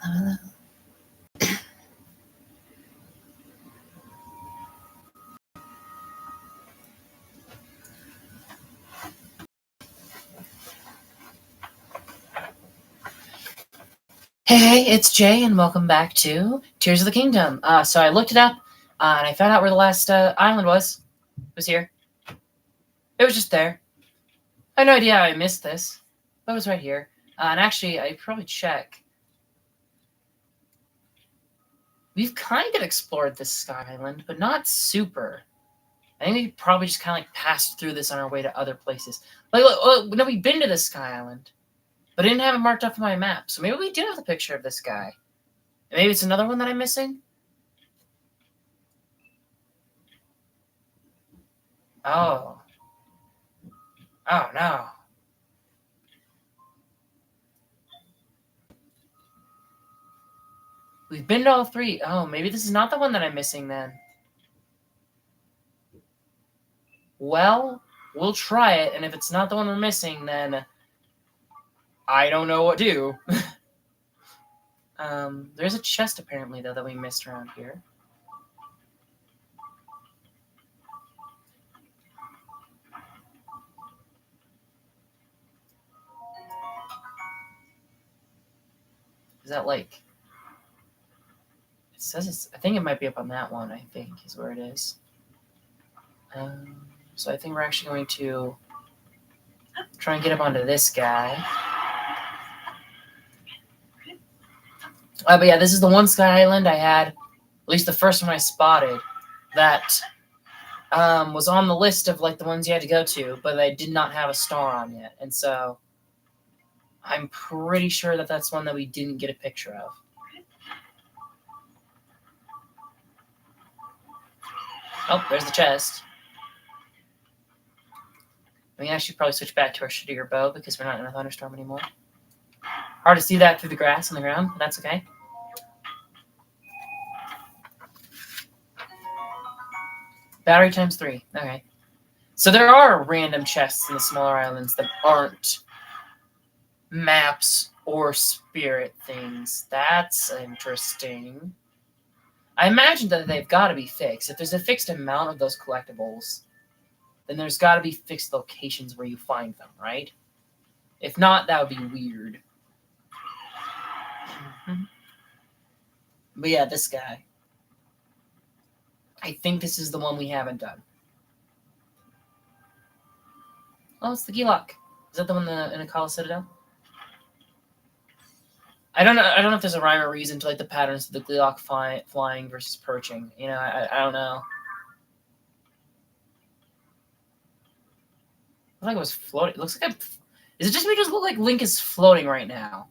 Hey, it's Jay, and welcome back to Tears of the Kingdom. So I looked it up, and I found out where the last island was. It was here. It was just there. I had no idea how I missed this, but it was right here. And actually, I probably check. We've kind of explored this Sky Island, but not super. I think we probably just kind of like passed through this on our way to other places. Like, no, we've been to this Sky Island, but I didn't have it marked up on my map. So maybe we do have the picture of this guy. Maybe it's another one that I'm missing. Oh. Oh, no. We've been to all three. Oh, maybe this is not the one that I'm missing then. Well, we'll try it, and if it's not the one we're missing, then I don't know what to do. There's a chest, apparently, though, that we missed around here. Is that like... It says it's... I think it might be up on that one, I think, is where it is. So I think we're actually going to try and get up onto this guy. But yeah, this is the one Sky Island I had, at least the first one I spotted, that was on the list of like the ones you had to go to, but I did not have a star on yet. And so I'm pretty sure that that's one that we didn't get a picture of. Oh, there's the chest. We can actually probably switch back to our shittier bow because we're not in a thunderstorm anymore. Hard to see that through the grass on the ground, but that's okay. Battery times 3. Okay. So there are random chests in the smaller islands that aren't maps or spirit things. That's interesting. I imagine that they've got to be fixed. If there's a fixed amount of those collectibles, then there's got to be fixed locations where you find them, right? If not, that would be weird. But yeah, this guy. I think this is the one we haven't done. Oh, it's the Gilok. Is that the one in the Kala Citadel? I don't know if there's a rhyme or reason to like the patterns of the Gilok flying versus perching. You know, I don't know. I like it was floating. It looks like is it just me? Just look like Link is floating right now.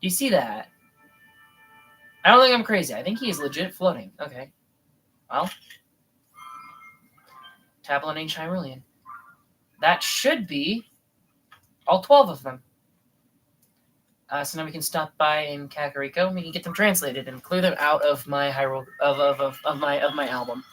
Do you see that? I don't think I'm crazy. I think he is legit floating. Okay. Well. Tablet and Ancient Hyrulean. That should be all 12 of them. So now we can stop by in Kakariko and we can get them translated and clear them out of my of my album.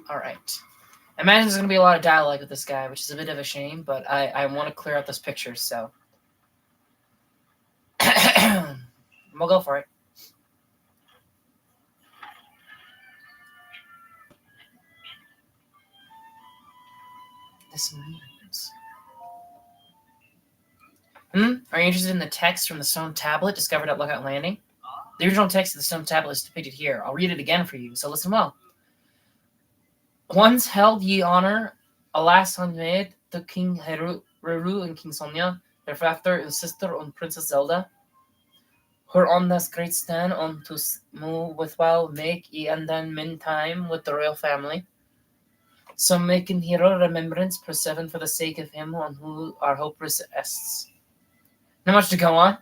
All right. I imagine there's going to be a lot of dialogue with this guy, which is a bit of a shame, but I want to clear out those pictures, so. We'll go for it. This means. Are you interested in the text from the stone tablet discovered at Lookout Landing? The original text of the stone tablet is depicted here. I'll read it again for you, so listen well. Once held ye honor, alas unmade, to King Heru and King Sonia, their father and sister and Princess Zelda. Her on this great stand on to move with while make ye and then min time with the royal family. So making hero remembrance perseven for the sake of him on who our hope rests. Not much to go on,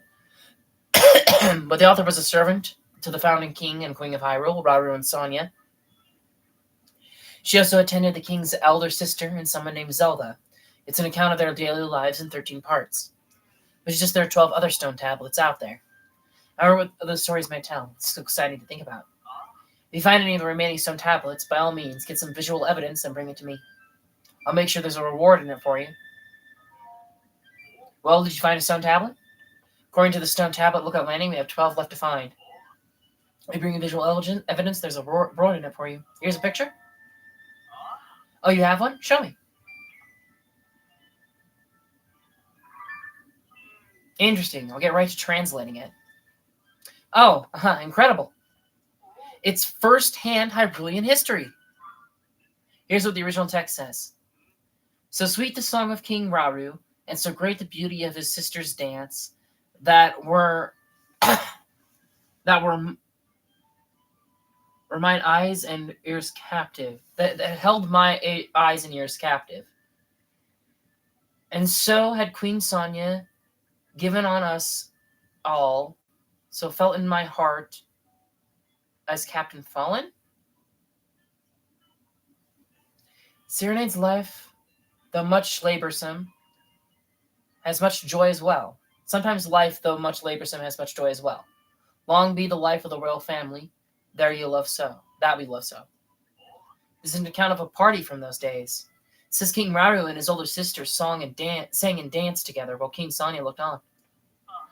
but the author was a servant to the founding king and queen of Hyrule, Rauru and Sonia. She also attended the king's elder sister and someone named Zelda. It's an account of their daily lives in 13 parts. But it's just there are 12 other stone tablets out there. I wonder what those stories might tell. It's so exciting to think about. If you find any of the remaining stone tablets, by all means, get some visual evidence and bring it to me. I'll make sure there's a reward in it for you. Well, did you find a stone tablet? According to the stone tablet lookout landing, we have 12 left to find. If you bring visual evidence, there's a reward in it for you. Here's a picture. Oh, you have one? Show me. Interesting. I'll get right to translating it. Oh, incredible. It's first-hand Hyrulean history. Here's what the original text says. So sweet the song of King Rauru, and so great the beauty of his sister's dance, that were mine eyes and ears captive. That held my eyes and ears captive. And so had Queen Sonia given on us all, so felt in my heart as Captain Fallen. Serenade's life, though much laborsome, has much joy as well. Sometimes life, though much laborsome, has much joy as well. Long be the life of the royal family, that we love so. This is an account of a party from those days. It says King Rauru and his older sister sang and danced together while King Sonia looked on.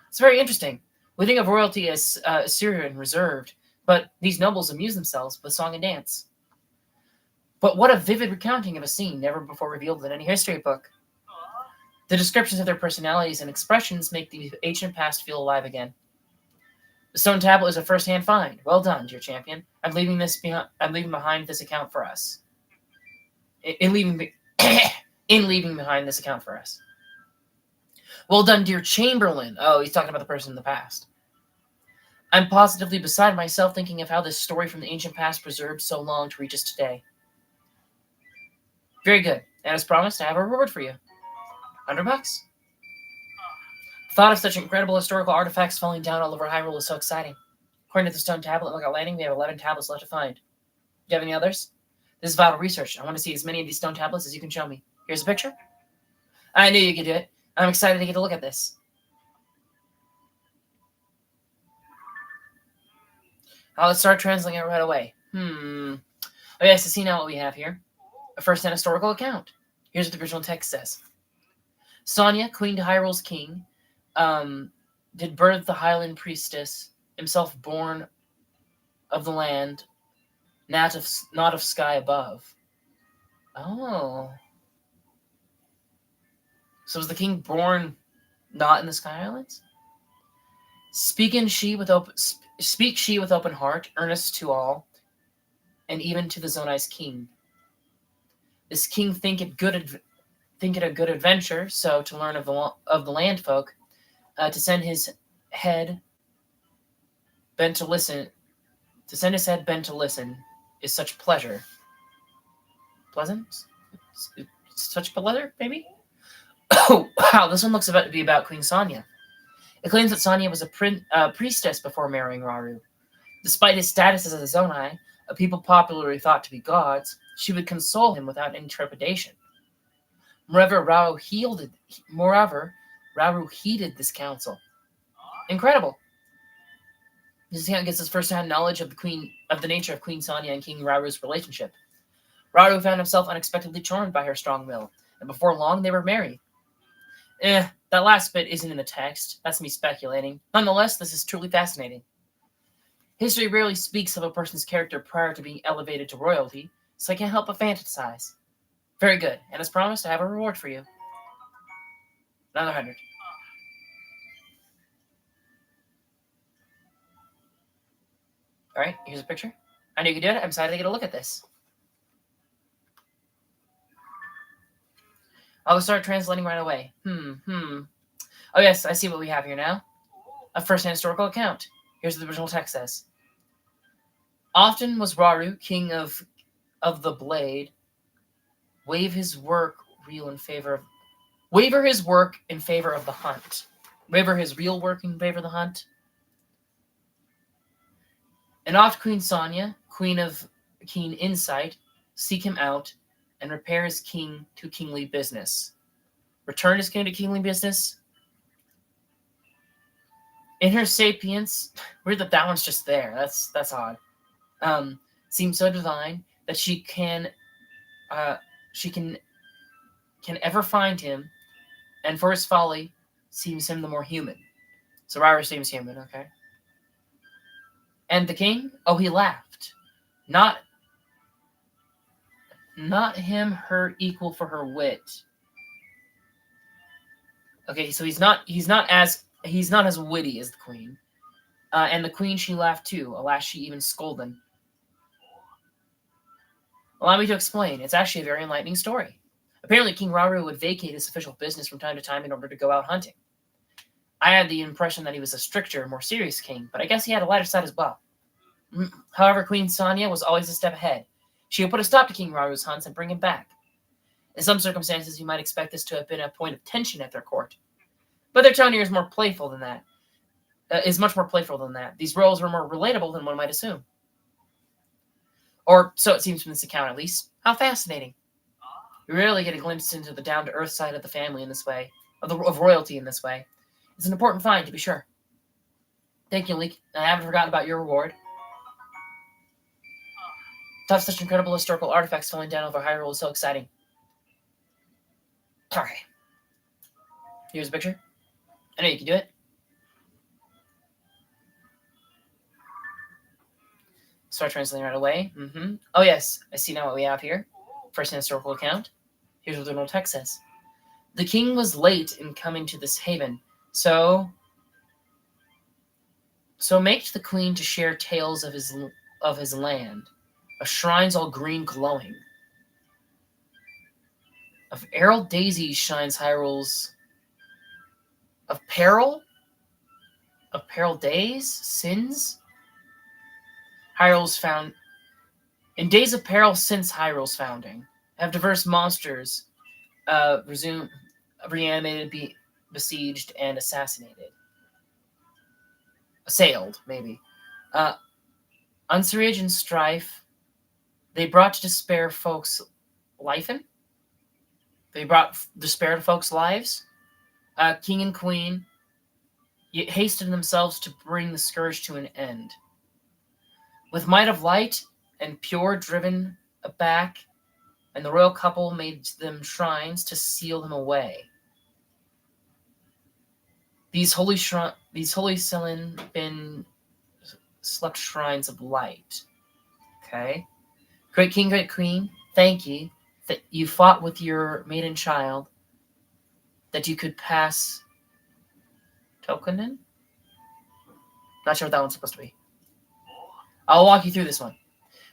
It's very interesting. We think of royalty as Assyrian reserved, but these nobles amuse themselves with song and dance. But what a vivid recounting of a scene never before revealed in any history book. The descriptions of their personalities and expressions make the ancient past feel alive again. The stone tablet is a first-hand find. Well done, dear champion. I'm leaving behind this account for us. In leaving behind this account for us. Well done, dear chamberlain. Oh, he's talking about the person in the past. I'm positively beside myself thinking of how this story from the ancient past preserved so long to reach us today. Very good. And as promised, I have a reward for you. $100. The thought of such incredible historical artifacts falling down all over Hyrule is so exciting. According to the stone tablet lookout landing, we have 11 tablets left to find. Do you have any others? This is vital research. I want to see as many of these stone tablets as you can show me. Here's a picture. I knew you could do it. I'm excited to get a look at this. Let's start translating it right away. Oh yes, I see now what we have here. A first-hand historical account. Here's what the original text says. Sonia, queen to Hyrule's king, did birth the Highland priestess, himself born of the land, not of sky above. Oh. So was the king born not in the Sky Islands? Speak she with open heart, earnest to all, and even to the Zonai's king. This king think it a good adventure, so to learn of the land folk, to send his head bent to listen. To send his head bent to listen is such pleasure. Pleasant? Such pleasure, maybe? Oh, wow, this one looks about to be about Queen Sonia. It claims that Sonia was a priestess before marrying Rauru. Despite his status as a Zonai, a people popularly thought to be gods, she would console him without any trepidation. Moreover, Rauru heeded this counsel. Incredible. This account gives us first-hand knowledge of the nature of Queen Sonia and King Rauru's relationship. Rauru found himself unexpectedly charmed by her strong will, and before long they were married. That last bit isn't in the text. That's me speculating. Nonetheless, this is truly fascinating. History rarely speaks of a person's character prior to being elevated to royalty, so I can't help but fantasize. Very good. And as promised, I have a reward for you. Another 100. Alright, here's a picture. I knew you could do it. I'm excited to get a look at this. I'll start translating right away. Oh yes, I see what we have here now. A first-hand historical account. Here's what the original text says. Often was Rauru, king of the blade, waver his work in favor of the hunt. Waver his real work in favor of the hunt. And oft Queen Sonia, queen of keen insight, seek him out and repair his king to kingly business. Return his king to kingly business. In her sapience, weird that that one's just there. That's odd. Seems so divine that she can ever find him, and for his folly seems him the more human. So Ryra seems human, okay. And the king, oh, he laughed, not him her equal for her wit. Okay, so he's not as witty as the queen. And the queen, she laughed too. Alas, she even scolded. Allow me to explain. It's actually a very enlightening story. Apparently, King Rauru would vacate his official business from time to time in order to go out hunting. I had the impression that he was a stricter, more serious king, but I guess he had a lighter side as well. However, Queen Sonia was always a step ahead. She would put a stop to King Rauru's hunts and bring him back. In some circumstances, you might expect this to have been a point of tension at their court. But their tone here is more playful than that. Is much more playful than that. These roles were more relatable than one might assume. Or so it seems from this account, at least. How fascinating. You rarely get a glimpse into the down-to-earth side of the family in this way, of royalty in this way. It's an important find, to be sure. Thank you, Leek. I haven't forgotten about your reward. Thought such incredible historical artifacts falling down over Hyrule was so exciting. Okay. Here's a picture. I know you can do it. Start translating right away. Oh, yes. I see now what we have here. First historical account. Here's what the normal text says. The king was late in coming to this haven, so maked the queen to share tales of his land, of shrines all green glowing. Of Errol daisies shines Hyrule's. Of peril? Of peril days? Sins? Hyrule's found. In days of peril since Hyrule's founding, have diverse monsters reanimated, besieged, and assassinated. Assailed, maybe. Unsurage and strife, they brought to despair folks' lifen? They brought despair to folks' lives. King and queen hastened themselves to bring the scourge to an end. With might of light and pure driven aback, and the royal couple made them shrines to seal them away. These holy Selin been slept shrines of light. Okay. Great king, great queen, thank ye that you fought with your maiden child, that you could pass Tokunin? Not sure what that one's supposed to be. I'll walk you through this one.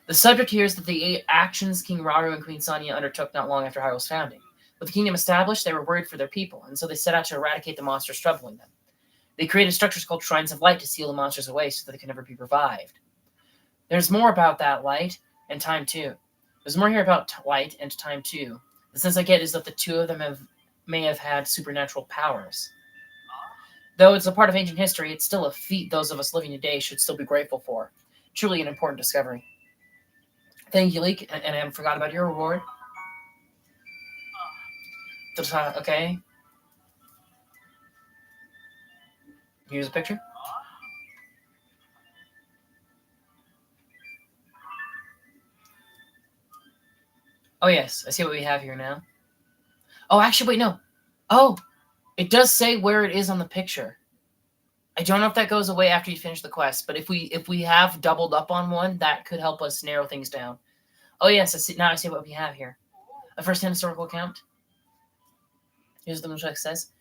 The subject here is that the actions King Rauru and Queen Sonia undertook not long after Hyrule's founding. With the kingdom established, they were worried for their people, and so they set out to eradicate the monsters troubling them. They created structures called Shrines of Light to seal the monsters away so that they could never be revived. There's more about that light and time too. There's more here about light and time too. The sense I get is that the two of them may have had supernatural powers. Though it's a part of ancient history, it's still a feat those of us living today should still be grateful for. Truly an important discovery. Thank you, Leek, and I haven't forgotten about your reward. Okay. Here's a picture. Oh, yes. I see what we have here now. Oh, actually, wait, no. Oh, it does say where it is on the picture. I don't know if that goes away after you finish the quest, but if we have doubled up on one, that could help us narrow things down. Oh, yes. Now I see what we have here. A first-hand historical account. Here's what the text says.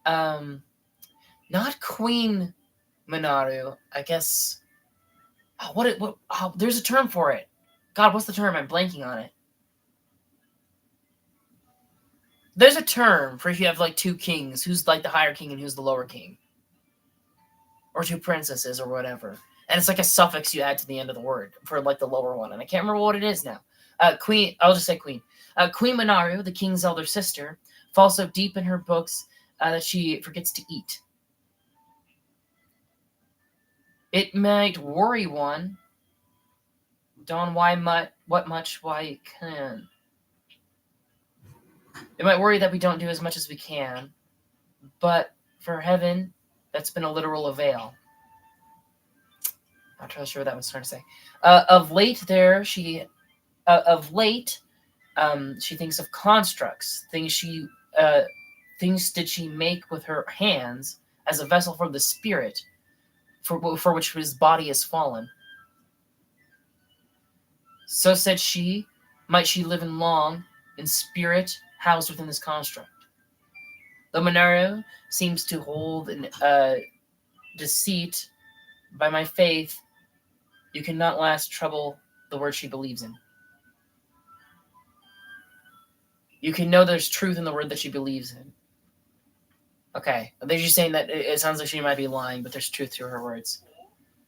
Not Queen Minaru. I guess. There's a term for it. God, what's the term? I'm blanking on it. There's a term for if you have like two kings, who's like the higher king and who's the lower king. Or two princesses or whatever. And it's like a suffix you add to the end of the word for like the lower one. And I can't remember what it is now. Queen, I'll just say Queen. Queen Minaru, the king's elder sister, falls so deep in her books that she forgets to eat. It might worry one Dawn, what much, why can? It might worry that we don't do as much as we can, but for heaven, that's been a literal avail. Not really sure what that was trying to say. Of late, she thinks of constructs, uh, things did she make with her hands as a vessel for the spirit, for which his body has fallen. So said she, might she live in long, in spirit housed within this construct. Though Monero seems to hold in deceit, by my faith, you cannot last trouble the word she believes in. You can know there's truth in the word that she believes in. Okay, they're just saying that it sounds like she might be lying, but there's truth to her words.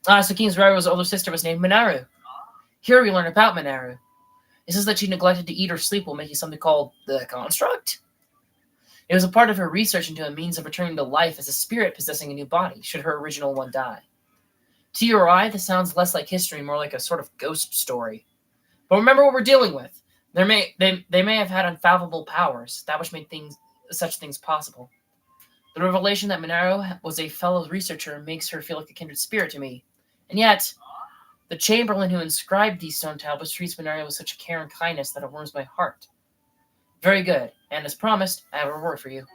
So King Zeraro's older sister was named Minaru. Here we learn about Minaru. It says that she neglected to eat or sleep while making something called the construct. It was a part of her research into a means of returning to life as a spirit possessing a new body, should her original one die. To you or I, this sounds less like history, more like a sort of ghost story. But remember what we're dealing with. They may have had unfathomable powers, that which made such things possible. The revelation that Monero was a fellow researcher makes her feel like a kindred spirit to me. And yet, the chamberlain who inscribed these stone tablets treats Monero with such care and kindness that it warms my heart. Very good, and as promised, I have a reward for you.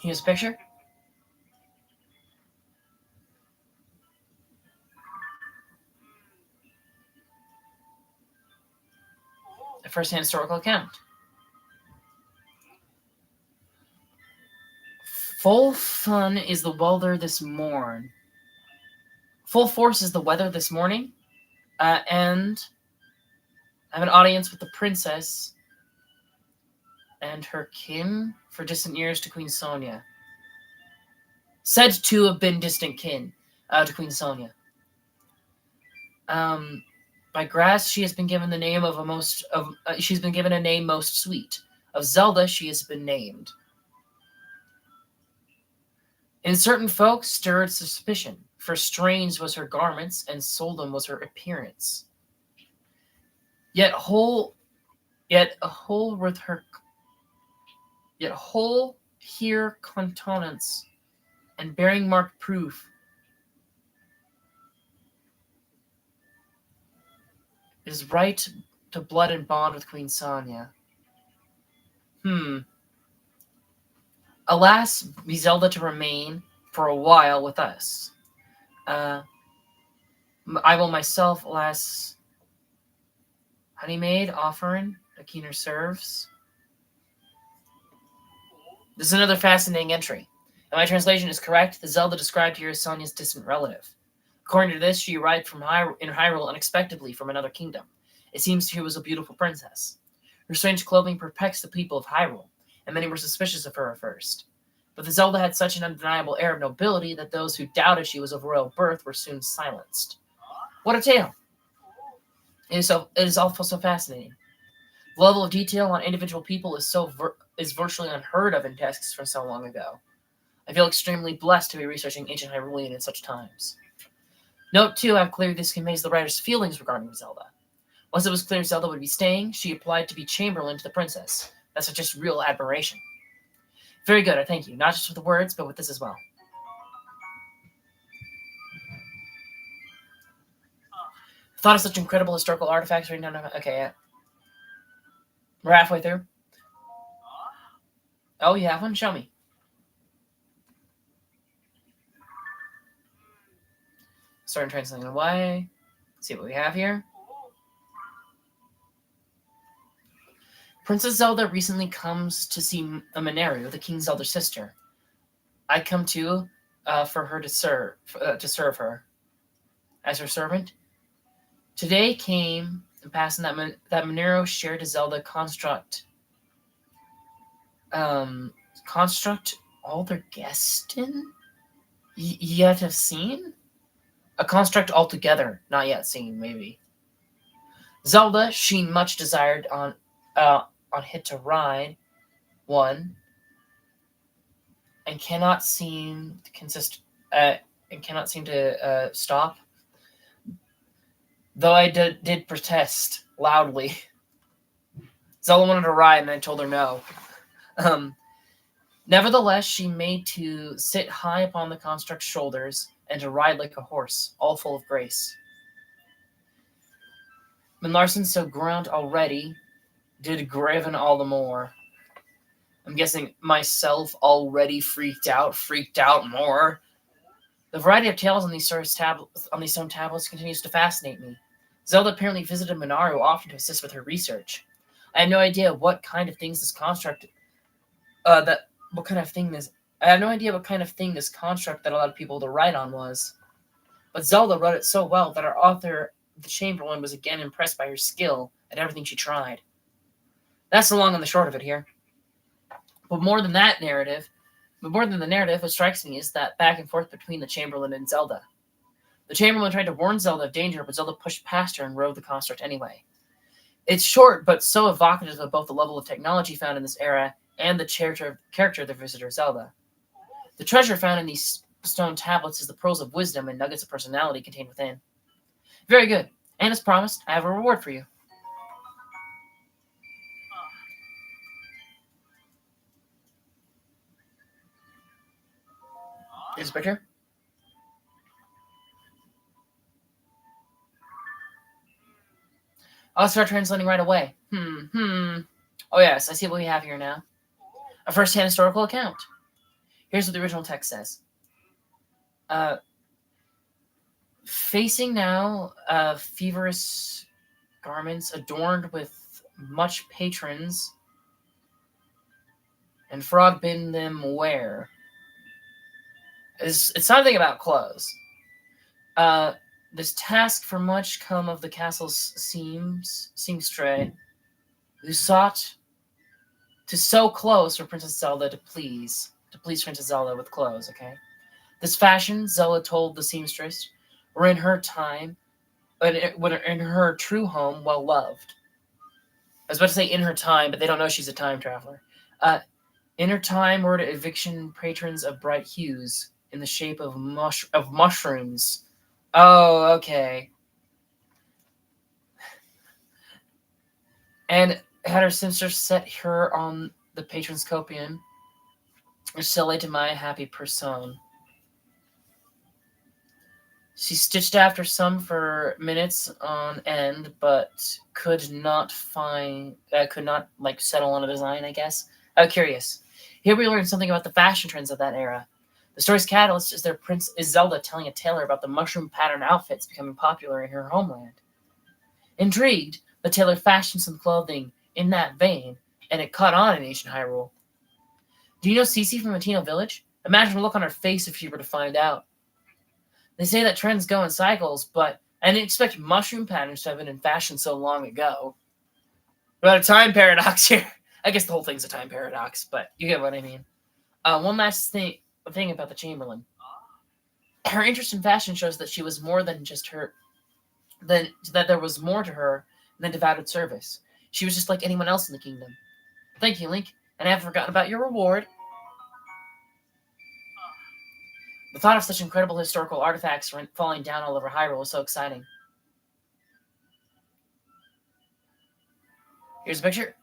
Here's a picture. A first-hand historical account. Full fun is the weather this morn. Full force is the weather this morning, and I have an audience with the princess and her kin for distant years to Queen Sonia. Said to have been distant kin to Queen Sonia. By Grass, she has been given the name she's been given a name most sweet. Of Zelda, she has been named. In certain folks stirred suspicion, for strange was her garments, and seldom was her appearance. Yet whole here countenance, and bearing marked proof is right to blood and bond with Queen Sonia. Alas, be Zelda to remain for a while with us. I will myself, alas, honeymaid, offering, a keener serves. This is another fascinating entry. If my translation is correct, the Zelda described here is Sonia's distant relative. According to this, she arrived in Hyrule unexpectedly from another kingdom. It seems she was a beautiful princess. Her strange clothing perplexed the people of Hyrule, and many were suspicious of her at first. But the Zelda had such an undeniable air of nobility that those who doubted she was of royal birth were soon silenced. What a tale! It is also so fascinating. The level of detail on individual people is virtually unheard of in texts from so long ago. I feel extremely blessed to be researching ancient Hyrulean in such times. Note, too, how clearly this conveys the writer's feelings regarding Zelda. Once it was clear Zelda would be staying, she applied to be chamberlain to the princess. That's just real admiration. Very good, I thank you. Not just with the words, but with this as well. Thought of such incredible historical artifacts right now. Okay, yeah. We're halfway through. Oh, you have one? Show me. Starting translating away. See what we have here. Princess Zelda recently comes to see Mineru, the king's elder sister. I come to for her to serve her as her servant. Today came and passing that Mineru shared a Zelda construct. Construct Aldergestin? Yet have seen? A construct altogether not yet seen, maybe. Zelda, she much desired on hit to ride one. and cannot seem to stop. Though I did protest loudly. Zelda wanted to ride, and I told her no. Um, Nevertheless, she made to sit high upon the construct's shoulders and to ride like a horse, all full of grace. When Larson so grunt already, did Graven all the more. I'm guessing myself already freaked out more. The variety of tales on these stone tablets continues to fascinate me. Zelda apparently visited Minaru often to assist with her research. I have no idea what kind of things this construct that what kind of thing this I have no idea what kind of thing this construct that allowed people to write on was. But Zelda wrote it so well that our author, the Chamberlain, was again impressed by her skill at everything she tried. That's the long and the short of it here. But more than the narrative, what strikes me is that back and forth between the Chamberlain and Zelda. The Chamberlain tried to warn Zelda of danger, but Zelda pushed past her and rode the construct anyway. It's short, but so evocative of both the level of technology found in this era and the character of the visitor Zelda. The treasure found in these stone tablets is the pearls of wisdom and nuggets of personality contained within. Very good. And as promised, I have a reward for you. Here's a picture. I'll start translating right away. Oh yes, I see what we have here now. A first-hand historical account. Here's what the original text says. Facing now feverish garments adorned with much patrons, and fraud bid them wear. It's something about clothes. This task for much come of the castle's seamstress, who sought to sew clothes for Princess Zelda to please Princess Zelda with clothes, okay? This fashion, Zelda told the seamstress, were in her time, in her true home, well loved. I was about to say in her time, but they don't know she's a time traveler. In her time were to eviction patrons of bright hues in the shape of mushrooms. Oh, okay. And had her sister set her on the patron's copium, or to my happy person. She stitched after some for minutes on end, but could not settle on a design, I guess. I'm curious. Here we learn something about the fashion trends of that era. The story's catalyst is Zelda telling a tailor about the mushroom pattern outfits becoming popular in her homeland. Intrigued, the tailor fashioned some clothing in that vein, and it caught on in ancient Hyrule. Do you know Cece from Latino Village? Imagine the look on her face if she were to find out. They say that trends go in cycles, but I didn't expect mushroom patterns to have been in fashion so long ago. About a time paradox here. I guess the whole thing's a time paradox, but you get what I mean. One last thing about the Chamberlain. Her interest in fashion shows that she was more than just that there was more to her than devoted service. She was just like anyone else in the kingdom. Thank you, Link, and I haven't forgotten about your reward. The thought of such incredible historical artifacts falling down all over Hyrule was so exciting. Here's a picture.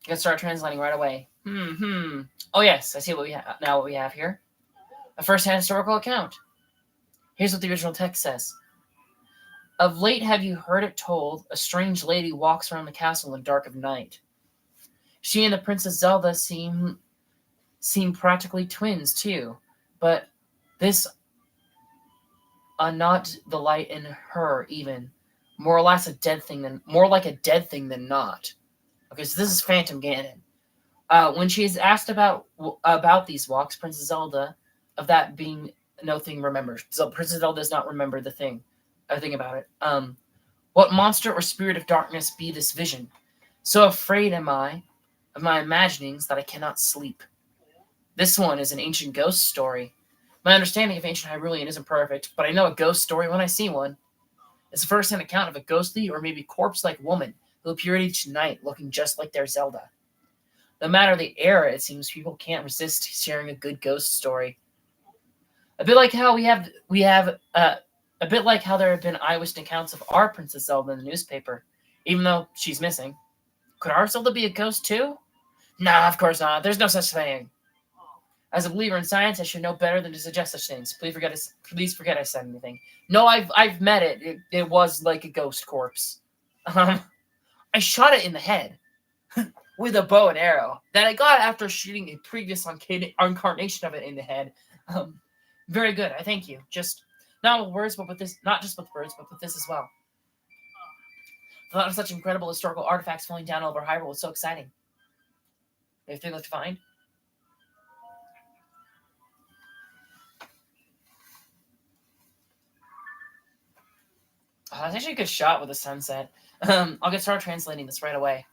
Gonna start translating right away. Oh yes, I see what we have here. A first-hand historical account. Here's what the original text says. Of late have you heard it told, a strange lady walks around the castle in the dark of night. She and the Princess Zelda seem practically twins too, but this not the light in her even. More like a dead thing than not. Okay, so this is Phantom Ganon. When she is asked about these walks, Princess Zelda, of that being no thing remembers. So Princess Zelda does not remember the thing about it. What monster or spirit of darkness be this vision? So afraid am I of my imaginings that I cannot sleep. This one is an ancient ghost story. My understanding of ancient Hyrulean isn't perfect, but I know a ghost story when I see one. It's a first-hand account of a ghostly or maybe corpse-like woman who appeared each night looking just like their Zelda. No matter the era, it seems people can't resist sharing a good ghost story. A bit like how a bit like how there have been eyewitness accounts of our Princess Zelda in the newspaper, even though she's missing. Could our Zelda be a ghost too? Nah, of course not. There's no such thing. As a believer in science, I should know better than to suggest such things. Please forget I said anything. No, I've met it. It was like a ghost corpse. I shot it in the head with a bow and arrow that I got after shooting a previous incarnation of it in the head. Very good. I thank you. Just not with words, but with this. Not just with words, but with this as well. The thought of such incredible historical artifacts falling down over Hyrule was so exciting. Anything left to find? Oh, that's actually a good shot with the sunset. I'll get started translating this right away.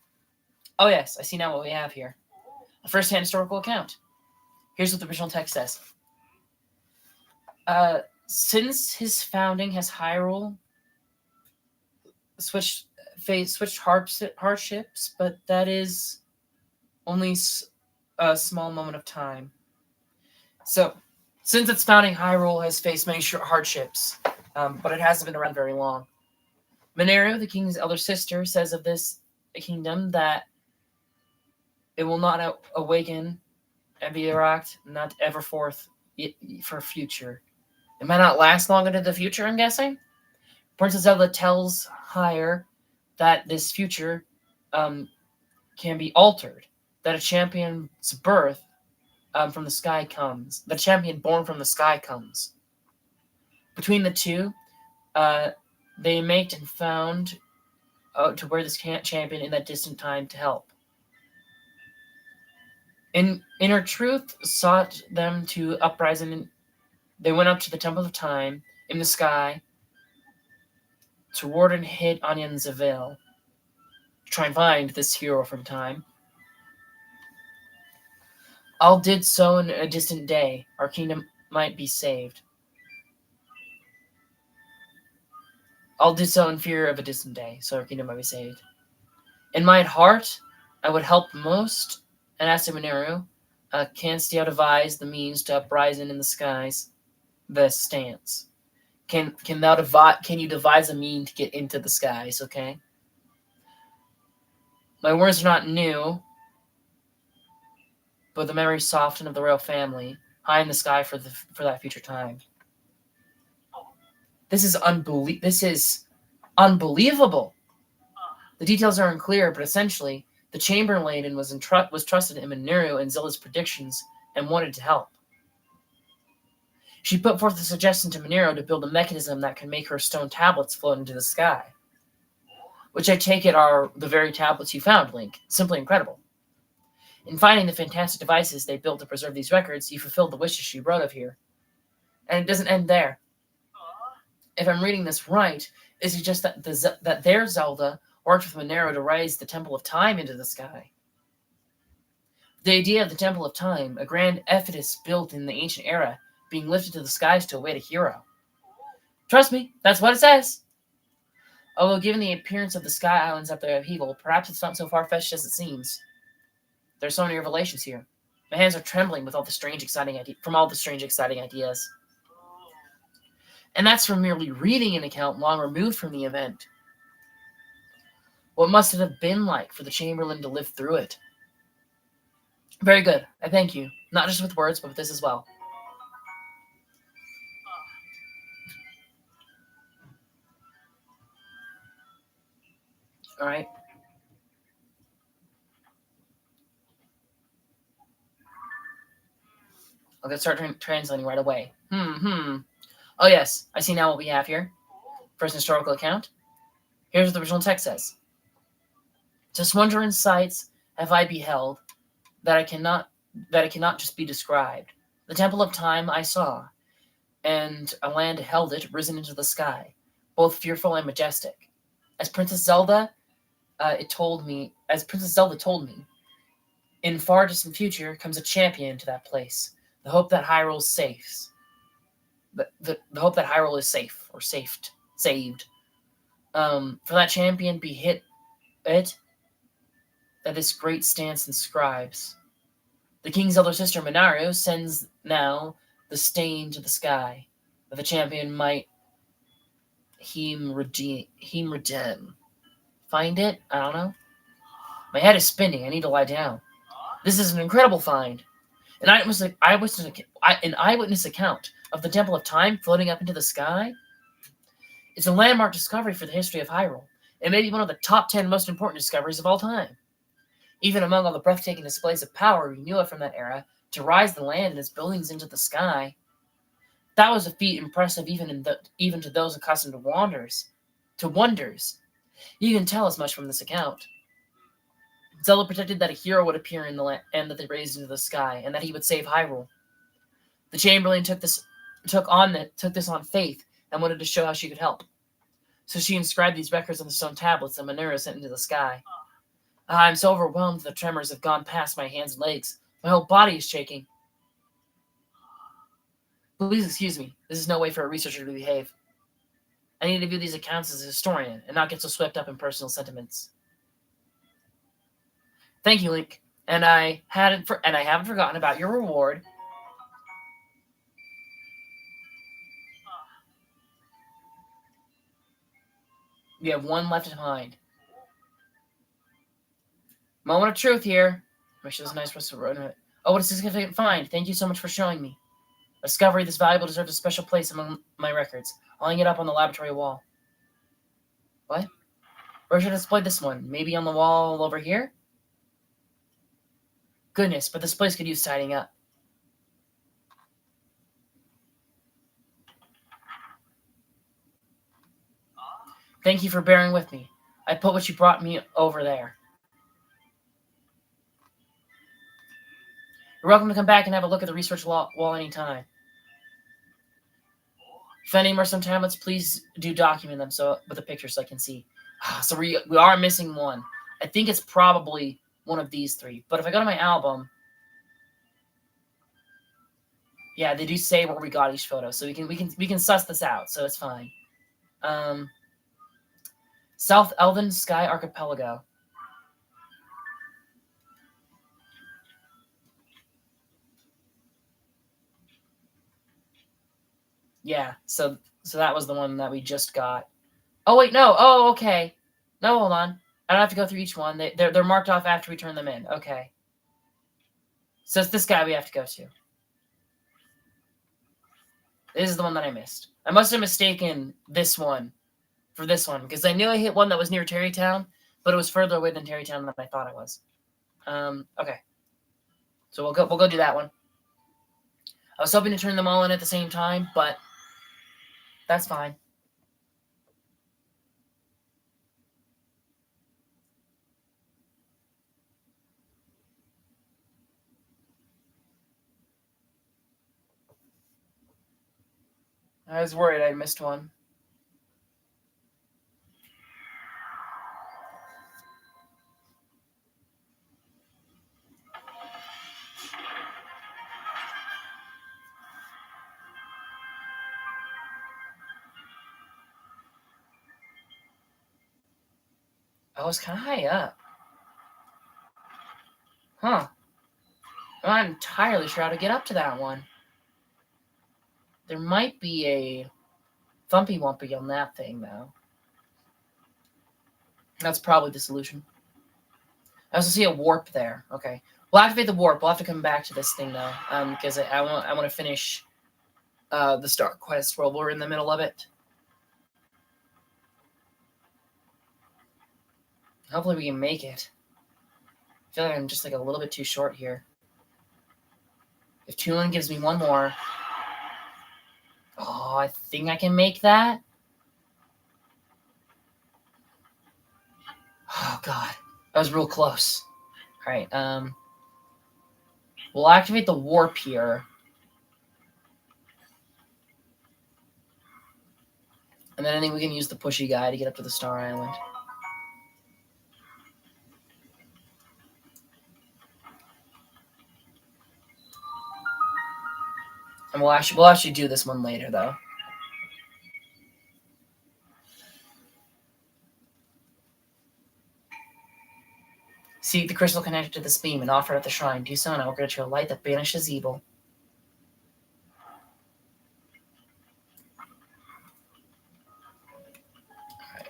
Oh yes, I see now what we have here. A first-hand historical account. Here's what the original text says. Since his founding has Hyrule switched hardships, but that is only a small moment of time. So, since its founding, Hyrule has faced many hardships, but it hasn't been around very long. Mineru, the king's elder sister, says of this kingdom that it will not awaken and be erect, not ever forth for future. It might not last long into the future, I'm guessing. Princess Zelda tells Hyrule that this future can be altered, that a champion's birth from the sky comes. The champion born from the sky comes. Between the two, they mate and found to where this champion in that distant time to help. Inner truth sought them to uprise, and they went up to the Temple of Time in the sky to ward and hit Anyan's Veil to try and find this hero from time. All did so in a distant day. Our kingdom might be saved. All did so in fear of a distant day, so our kingdom might be saved. In my heart, I would help most, and asked Mineru, canst thou devise the means to uprising in the skies, the stance? Can you devise a mean to get into the skies, okay? My words are not new, but the memory softened of the royal family, high in the sky for that future time. This is unbelievable. The details are unclear, but essentially, the Chamberlain was trusted in Mineru and Zelda's predictions and wanted to help. She put forth a suggestion to Mineru to build a mechanism that can make her stone tablets float into the sky, which I take it are the very tablets you found, Link. Simply incredible. In finding the fantastic devices they built to preserve these records, you fulfilled the wishes she wrote of here. And it doesn't end there. If I'm reading this right, it suggests that their Zelda worked with Mineru to raise the Temple of Time into the sky. The idea of the Temple of Time, a grand edifice built in the ancient era, being lifted to the skies to await a hero. Trust me, that's what it says. Although given the appearance of the Sky Islands after the upheaval, perhaps it's not so far-fetched as it seems. There's so many revelations here. My hands are trembling with all the strange, exciting ideas. And that's from merely reading an account long removed from the event. What must it have been like for the Chamberlain to live through it? Very good. I thank you. Not just with words, but with this as well. All right. I'll get started translating right away. Oh yes, I see now what we have here. First historical account. Here's what the original text says. Just wondrous sights have I beheld that it cannot just be described. The Temple of Time I saw, and a land held it, risen into the sky, both fearful and majestic. As Princess Zelda told me, in far distant future comes a champion to that place. The hope that Hyrule's safe. The hope that Hyrule is safe or saved. For that champion be hit it that this great stance inscribes. The king's elder sister Minaru sends now the stain to the sky, that the champion might him redeem. Find it? I don't know. My head is spinning. I need to lie down. This is an incredible find. An eyewitness account of the Temple of Time floating up into the sky. It's a landmark discovery for the history of Hyrule. It may be one of the top 10 most important discoveries of all time. Even among all the breathtaking displays of power we knew of from that era, to rise the land and its buildings into the sky, that was a feat impressive even to those accustomed to wonders. You can tell as much from this account. Zelda predicted that a hero would appear in the land and that they raised into the sky, and that he would save Hyrule. The Chamberlain took this on faith and wanted to show how she could help. So she inscribed these records on the stone tablets that Minura sent into the sky. I'm so overwhelmed the tremors have gone past my hands and legs. My whole body is shaking. Please excuse me. This is no way for a researcher to behave. I need to view these accounts as a historian and not get so swept up in personal sentiments. Thank you, Link. And I haven't forgotten about your reward. You have one left behind. Moment of truth here. Wish it was a nice place to run it. Oh, what a significant find. Thank you so much for showing me. A discovery this valuable deserves a special place among my records. I'll hang it up on the laboratory wall. What? Where should I display this one? Maybe on the wall over here? Goodness, but this place could use tidying up. Thank you for bearing with me. I put what you brought me over there. You're welcome to come back and have a look at the research wall anytime. If any more some tablets, please do document them with the pictures so I can see. So we are missing one. I think it's probably one of these three. But if I go to my album, yeah, they do say where we got each photo, so we can suss this out. So it's fine. South Elven Sky Archipelago. Yeah, so that was the one that we just got. Oh wait, no. Oh, okay. No, hold on. I don't have to go through each one. They're marked off after we turn them in. Okay. So it's this guy we have to go to. This is the one that I missed. I must have mistaken this one for this one because I knew I hit one that was near Terrytown, but it was further away than Terrytown than I thought it was. Okay. So we'll go do that one. I was hoping to turn them all in at the same time, but that's fine. I was worried I missed one. I was kind of high up. Huh. I'm not entirely sure how to get up to that one. There might be a Thumpy Wumpy on that thing, though. That's probably the solution. I also see a warp there. Okay. We'll activate the warp. We'll have to come back to this thing, though, because I want to finish the Star Quest while we're in the middle of it. Hopefully we can make it. I feel like I'm just like a little bit too short here. If Tulin gives me one more... Oh, I think I can make that. Oh, God. That was real close. All right, we'll activate the warp here. And then I think we can use the pushy guy to get up to the Star Island. And we'll actually do this one later, though. Seek the crystal connected to this beam and offer it at the shrine. Do so, and I will grant you a light that banishes evil. Alright.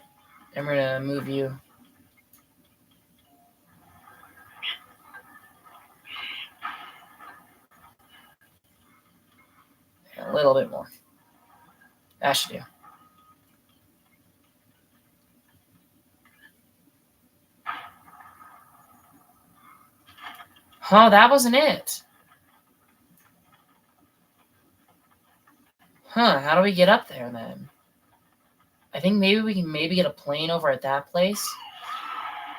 And we're going to move you. A little bit more. That should do. Huh, that wasn't it. Huh, how do we get up there then? I think maybe we can get a plane over at that place.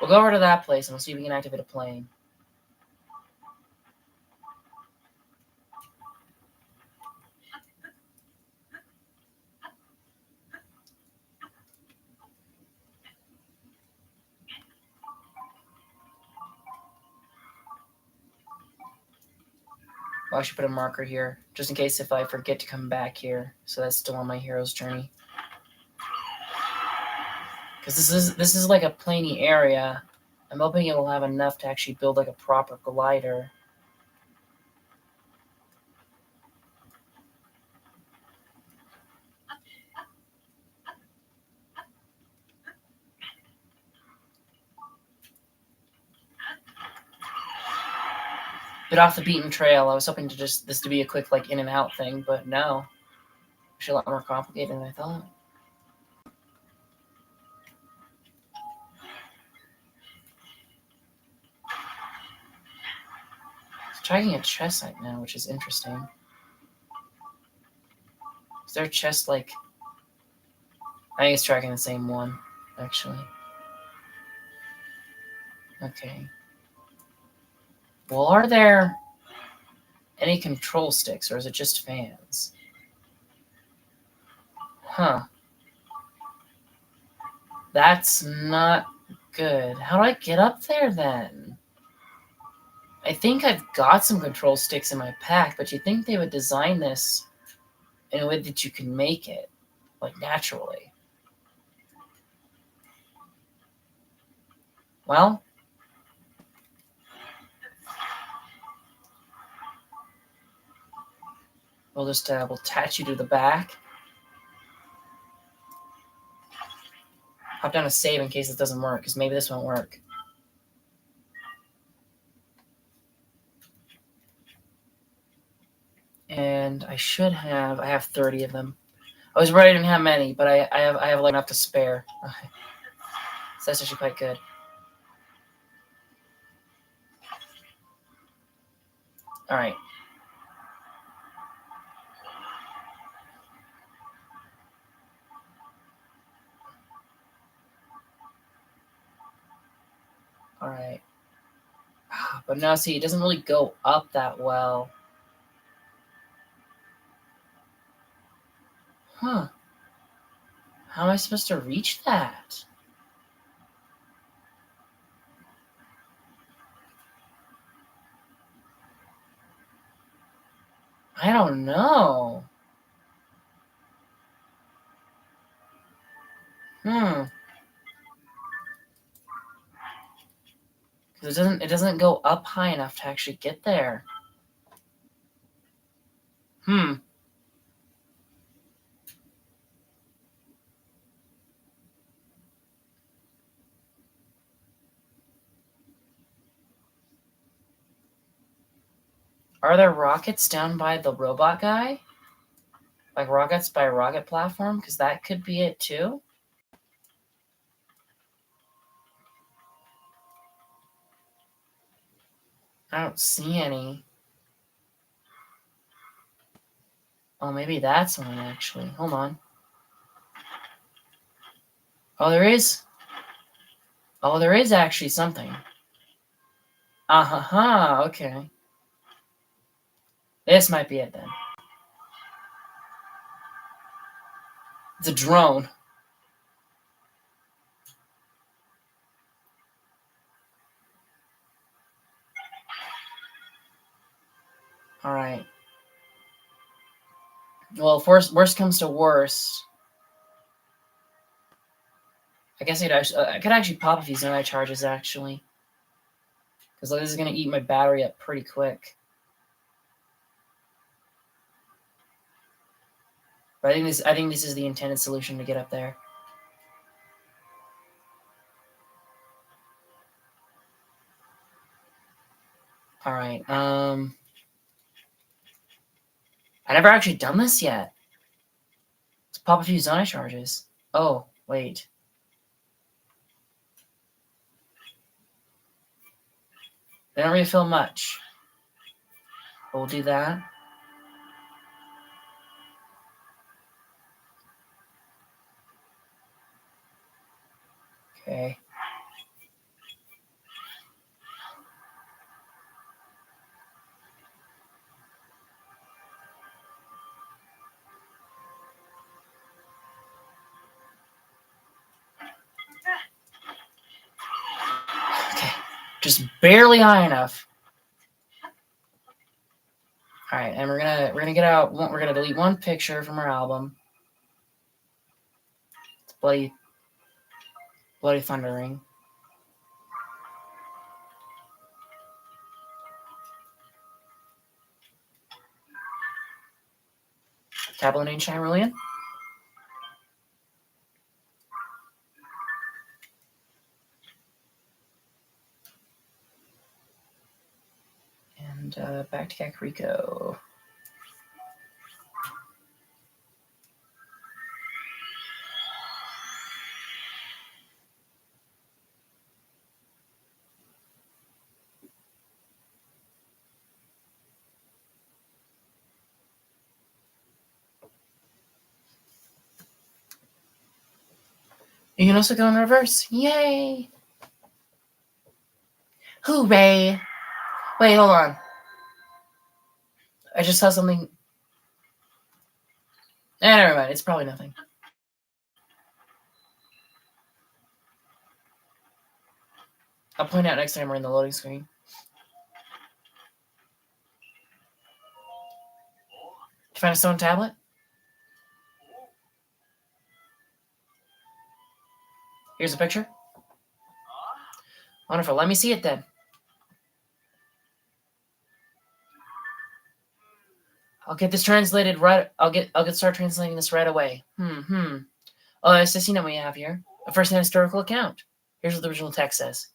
We'll go over to that place and we'll see if we can activate a plane. Well, I should put a marker here, just in case if I forget to come back here. So that's still on my hero's journey. Because this is like a plainy area. I'm hoping it will have enough to actually build like a proper glider. Bit off the beaten trail. I was hoping to this to be a quick like in and out thing, but no. Actually a lot more complicated than I thought. It's tracking a chest right now, which is interesting. Is there a chest like... I think it's tracking the same one, actually. Okay. Well, are there any control sticks, or is it just fans? Huh. That's not good. How do I get up there, then? I think I've got some control sticks in my pack, but you'd think they would design this in a way that you can make it, like, naturally. Well... we'll just, we'll attach you to the back. Hop down a save in case this doesn't work, because maybe this won't work. And I have 30 of them. I was worried I didn't have many, but I have like enough to spare. So that's actually quite good. Alright. Alright. But now, see, it doesn't really go up that well. Huh. How am I supposed to reach that? I don't know. Because it doesn't go up high enough to actually get there. Are there rockets down by the robot guy? Like rockets by a rocket platform? Because that could be it too. I don't see any. Oh, maybe that's one actually. Hold on. Oh, there is. Oh, there is actually something. Ah-ha-ha, okay. This might be it then. It's a drone. Alright. Well, if worst comes to worst, I guess I could actually pop a few Zonai charges, actually. Because like, this is going to eat my battery up pretty quick. But I think this is the intended solution to get up there. All right. I never actually done this yet. Let's pop a few Zonai charges. Oh, wait. They don't refill much. We'll do that. Okay. Okay. Just barely high enough. All right, and we're gonna get out. We're gonna delete one picture from our album. It's bloody thundering. Tablet name Chimerulian. And back to Kakariko. You can also go in reverse. Yay! Hooray! Wait, hold on. I just saw something. Never mind. It's probably nothing. I'll point out next time we're in the loading screen. Did you find a stone tablet? Here's a picture. Wonderful. Let me see it then. I'll get this translated right. I'll get start translating this right away. Oh, I see what we have here. A first-hand historical account. Here's what the original text says: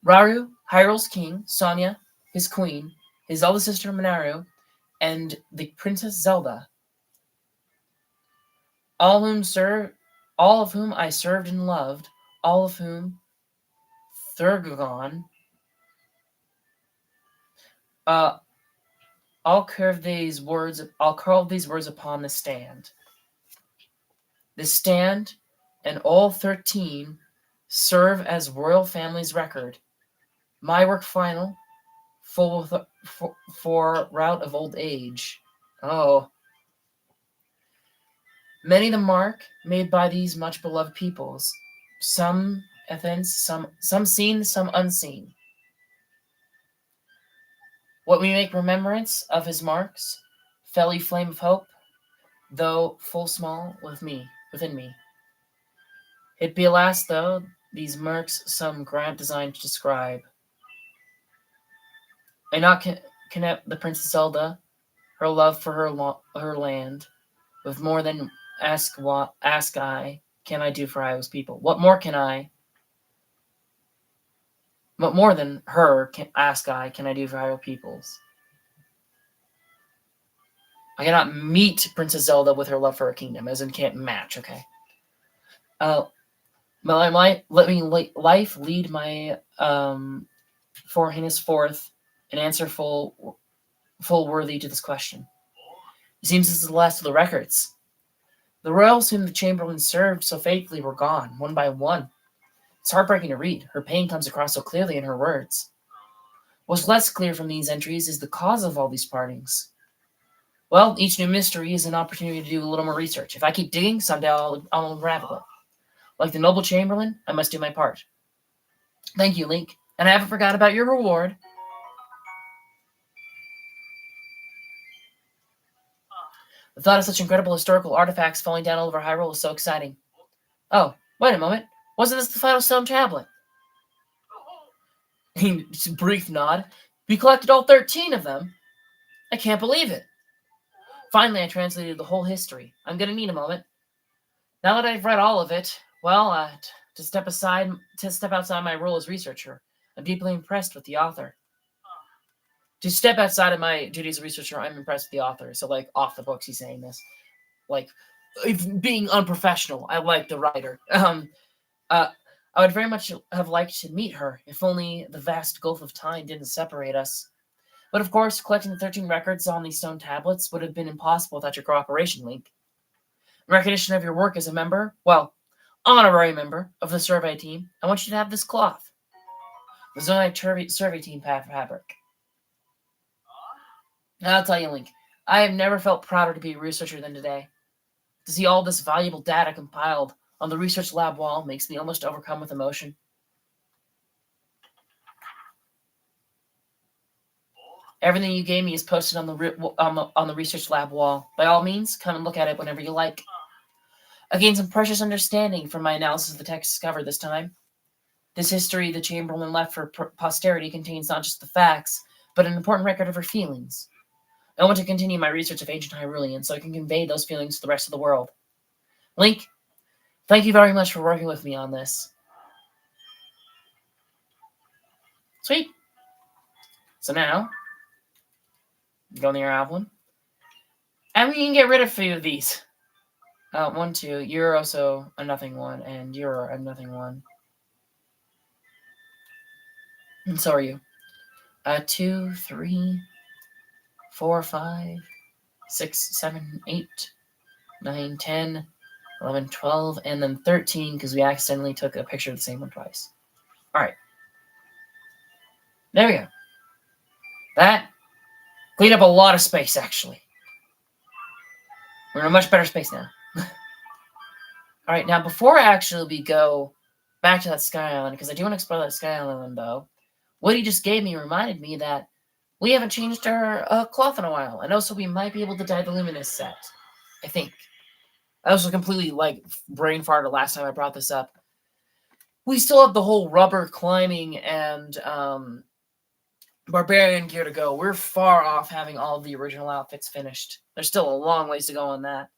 Rauru, Hyrule's king, Sonia, his queen, his eldest sister Minaru, and the Princess Zelda, all of whom I served and loved, all of whom Thurgon. I'll curve these words upon the stand. The stand and all 13 serve as royal family's record. My work final, full for rout of old age. Oh. Many the mark made by these much beloved peoples, some Athens, some seen, some unseen. What we make remembrance of his marks, felly flame of hope, though full small within me. It be alas, though, these marks some grand design to describe. I not connect the Princess Zelda, her love for her land, with more than ask I can I do for Iowa's people. What more than her can I do for Iowa peoples? I cannot meet Princess Zelda with her love for her kingdom, as in can't match. Okay. Let me life lead my for henceforth an answer full worthy to this question. It seems this is the last of the records. The royals whom the Chamberlain served so faithfully were gone, one by one. It's heartbreaking to read. Her pain comes across so clearly in her words. What's less clear from these entries is the cause of all these partings. Well, each new mystery is an opportunity to do a little more research. If I keep digging, someday I'll unravel it. Like the noble Chamberlain, I must do my part. Thank you, Link. And I haven't forgotten about your reward. The thought of such incredible historical artifacts falling down all over Hyrule is so exciting. Oh, wait a moment. Wasn't this the final stone tablet? Brief nod. We collected all 13 of them. I can't believe it. Finally, I translated the whole history. I'm going to need a moment. Now that I've read all of it, well, to step outside my role as researcher, I'm deeply impressed with the author. To step outside of my duties as researcher, I'm impressed with the author. So, like, off the books, he's saying this. Like, being unprofessional, I like the writer. I would very much have liked to meet her, if only the vast gulf of time didn't separate us. But of course, collecting the 13 records on these stone tablets would have been impossible without your cooperation, Link. In recognition of your work as a member, well, honorary member of the survey team, I want you to have this cloth. The Zonite survey team fabric. Now, I'll tell you, Link, I have never felt prouder to be a researcher than today. To see all this valuable data compiled on the research lab wall makes me almost overcome with emotion. Everything you gave me is posted on the research lab wall. By all means, come and look at it whenever you like. I gained some precious understanding from my analysis of the text discovered this time. This history the Chamberlain left for posterity contains not just the facts, but an important record of her feelings. I want to continue my research of ancient Hyrulean so I can convey those feelings to the rest of the world. Link, thank you very much for working with me on this. Sweet. So now, go in the Avalon. And we can get rid of a few of these. 1, 2. You're also a nothing one, and you're a nothing one. And so are you. 2, 3, 4, 5, 6, 7, 8, 9, 10, 11, 12, and then 13 because we accidentally took a picture of the same one twice. All right. There we go. That cleaned up a lot of space, actually. We're in a much better space now. All right, now before actually we go back to that Sky Island, because I do want to explore that Sky Island, though, what he just gave me reminded me that we haven't changed our cloth in a while, and also we might be able to dye the Luminous set, I think. I was completely, brain farted last time I brought this up. We still have the whole rubber climbing and barbarian gear to go. We're far off having all of the original outfits finished. There's still a long ways to go on that.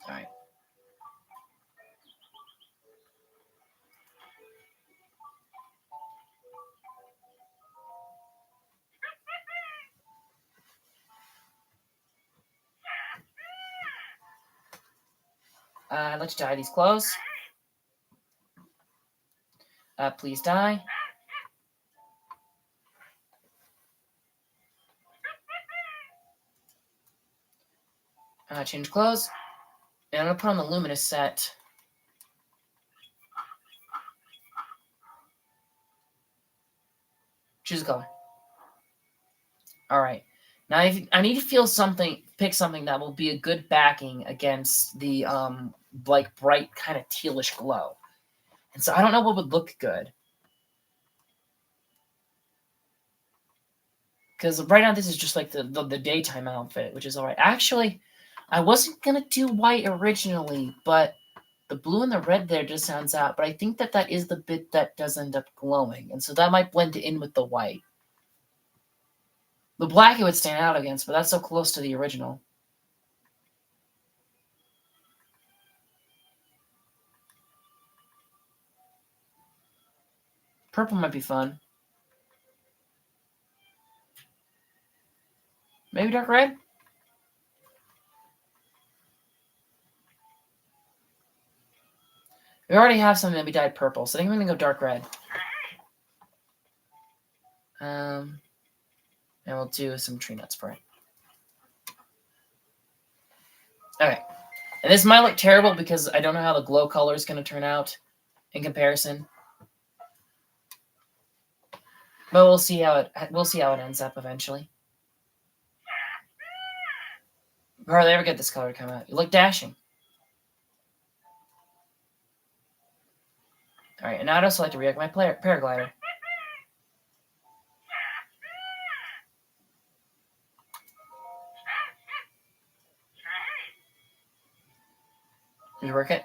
All right. Let's dye these clothes. Please dye. Change clothes. And I'm going to put on the Luminous set. Choose a color. All right. Now I need to pick something that will be a good backing against the bright kind of tealish glow. And so I don't know what would look good. Because right now this is just like the daytime outfit, which is all right. Actually, I wasn't going to do white originally, but the blue and the red there just sounds out. But I think that is the bit that does end up glowing. And so that might blend in with the white. The black it would stand out against, but that's so close to the original. Purple might be fun. Maybe dark red? We already have something that we dyed purple, so I think I'm going to go dark red. And we'll do some tree nut spray. Okay. And this might look terrible because I don't know how the glow color is going to turn out in comparison. But we'll see how it ends up eventually. Hardly ever get this color to come out. You look dashing. All right, and now I'd also like to react my paraglider. Rework it.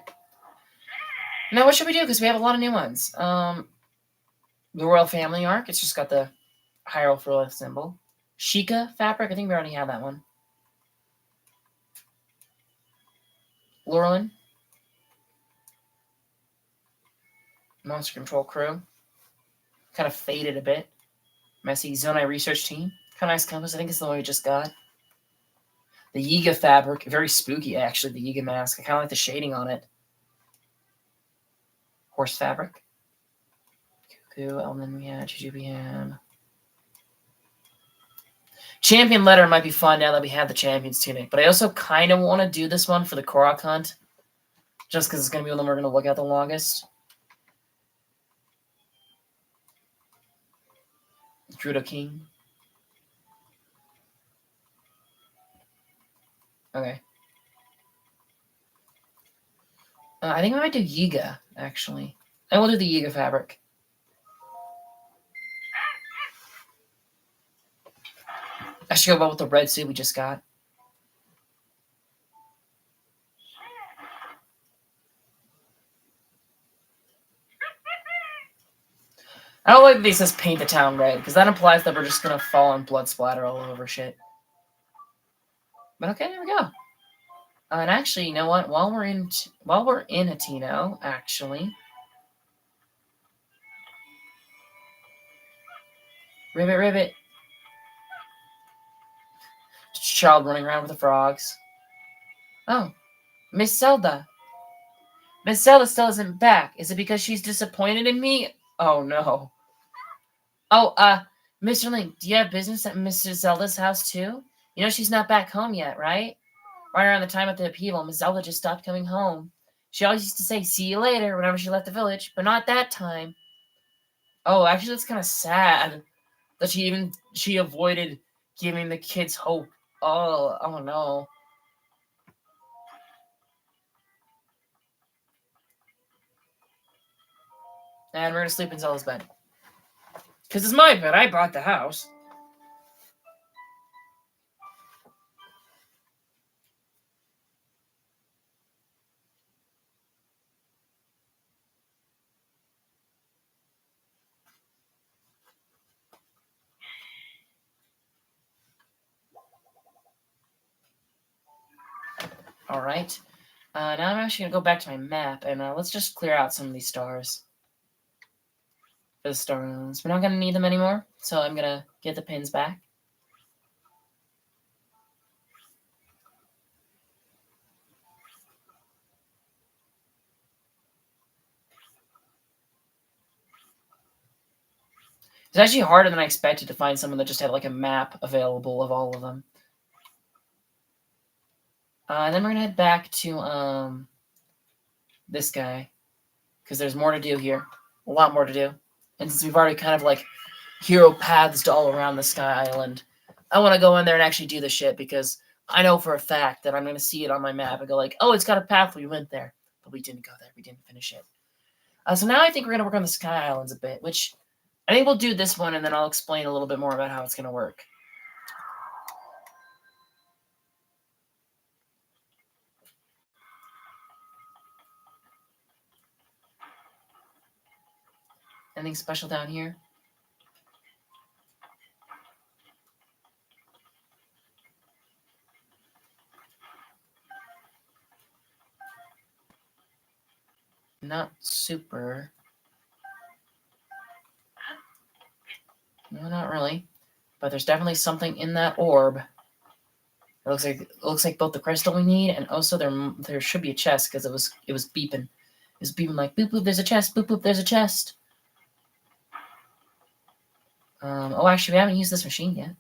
Now, what should we do? Because we have a lot of new ones. The Royal Family Arc. It's just got the hieroglyph symbol. Sheikah fabric. I think we already have that one. Lorelin. Monster Control Crew. Kind of faded a bit. Messy Zonai Research Team. Kind of nice compass. I think it's the one we just got. The Yiga fabric. Very spooky, actually, the Yiga mask. I kind of like the shading on it. Horse fabric. Cuckoo. And then we had Jujubee. Champion letter might be fun now that we have the Champion's Tunic. But I also kind of want to do this one for the Korok Hunt. Just because it's going to be one we're going to look at the longest. Drudo King. Okay. I think I might do Yiga, actually. I will do the Yiga fabric. I should go well with the red suit we just got. I don't like that he says paint the town red, because that implies that we're just going to fall and blood splatter all over shit. But okay, there we go. And actually, you know what? While we're in Hatino, actually, Ribbit. Child running around with the frogs. Oh, Miss Zelda. Miss Zelda still isn't back. Is it because she's disappointed in me? Oh no. Oh, Mr. Link, do you have business at Mr. Zelda's house too? You know she's not back home yet, right? Right around the time of the upheaval, Miss Zelda just stopped coming home. She always used to say, "See you later," whenever she left the village, but not that time. Oh, actually, that's kind of sad that she avoided giving the kids hope. Oh no. And we're gonna sleep in Zelda's bed. Because it's my bed. I bought the house. All right. Now I'm actually gonna go back to my map and let's just clear out some of these stars. The stars. We're not gonna need them anymore, so I'm gonna get the pins back. It's actually harder than I expected to find someone that just had like a map available of all of them. And then we're gonna head back to this guy because there's more to do here, a lot more to do. And since we've already kind of like hero paths all around the Sky Island, I want to go in there and actually do the shit because I know for a fact that I'm gonna see it on my map and go like, oh, it's got a path. We went there, but we didn't go there. We didn't finish it. So now I think we're gonna work on the Sky Islands a bit, which I think we'll do this one, and then I'll explain a little bit more about how it's gonna work. Anything special down here? Not super. No, not really. But there's definitely something in that orb. It looks like both the crystal we need, and also there should be a chest because it was beeping. It was beeping like boop boop. There's a chest. Boop boop. There's a chest. Oh, actually, we haven't used this machine yet.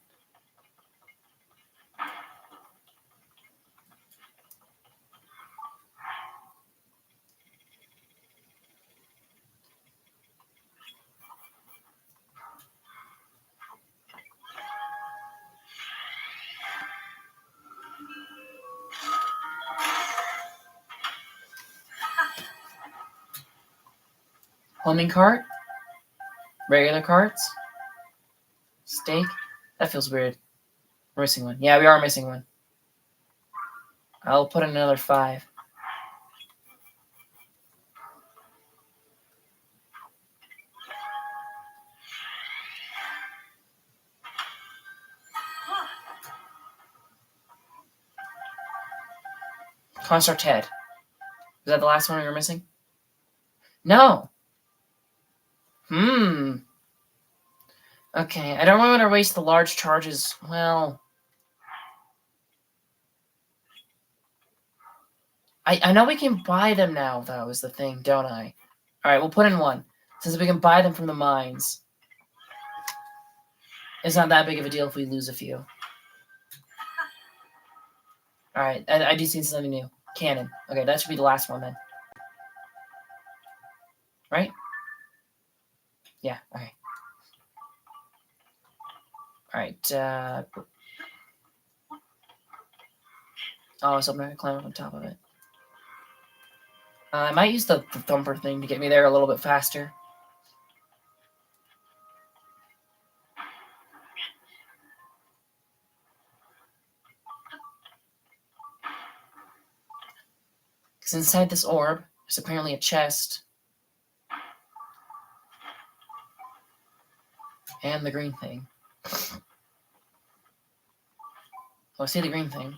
Homing cart? Regular carts? Steak? That feels weird. We're missing one. Yeah, we are missing one. I'll put in another 5. Construct head. Is that the last one we were missing? No. Okay, I don't want to waste the large charges. Well, I know we can buy them now, though, is the thing, don't I? Alright, we'll put in one. Since we can buy them from the mines. It's not that big of a deal if we lose a few. Alright, I do see something new. Cannon. Okay, that should be the last one then. Right? Yeah, okay. Alright, oh, so I'm gonna climb up on top of it. I might use the thumper thing to get me there a little bit faster. Because inside this orb, there's apparently a chest. And the green thing. Oh, I see the green thing.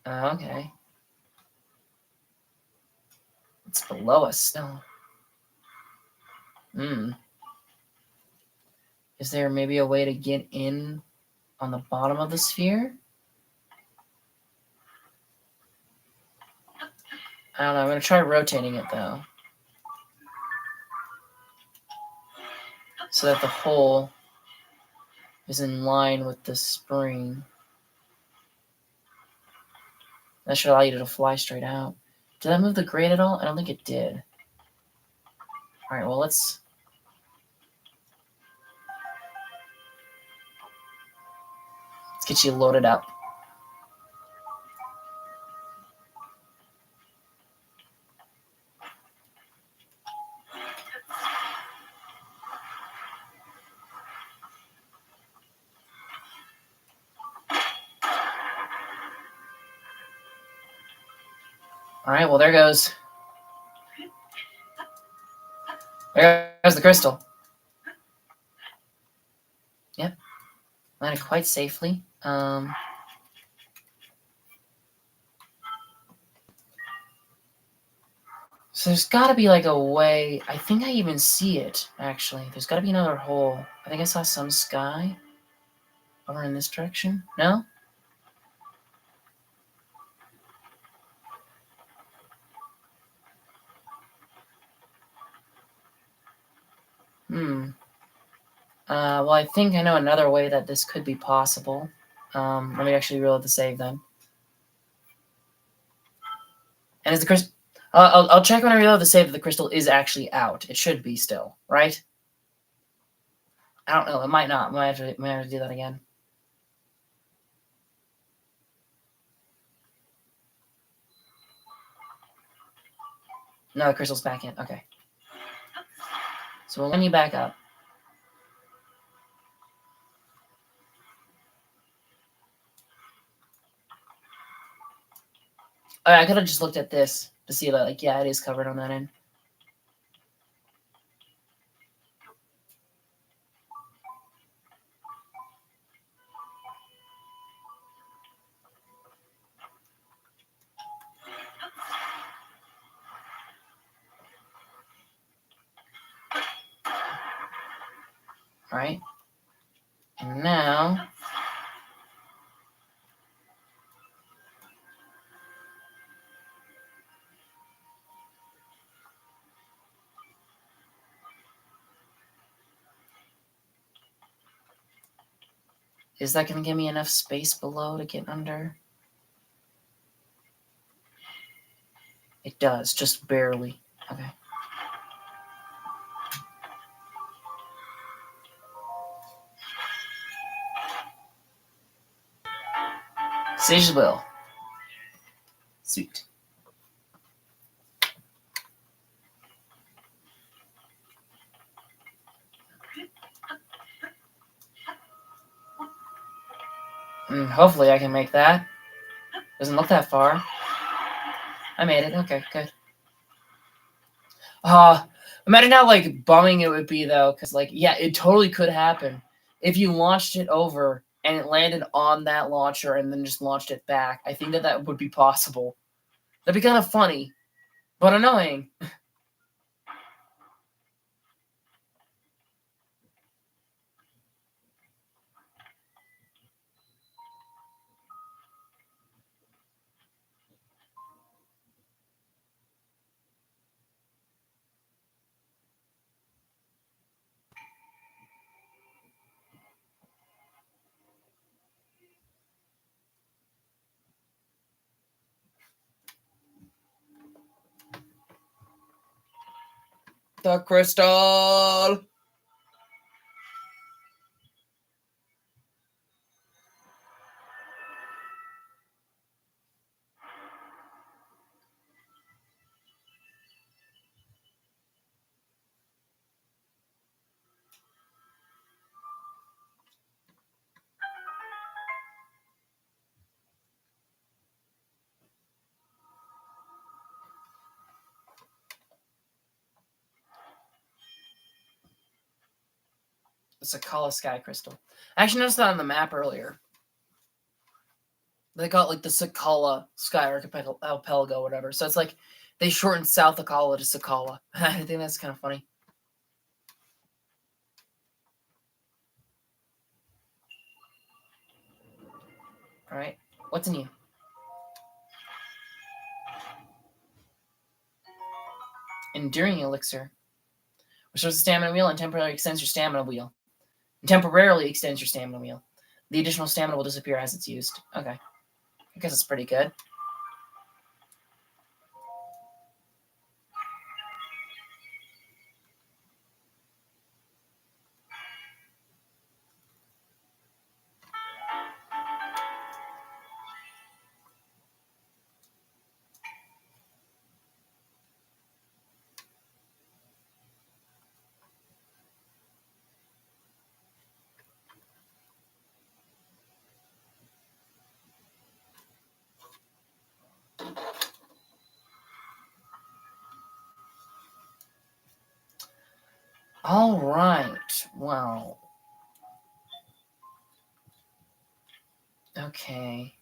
Okay. It's below us still. Is there maybe a way to get in on the bottom of the sphere? I don't know. I'm going to try rotating it, though. So that the hole is in line with the spring. That should allow you to fly straight out. Did that move the grate at all? I don't think it did. Alright, well, let's get you loaded up. Alright, well, there goes. There goes the crystal. Yep. Landed quite safely. So there's got to be like a way. I think I even see it, actually. There's got to be another hole. I think I saw some sky over in this direction. No? Well, I think I know another way that this could be possible. Let me actually reload the save then. And is the crystal... I'll check when I reload the save that the crystal is actually out. It should be still, right? I don't know. It might not. Might have to do that again. No, the crystal's back in. Okay. So we'll line you back up. I could have just looked at this to see that, like, yeah, it is covered on that end. All right. And now... Is that going to give me enough space below to get under? It does, just barely. Okay. Sage will. Sweet. Hopefully I can make that. Doesn't look that far. I made it. Okay, good. Imagine how, like, bumming it would be, though, because, like, yeah, it totally could happen. If you launched it over and it landed on that launcher and then just launched it back, I think that would be possible. That'd be kind of funny, but annoying. The crystal! The Sakala Sky Crystal. I actually noticed that on the map earlier. They got like the Sakala Sky Archipelago or whatever. So it's like they shortened South Akala to Sakala. I think that's kind of funny. Alright. What's in you? Enduring Elixir. Restores the stamina wheel and temporarily extends your stamina wheel. Temporarily extends your stamina wheel. The additional stamina will disappear as it's used. Okay. I guess it's pretty good. All right. Well. Okay.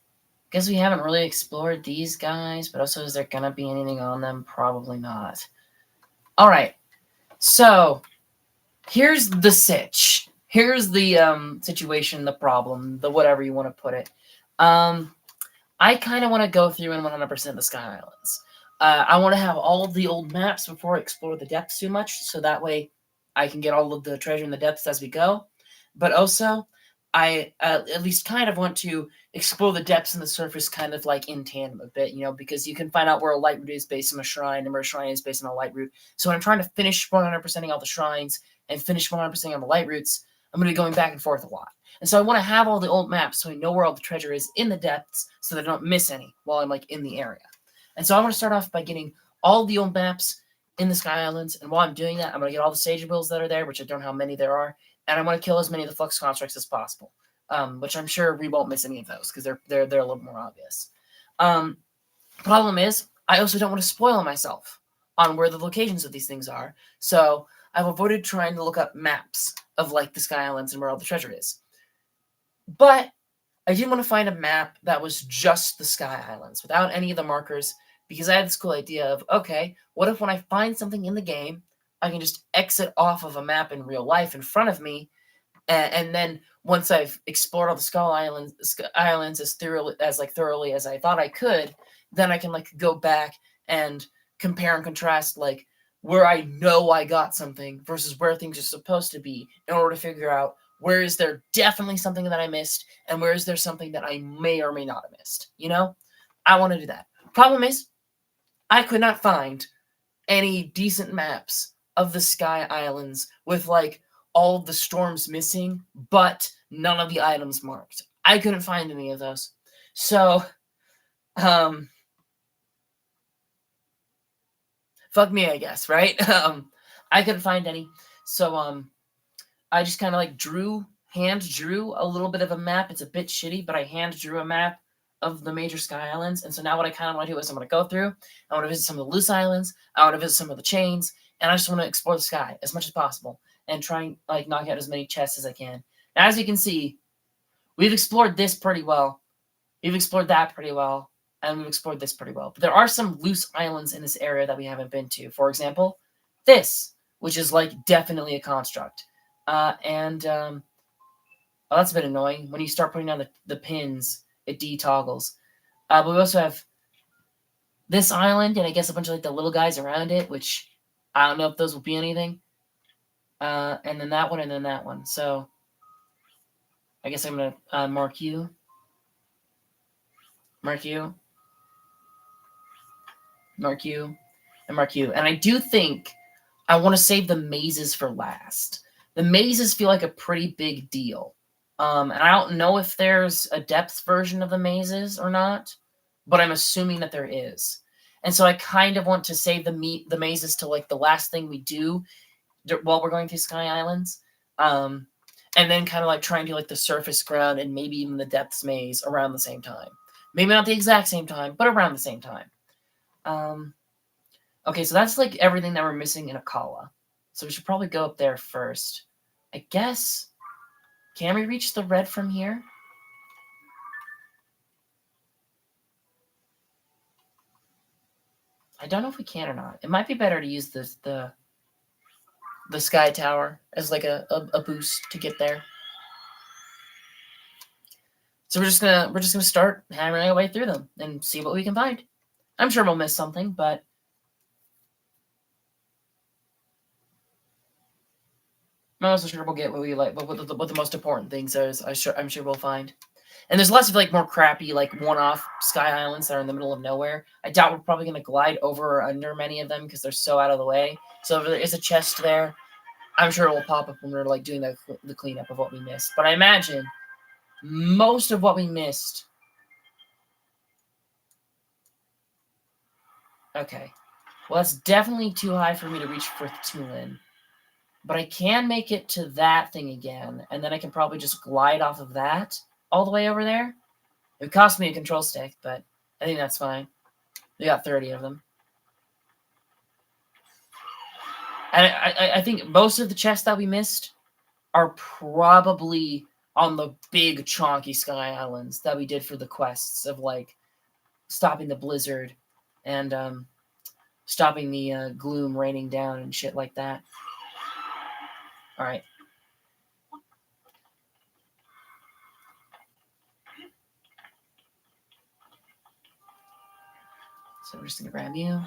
Guess we haven't really explored these guys, but also is there gonna be anything on them? Probably not. All right. So here's the sitch. Here's the situation, the problem, the whatever you want to put it. I kind of want to go through and 100% the Sky Islands. I want to have all of the old maps before I explore the depths too much, so that way I can get all of the treasure in the depths as we go. But also, I at least kind of want to explore the depths and the surface kind of like in tandem a bit, because you can find out where a light route is based on a shrine and where a shrine is based on a light route. So when I'm trying to finish 100%ing all the shrines and finish 100%ing on the light routes, I'm going to be going back and forth a lot. And so I want to have all the old maps so I know where all the treasure is in the depths so that I don't miss any while I'm like in the area. And so I want to start off by getting all the old maps in the Sky Islands. And while I'm doing that, I'm going to get all the Sage Bills that are there, which I don't know how many there are. And I want to kill as many of the Flux Constructs as possible, which I'm sure we won't miss any of those because they're a little more obvious. Problem is, I also don't want to spoil myself on where the locations of these things are. So I've avoided trying to look up maps of like the Sky Islands and where all the treasure is. But I did want to find a map that was just the Sky Islands without any of the markers because I had this cool idea of, okay, what if when I find something in the game, I can just exit off of a map in real life in front of me, and then once I've explored all the Sky Islands as thoroughly as I thought I could, then I can like go back and compare and contrast like where I know I got something versus where things are supposed to be in order to figure out where is there definitely something that I missed and where is there something that I may or may not have missed. I want to do that. Problem is, I could not find any decent maps of the Sky Islands with like all of the storms missing, but none of the items marked. I couldn't find any of those. So, fuck me, I guess, right? I couldn't find any. So, I just kind of like hand drew a little bit of a map. It's a bit shitty, but I hand drew a map of the major Sky Islands. And so now what I kind of want to do is I'm going to go through. I want to visit some of the loose islands. I want to visit some of the chains. And I just want to explore the sky as much as possible and try and like knock out as many chests as I can. Now, as you can see, We've explored this pretty well. We've explored that pretty well. And we've explored this pretty well. But there are some loose islands in this area that we haven't been to. For example, this, which is like definitely a construct. Oh, that's a bit annoying. When you start putting down the pins, it de-toggles. But we also have this island, and I guess a bunch of like the little guys around it, which I don't know if those will be anything. And then that one, and then that one. So I guess I'm gonna mark you, mark you, mark you, and mark you. And I do think I want to save the mazes for last. The mazes feel like a pretty big deal. And I don't know if there's a depth version of the mazes or not, but I'm assuming that there is. And so I kind of want to save the mazes to like the last thing we do while we're going through Sky Islands. And then kind of like try and do like the surface ground and maybe even the depths maze around the same time. Maybe not the exact same time, but around the same time. Okay, so that's like everything that we're missing in Akala. So we should probably go up there first. I guess. Can we reach the red from here? I don't know if we can or not. It might be better to use the sky tower as like a boost to get there. So we're just gonna start hammering our way through them and see what we can find. I'm sure we'll miss something, but I'm also sure we'll get what we like. But what the most important things is, I'm sure we'll find. And there's lots of like more crappy like one-off sky islands that are in the middle of nowhere. I doubt we're probably gonna glide over or under many of them because they're so out of the way. So if there is a chest there, I'm sure it will pop up when we're like doing the cleanup of what we missed. But I imagine most of what we missed. Okay. Well, that's definitely too high for me to reach for Tulin. But I can make it to that thing again, and then I can probably just glide off of that all the way over there. It would cost me a control stick, but I think that's fine. We got 30 of them. And I think most of the chests that we missed are probably on the big chonky sky islands that we did for the quests of like stopping the blizzard and stopping the gloom raining down and shit like that. All right. So we're just gonna grab you.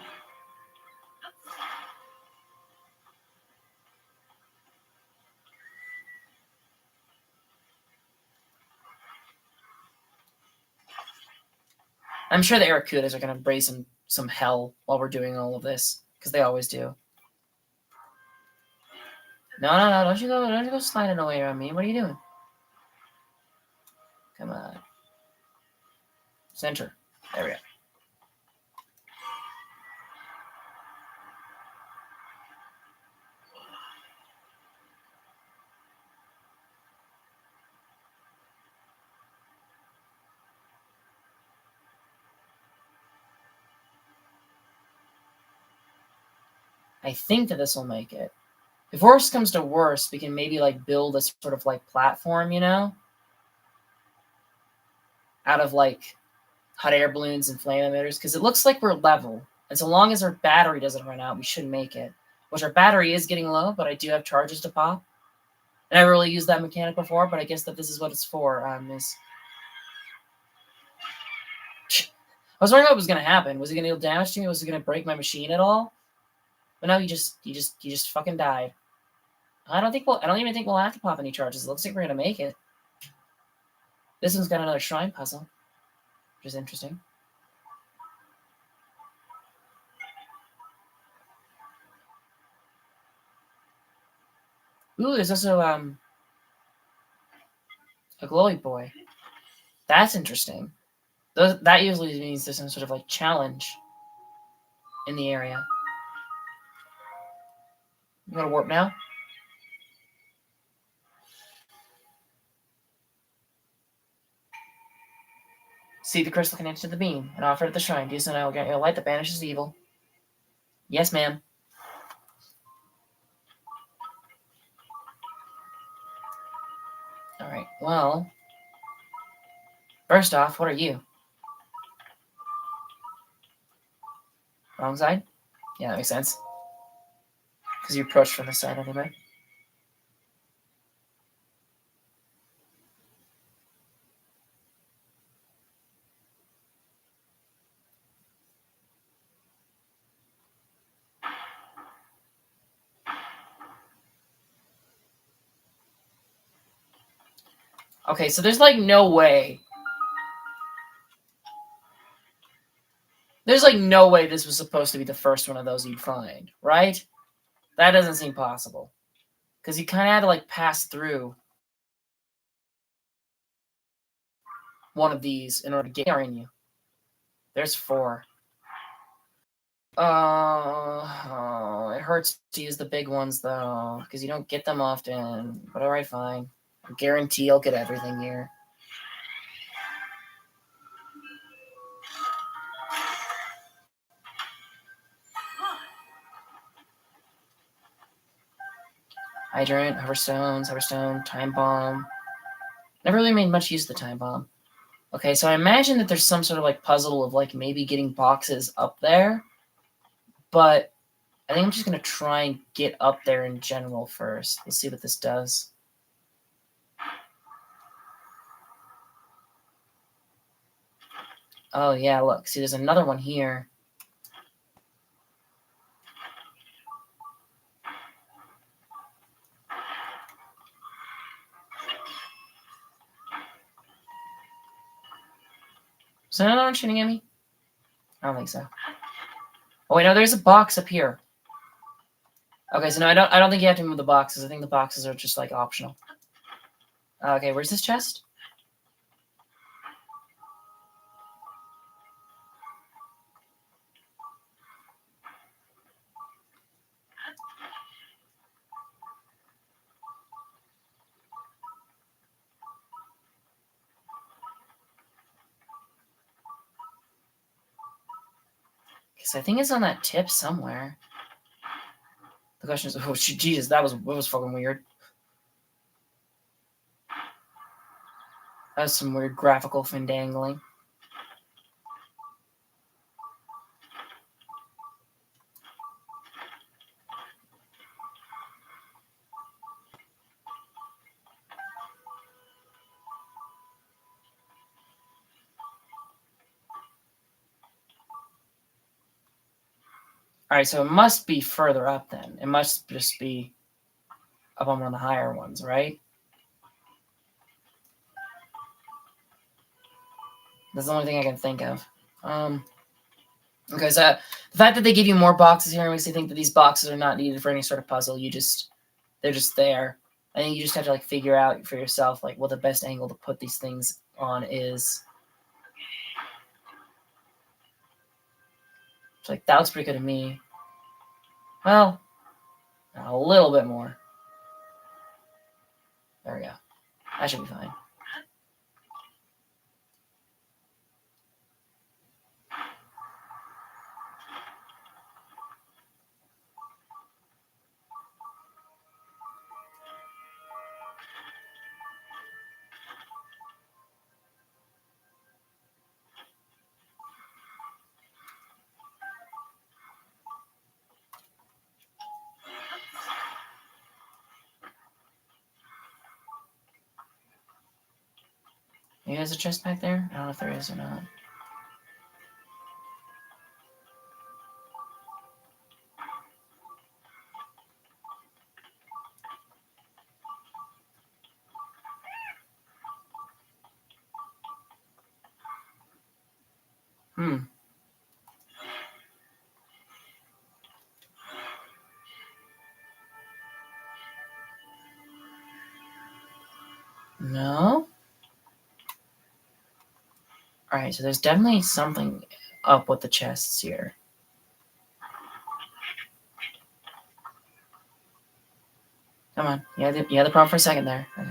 I'm sure the Aracudas are gonna brace some hell while we're doing all of this, because they always do. No, don't you go sliding away on me. What are you doing? Come on. Center. There we go. I think that this will make it. If worst comes to worst, we can maybe like build a sort of like platform, you know? Out of like hot air balloons and flame emitters, because it looks like we're level. And so long as our battery doesn't run out, we should make it. Which our battery is getting low, but I do have charges to pop. I never really used that mechanic before, but I guess that this is what it's for. I was wondering what was gonna happen. Was he gonna deal damage to me? Was he gonna break my machine at all? But no, you just fucking died. I don't even think we'll have to pop any charges. It looks like we're gonna make it. This one's got another shrine puzzle, which is interesting. Ooh, there's also a glowy boy. That's interesting. That usually means there's some sort of like challenge in the area. You gotta warp now? See the crystal connected to the beam and offer it at the shrine. Do so now. We'll get a light that banishes evil. Yes, ma'am. Alright, well. First off, what are you? Wrong side? Yeah, that makes sense. Because you approached from the side anyway. Okay, so there's like no way. There's like no way this was supposed to be the first one of those you'd find, right? That doesn't seem possible. Because you kind of had to like pass through one of these in order to get in you. There's 4. Oh, it hurts to use the big ones though, because you don't get them often. But alright, fine. I guarantee I'll get everything here. Hydrant, Hoverstone, Time Bomb. Never really made much use of the Time Bomb. Okay, so I imagine that there's some sort of like puzzle of like maybe getting boxes up there, but I think I'm just gonna try and get up there in general first. Let's see what this does. Oh yeah, look, see there's another one here. Is that another one shooting at me? I don't think so. Oh wait, no, there's a box up here. Okay, so no, I don't think you have to move the boxes. I think the boxes are just like optional. Okay, where's this chest? Because I think it's on that tip somewhere. The question is, oh Jesus, that was fucking weird. That was some weird graphical findangling. Alright, so it must be further up then. It must just be up on one of the higher ones, right? That's the only thing I can think of. Okay, so the fact that they give you more boxes here makes me think that these boxes are not needed for any sort of puzzle. They're just there. I think you just have to like figure out for yourself like what the best angle to put these things on is. It's like that looks pretty good to me. Well, a little bit more. There we go. That should be fine. Maybe there's a chest back there? I don't know if there is or not. No? Alright, so there's definitely something up with the chests here. Come on. You had the problem for a second there. Okay.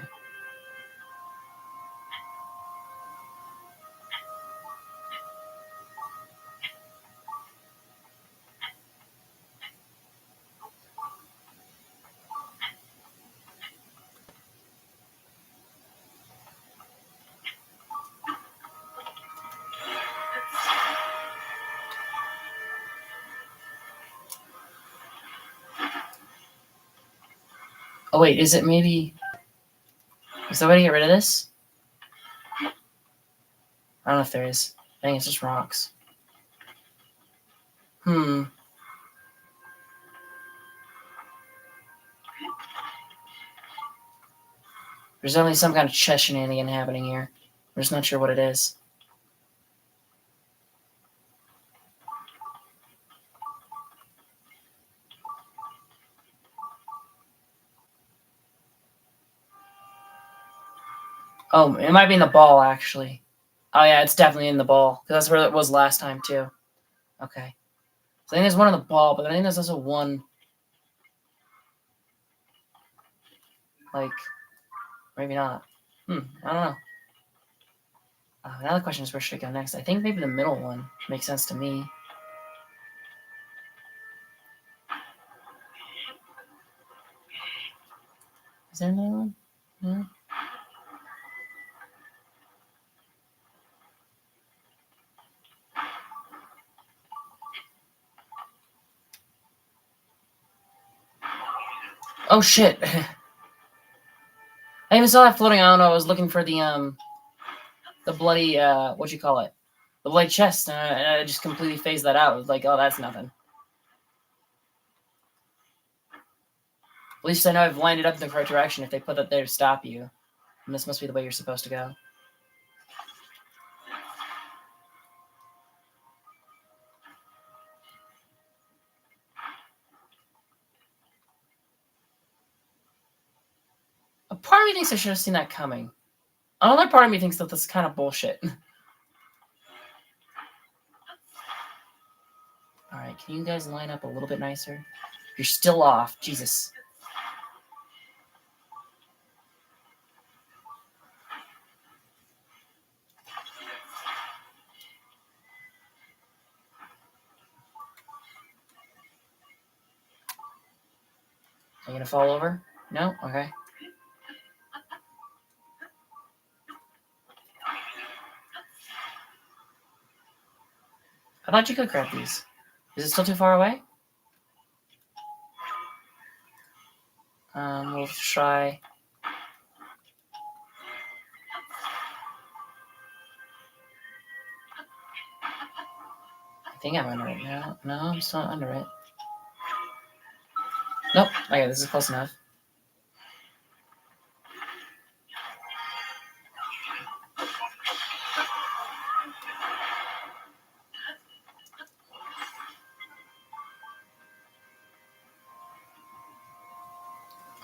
Oh wait, is it maybe... Is there a way to get rid of this? I don't know if there is. I think it's just rocks. There's definitely some kind of chess shenanigan happening here. I'm just not sure what it is. Oh, it might be in the ball, actually. Oh yeah, it's definitely in the ball. Because that's where it was last time, too. Okay. So I think there's one in the ball, but I think there's also one... Like... Maybe not. I don't know. Now the question is, where should I go next? I think maybe the middle one makes sense to me. Is there another one? No? Oh shit! I even saw that floating. I don't know. I was looking for the bloody what you call it? The bloody chest, and I just completely phased that out. It was like, oh, that's nothing. At least I know I've lined it up in the correct direction. If they put that there to stop you, and this must be the way you're supposed to go. A part of me thinks I should have seen that coming. Another part of me thinks that this is kind of bullshit. Alright, can you guys line up a little bit nicer? You're still off. Jesus. Are you gonna fall over? No? Okay. I thought you could grab these. Is it still too far away? We'll try... I think I'm under it now. No, I'm still not under it. Nope. Okay, this is close enough.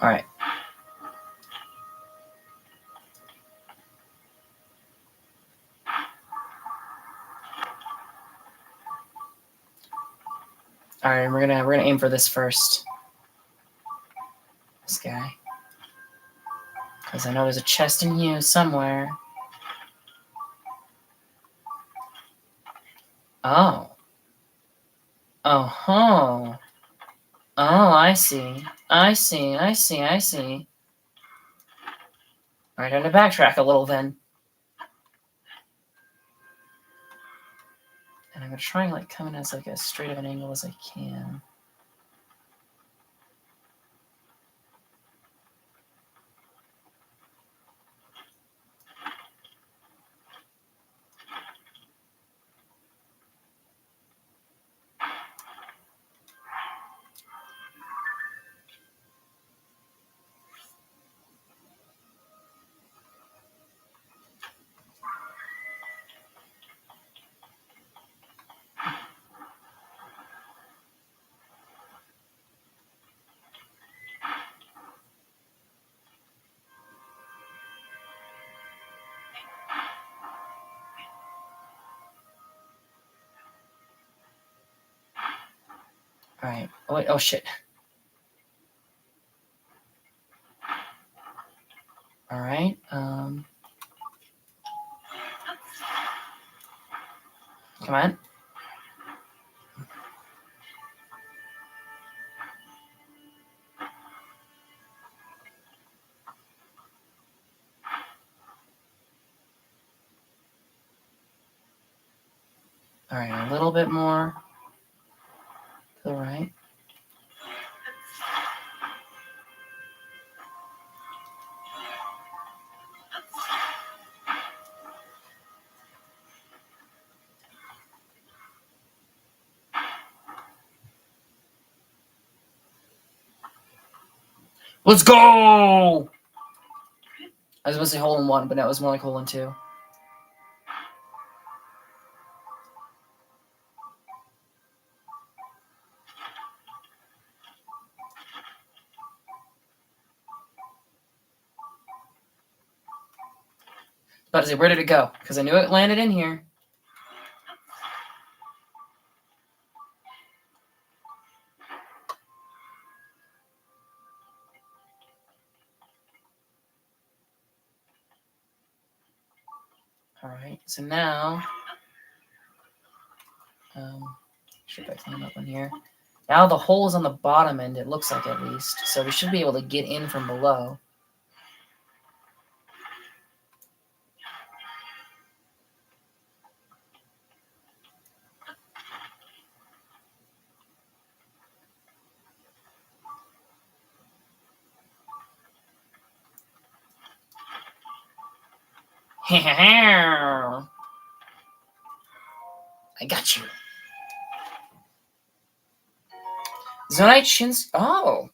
Alright. Alright, we're gonna aim for this first. This guy. Because I know there's a chest in here somewhere. Oh. Oh-ho. Oh, I see. I see. Alright, time to backtrack a little then. And I'm gonna try and like come in as like as straight of an angle as I can. Alright. Oh wait, oh shit. Alright, come on. Alright, a little bit more to the right. Let's go! I was supposed to say hole in one, but now it was more like hole in two. About to say, where did it go? Because I knew it landed in here. Alright, so now... should I climb up in here? Now the hole is on the bottom end, it looks like, at least. So we should be able to get in from below. I got you. Zonite shins. Oh!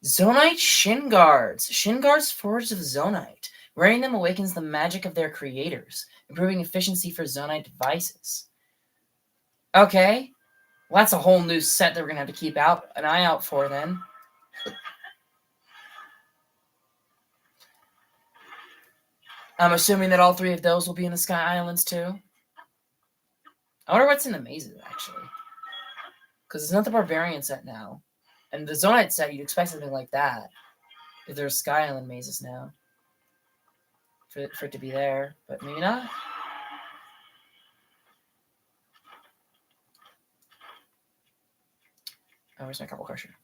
Zonite shin guards. Shin guards forged of zonite. Wearing them awakens the magic of their creators, improving efficiency for zonite devices. Okay. Well, that's a whole new set that we're going to have to keep an eye out for then. I'm assuming that all three of those will be in the Sky Islands too. I wonder what's in the mazes, actually. Because it's not the Barbarian set now. And the Zonite set, you'd expect something like that. If there's Sky Island mazes now. For it to be there. But maybe not. Oh, where's my Couple Crusher?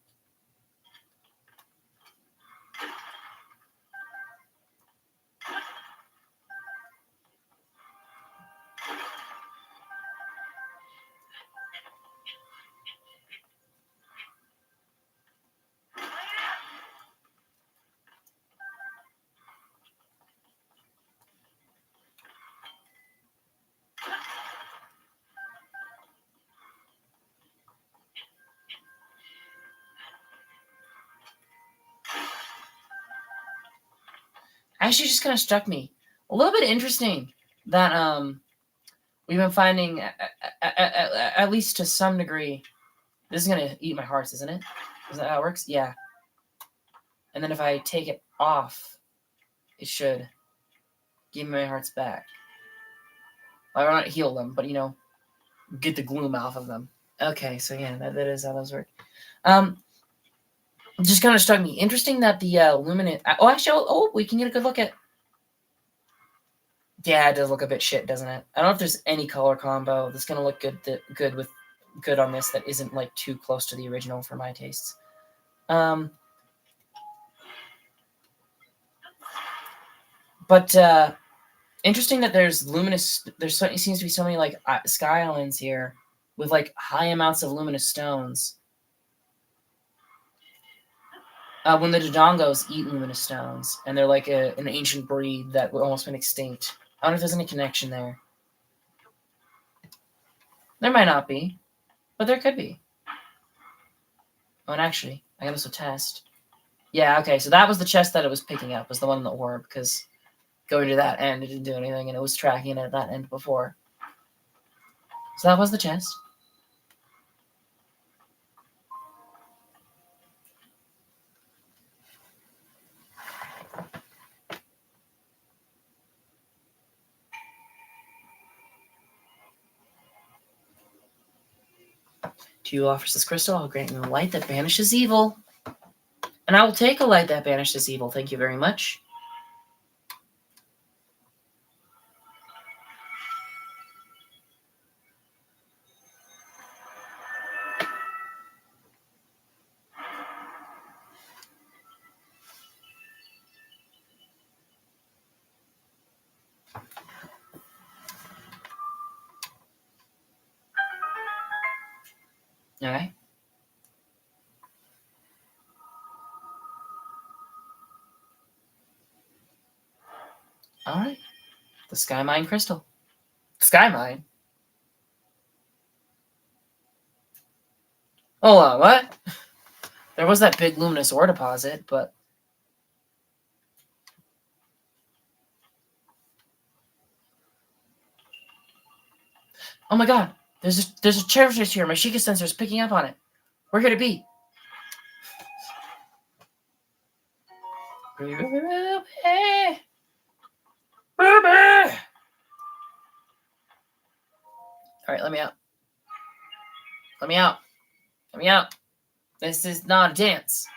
Actually, just kind of struck me. A little bit interesting that we've been finding, at least to some degree, this is going to eat my hearts, isn't it? Is that how it works? Yeah. And then if I take it off, it should give me my hearts back. I will not heal them, but, get the gloom off of them. Okay, so yeah, that is how those work. Just kind of struck me. Interesting that the luminous... Oh, actually, we can get a good look at... Yeah, it does look a bit shit, doesn't it? I don't know if there's any color combo that's going to look good on this that isn't, like, too close to the original for my tastes. But interesting that there's luminous... There seems to be so many, like, Sky Islands here with, like, high amounts of luminous stones. When the Dodongos eat luminous stones, and they're like an ancient breed that would almost been extinct. I don't know if there's any connection there. There might not be, but there could be. Oh, and actually, I can also test. Yeah, okay, so that was the chest that it was picking up, was the one in the orb, because going to that end, it didn't do anything, and it was tracking it at that end before. So that was the chest. To you offers this crystal, I'll grant you a light that banishes evil. And I will take a light that banishes evil, thank you very much. Alright. Alright. The Sky Mine Crystal. Sky Mine? Hold on, what? There was that big luminous ore deposit, but... Oh my god! There's a treasure here. My Sheikah sensor is picking up on it. Where could it be? Alright, let me out. Let me out. Let me out. This is not a dance.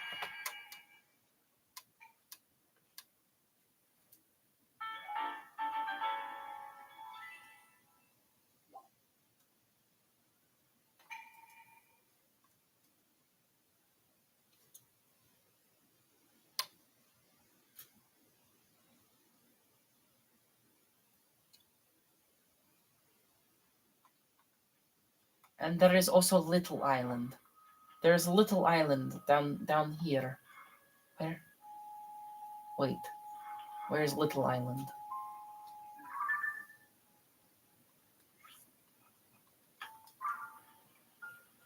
And there is also Little Island. There's a little island down here. Where? Wait. Where's Little Island?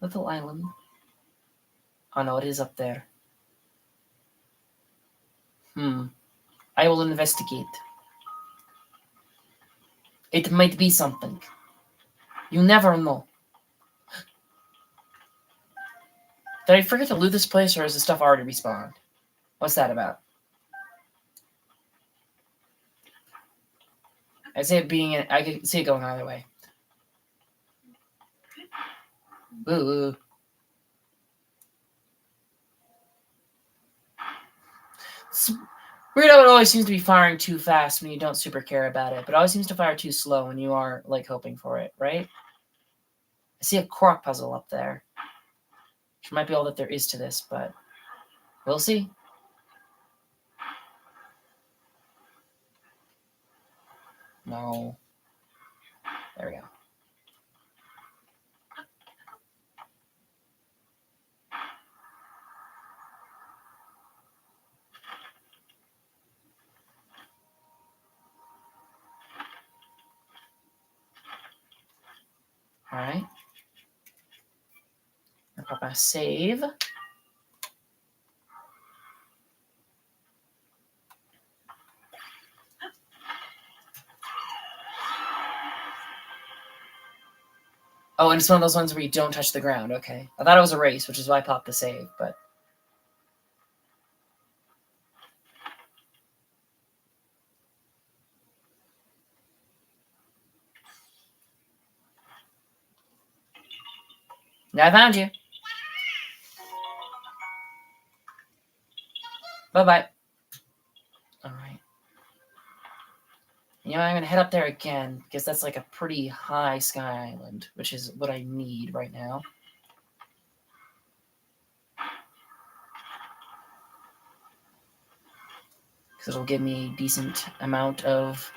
Little Island. Oh no, it is up there. I will investigate. It might be something. You never know. Did I forget to loot this place, or is the stuff already respawned? What's that about? I see it being. I can see it going either way. Ooh. It's weird how it always seems to be firing too fast when you don't super care about it, but it always seems to fire too slow when you are like hoping for it, right? I see a crock puzzle up there, which might be all that there is to this, but we'll see. No. There we go. All right. I'll pop my save. Oh, and it's one of those ones where you don't touch the ground. Okay. I thought it was a race, which is why I popped the save, but... Now I found you. Bye-bye. Alright. You know, I'm going to head up there again, because that's like a pretty high sky island, which is what I need right now. Because it'll give me a decent amount of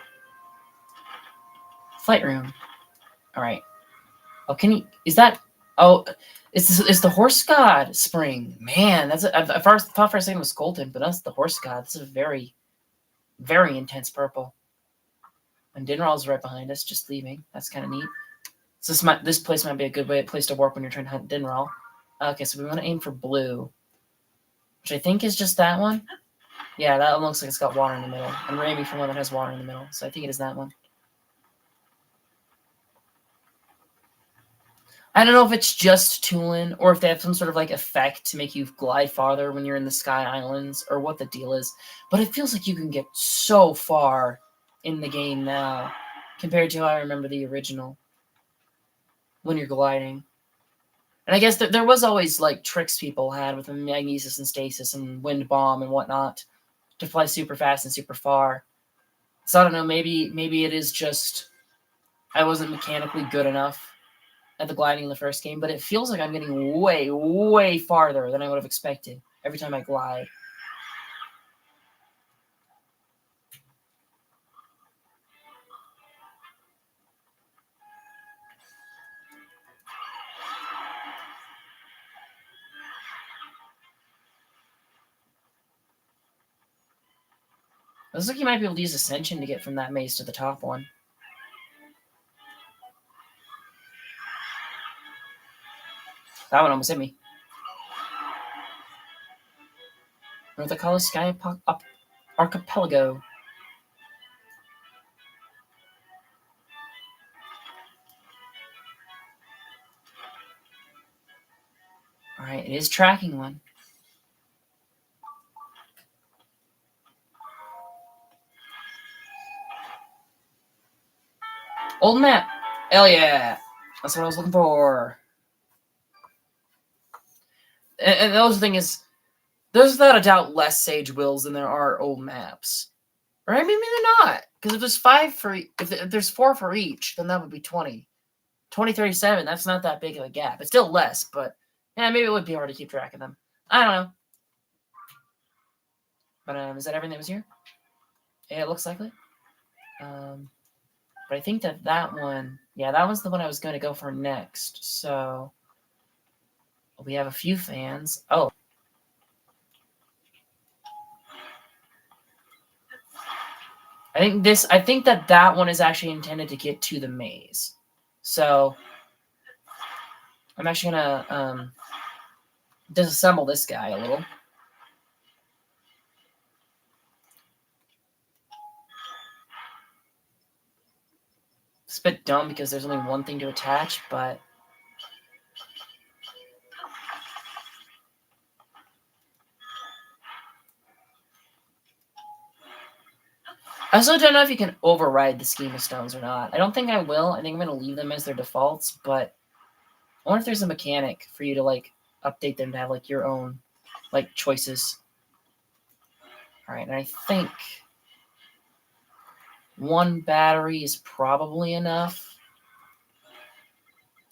flight room. Alright. Oh, can you... Is that... Oh, it's the horse god spring. Man, that's... I thought for a second it was golden, but that's the horse god. This is a very, very intense purple. And Dinral's right behind us, just leaving. That's kind of neat. So this place might be a good place to warp when you're trying to hunt Dinral. Okay, so we want to aim for blue, which I think is just that one. Yeah, that one looks like it's got water in the middle. And we're aiming for one that has water in the middle, so I think it is that one. I don't know if it's just Tulin, or if they have some sort of like effect to make you glide farther when you're in the Sky Islands, or what the deal is. But it feels like you can get so far in the game now, compared to how I remember the original, when you're gliding. And I guess there was always like tricks people had with magnesis and stasis and wind bomb and whatnot to fly super fast and super far. So I don't know, maybe it is just I wasn't mechanically good enough at the gliding in the first game, but it feels like I'm getting way, way farther than I would have expected every time I glide. It looks like you might be able to use Ascension to get from that maze to the top one. That one almost hit me. North Dakota Sky Archipelago. Alright, it is tracking one. Old map. Hell yeah. That's what I was looking for. And the other thing is, there's without a doubt less Sage Wills than there are old maps. Or maybe they're not. Because if there's 5 for if there's 4 for each, then that would be 20. 2037, that's not that big of a gap. It's still less, but yeah, maybe it would be hard to keep track of them. I don't know. But is that everything that was here? Yeah, it looks like it. But I think that one, yeah, that was the one I was going to go for next. So we have a few fans. Oh. I think that one is actually intended to get to the maze. So I'm actually gonna disassemble this guy a little. It's a bit dumb because there's only one thing to attach, but I also don't know if you can override the schema stones or not. I don't think I will. I think I'm going to leave them as their defaults, but I wonder if there's a mechanic for you to, like, update them to have, like, your own, like, choices. Alright, and I think 1 battery is probably enough.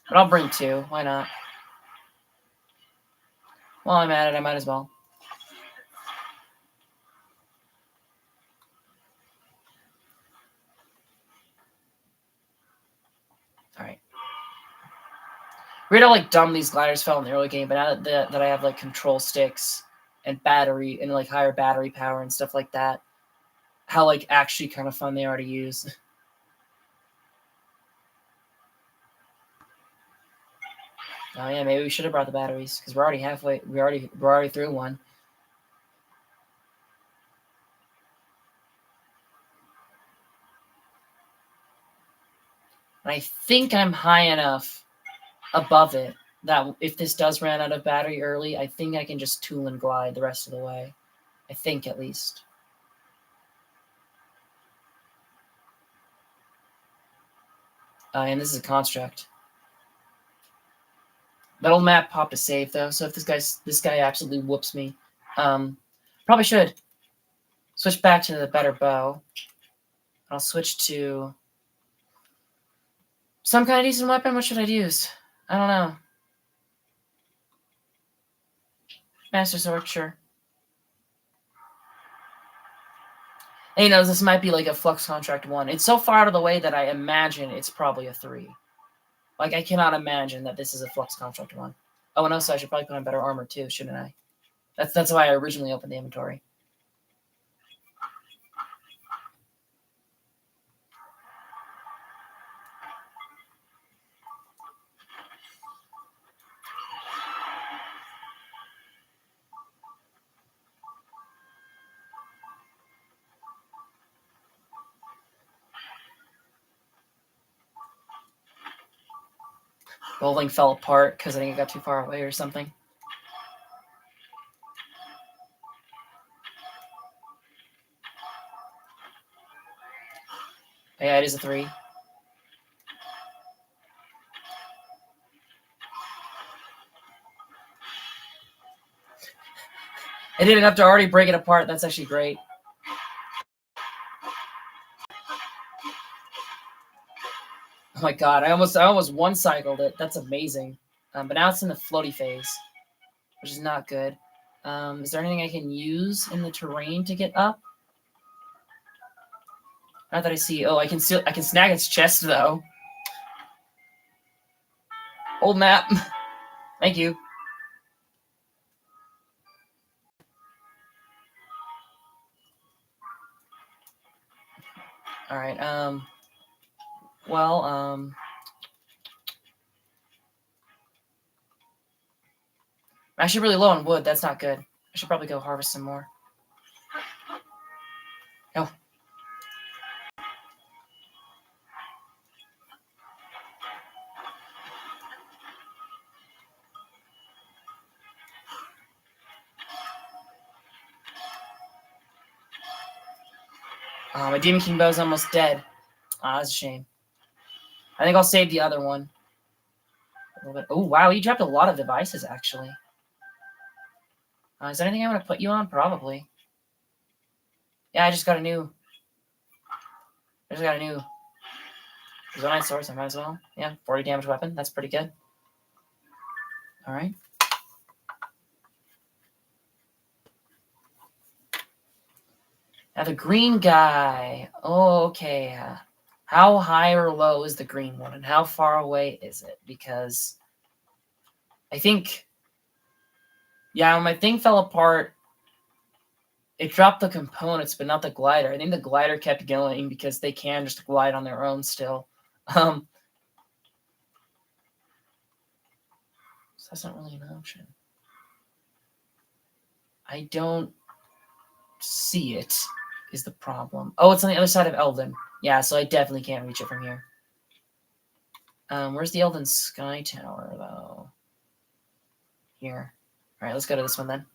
But I'll bring 2. Why not? While I'm at it, I might as well. Alright. Weird how, like, dumb these gliders felt in the early game, but now that I have, like, control sticks and battery and, like, higher battery power and stuff like that, how, like, actually kind of fun they are to use. Oh yeah, maybe we should have brought the batteries because we're already halfway. We're already through one. And I think I'm high enough above it that if this does run out of battery early, I think I can just tool and glide the rest of the way. I think, at least. And this is a construct. That old map popped a save though, so if this guy absolutely whoops me, probably should switch back to the better bow. I'll switch to some kind of decent weapon. What should I use? I don't know. Master Sword, sure. And, you know, this might be like a Flux Contract 1. It's so far out of the way that I imagine it's probably a 3. Like, I cannot imagine that this is a Flux Contract 1. Oh, and also I should probably put on better armor too, shouldn't I? That's why I originally opened the inventory. The whole thing fell apart because I think it got too far away or something. Yeah, it is a 3. I didn't have to already break it apart. That's actually great. Oh my god, I almost one-cycled it. That's amazing. But now it's in the floaty phase, which is not good. Is there anything I can use in the terrain to get up? Not that I see. Oh, I can snag its chest though. Old map. Thank you. All right. Well, I'm actually really low on wood. That's not good. I should probably go harvest some more. Oh. My Demon King Bow's almost dead. That's a shame. I think I'll save the other one. Oh, wow, he dropped a lot of devices, actually. Is there anything I want to put you on? Probably. Yeah, I just got a new... Zonite source, I might as well. Yeah, 40 damage weapon. That's pretty good. Alright. Now the green guy. Oh, okay. How high or low is the green one? And how far away is it? Because I think... Yeah, when my thing fell apart, it dropped the components, but not the glider. I think the glider kept going because they can just glide on their own still. So that's not really an option. I don't see it, is the problem. Oh, it's on the other side of Elden. Yeah, so I definitely can't reach it from here. Where's the Elden Sky Tower, though? Here. Alright, let's go to this one then.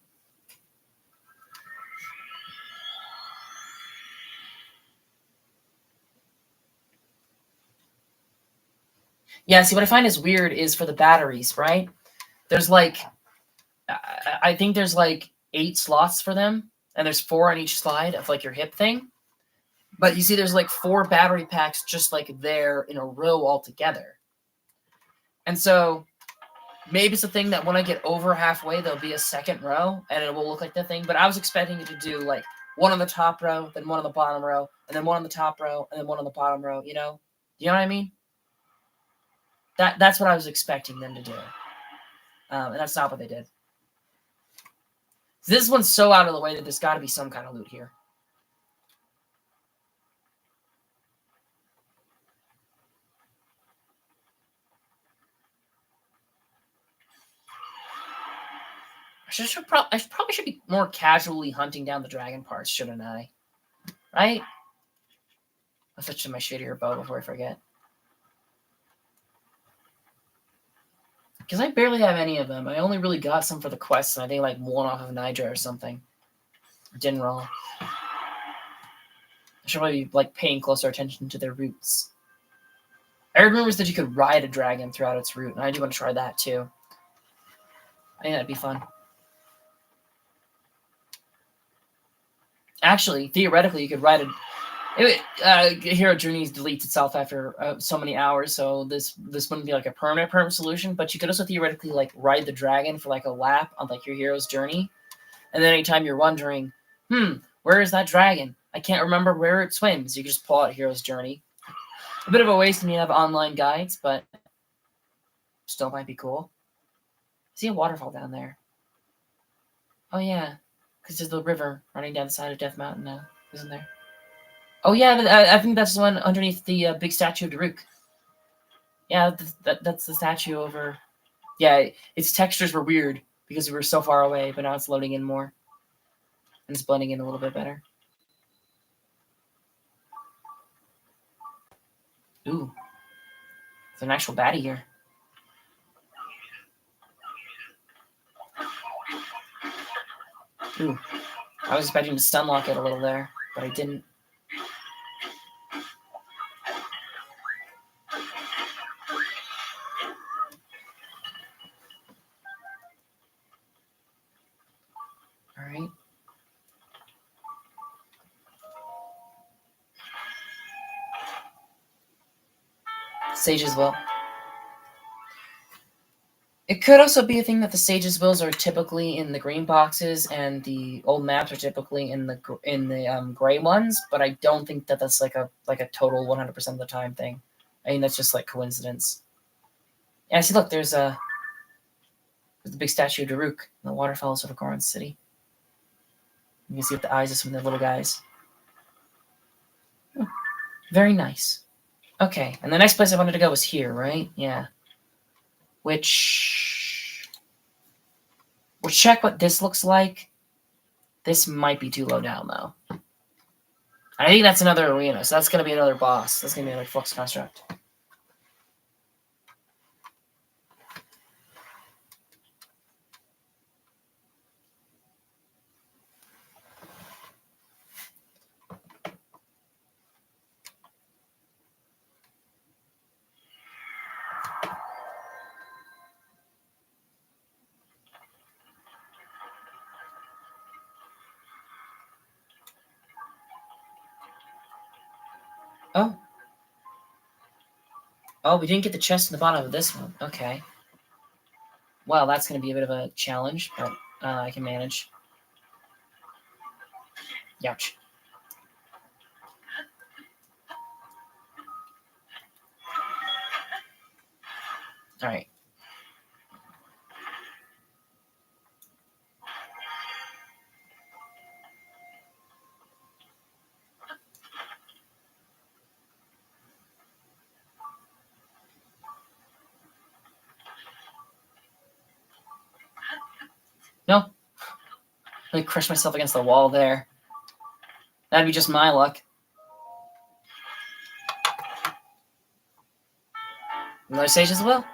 Yeah, see, what I find is weird is for the batteries, right? There's like... I think there's like 8 slots for them, and there's 4 on each side of like your hip thing. But you see there's like 4 battery packs just like there in a row all together. And so maybe it's a thing that when I get over halfway, there'll be a second row, and it will look like the thing. But I was expecting it to do like one on the top row, then one on the bottom row, and then one on the top row, and then one on the bottom row, you know? You know what I mean? That's what I was expecting them to do. And that's not what they did. This one's so out of the way that there's got to be some kind of loot here. I probably should be more casually hunting down the dragon parts, shouldn't I? Right? I'll switch to my shittier bow before I forget. Because I barely have any of them. I only really got some for the quests, and I think like one off of Nidra or something. Didn't roll. I should probably be like paying closer attention to their routes. I heard rumors that you could ride a dragon throughout its route, and I do want to try that too. I think that'd be fun. Actually, theoretically, you could ride a hero journey deletes itself after so many hours, so this wouldn't be like a permanent solution. But you could also theoretically like ride the dragon for like a lap on like your hero's journey, and then anytime you're wondering, where is that dragon? I can't remember where it swims. You can just pull out hero's journey. A bit of a waste when you have online guides, but still might be cool. I see a waterfall down there. Oh yeah, because there's the river running down the side of Death Mountain now, isn't there? Oh yeah, I think that's the one underneath the big statue of Daruk. Yeah, that's the statue over. Yeah, its textures were weird because we were so far away, but now it's loading in more. And it's blending in a little bit better. Ooh. There's an actual baddie here. Ooh. I was expecting to stun lock it a little there, but I didn't. Alright. Sage's Will. It could also be a thing that the Sage's Wills are typically in the green boxes and the old maps are typically in the gray ones, but I don't think that that's like a total 100% of the time thing. I mean, that's just like coincidence. Yeah, see, look, there's the big statue of Daruk in the waterfalls of Goron City. You can see what the eyes is from the little guys. Very nice. Okay, and the next place I wanted to go was here, right? Yeah. Which... We'll check what this looks like. This might be too low down, though. I think that's another arena, so that's going to be another boss. That's going to be another Flux Construct. Oh. Oh, we didn't get the chest in the bottom of this one. Okay. Well, that's going to be a bit of a challenge, but I can manage. Youch. Alright. No. Really crushed myself against the wall there. That'd be just my luck. Another stage as well.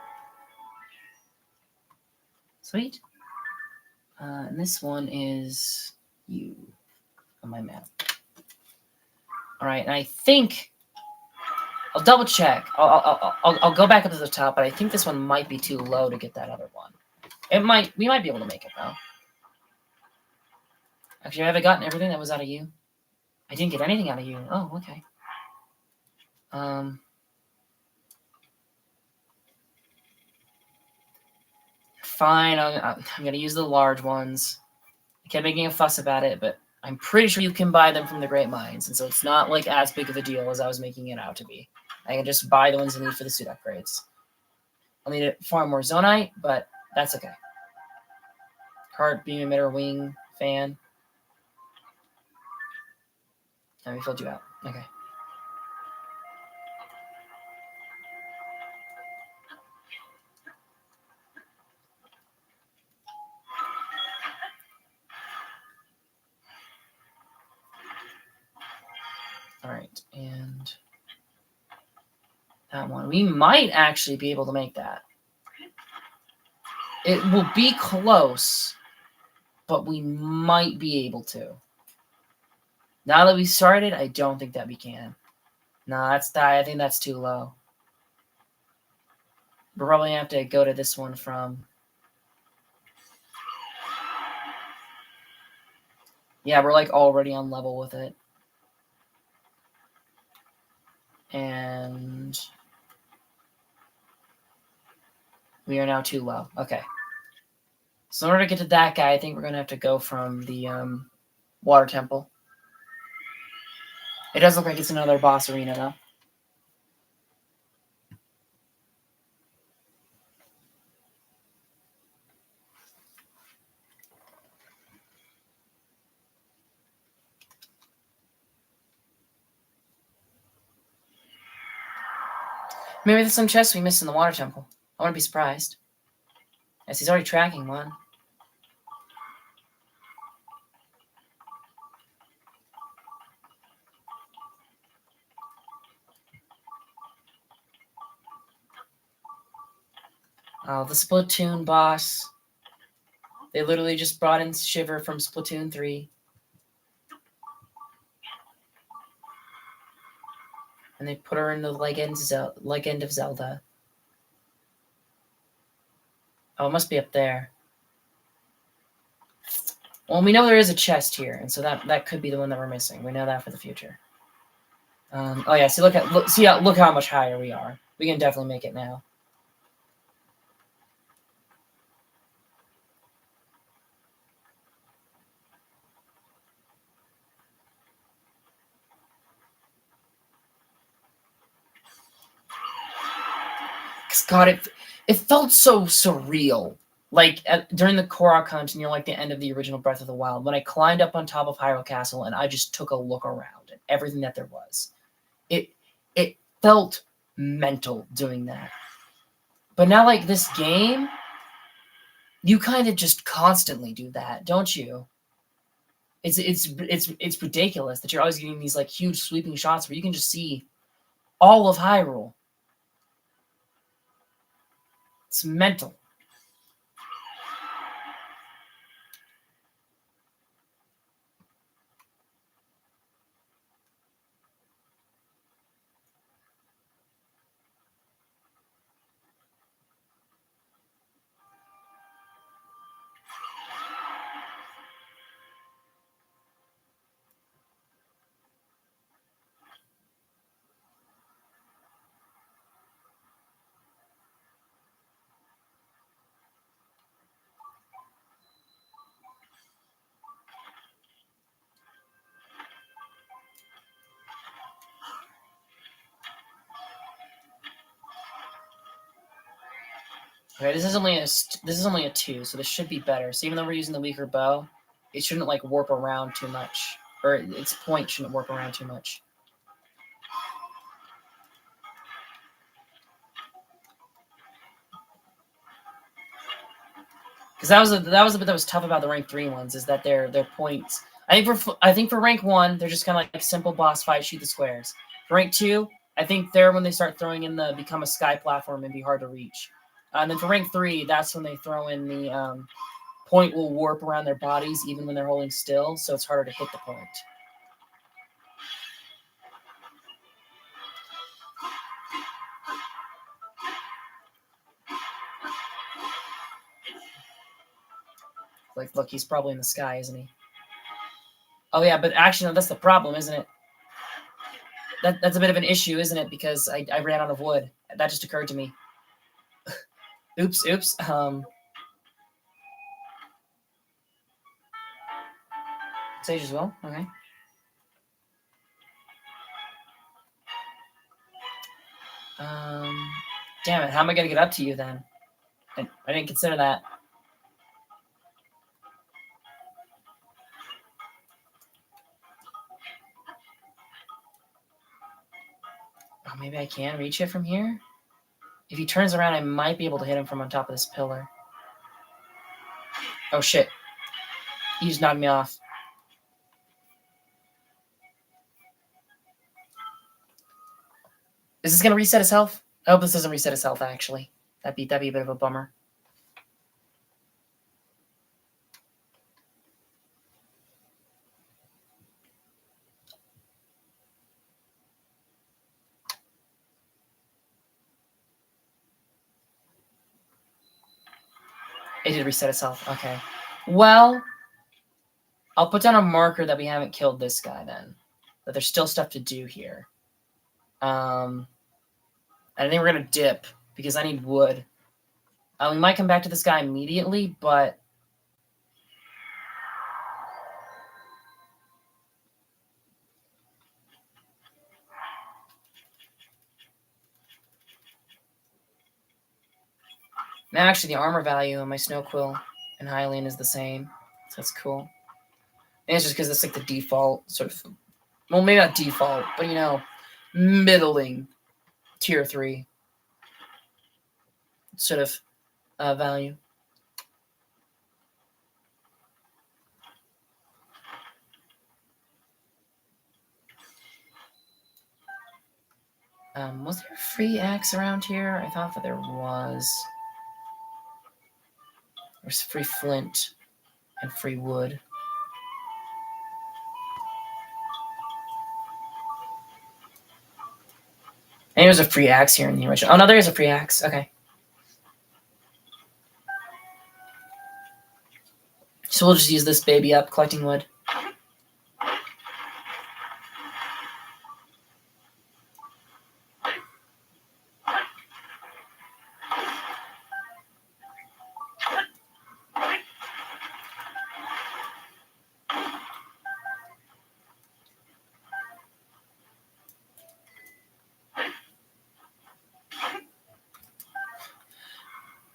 Sweet. And this one is you on my map. Alright, and I think I'll double check. I'll go back up to the top, but I think this one might be too low to get that other one. We might be able to make it though. Actually, have I gotten everything that was out of you? I didn't get anything out of you. Oh, okay. Fine, I'm gonna use the large ones. I kept making a fuss about it, but I'm pretty sure you can buy them from the Great Mines, and so it's not like as big of a deal as I was making it out to be. I can just buy the ones I need for the suit upgrades. I'll need far more Zonite, but that's okay. Card, beam emitter, wing, fan. And we filled you out. Okay. Alright, and that one. We might actually be able to make that. It will be close, but we might be able to. Now that we started, I don't think that we can. No, I think that's too low. We're probably gonna have to go to this one from. Yeah, we're like already on level with it. And we are now too low. Okay. So in order to get to that guy, I think we're gonna have to go from the water temple. It does look like it's another boss arena though. Maybe there's some chests we missed in the water temple. I wouldn't be surprised. Yes, he's already tracking one. Oh, the Splatoon boss. They literally just brought in Shiver from Splatoon 3. And they put her in the Legend of Zelda. Oh, it must be up there. Well, we know there is a chest here, and so that could be the one that we're missing. We know that for the future. Oh yeah, see, look how much higher we are. We can definitely make it now. God, it felt so surreal. Like during the Korok hunt near like the end of the original Breath of the Wild, when I climbed up on top of Hyrule Castle and I just took a look around at everything that there was. It felt mental doing that. But now, like this game, you kind of just constantly do that, don't you? It's ridiculous that you're always getting these like huge sweeping shots where you can just see all of Hyrule. It's mental. Okay, this is only a 2, so this should be better. So even though we're using the weaker bow, it shouldn't like warp around too much, or its point shouldn't warp around too much. Because that was the bit that was tough about the rank 3 ones, is that their points. I think for rank 1, they're just kind of like simple boss fight, shoot the squares. For rank 2, I think they're when they start throwing in the become a sky platform and be hard to reach. And then for rank 3, that's when they throw in the point will warp around their bodies even when they're holding still, so it's harder to hit the point. Like, look, he's probably in the sky, isn't he? Oh yeah, but actually, no, that's the problem, isn't it? That's a bit of an issue, isn't it? Because I ran out of wood. That just occurred to me. Oops. Sage as well. Okay. Damn it! How am I gonna get up to you then? I didn't consider that. Oh, maybe I can reach it from here? If he turns around, I might be able to hit him from on top of this pillar. Oh, shit. He just knocked me off. Is this going to reset his health? I hope this doesn't reset his health, actually. That'd be a bit of a bummer. It did reset itself. Okay. Well, I'll put down a marker that we haven't killed this guy then. That there's still stuff to do here. I think we're going to dip because I need wood. We might come back to this guy immediately, but... Now, actually, the armor value on my Snow Quill and Hylian is the same. So that's cool. And it's just because that's like the default sort of... Well, maybe not default, but, you know, middling tier 3 sort of value. Was there a free axe around here? I thought that there was. There's free flint and free wood. And there's a free axe here in the original. Oh, no, there is a free axe. Okay. So we'll just use this baby up, collecting wood.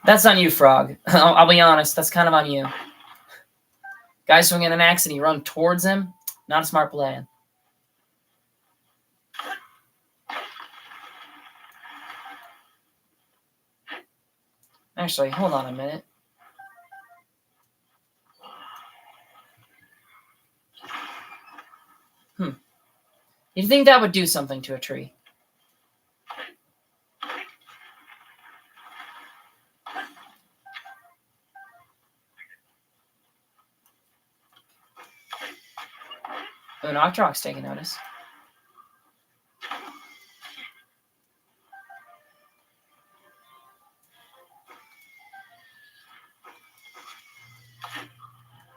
That's on you, Frog. I'll be honest. That's kind of on you. Guy swinging an axe and he run towards him. Not a smart plan. Actually, hold on a minute. You'd think that would do something to a tree. Oh, Noctrock's taking notice.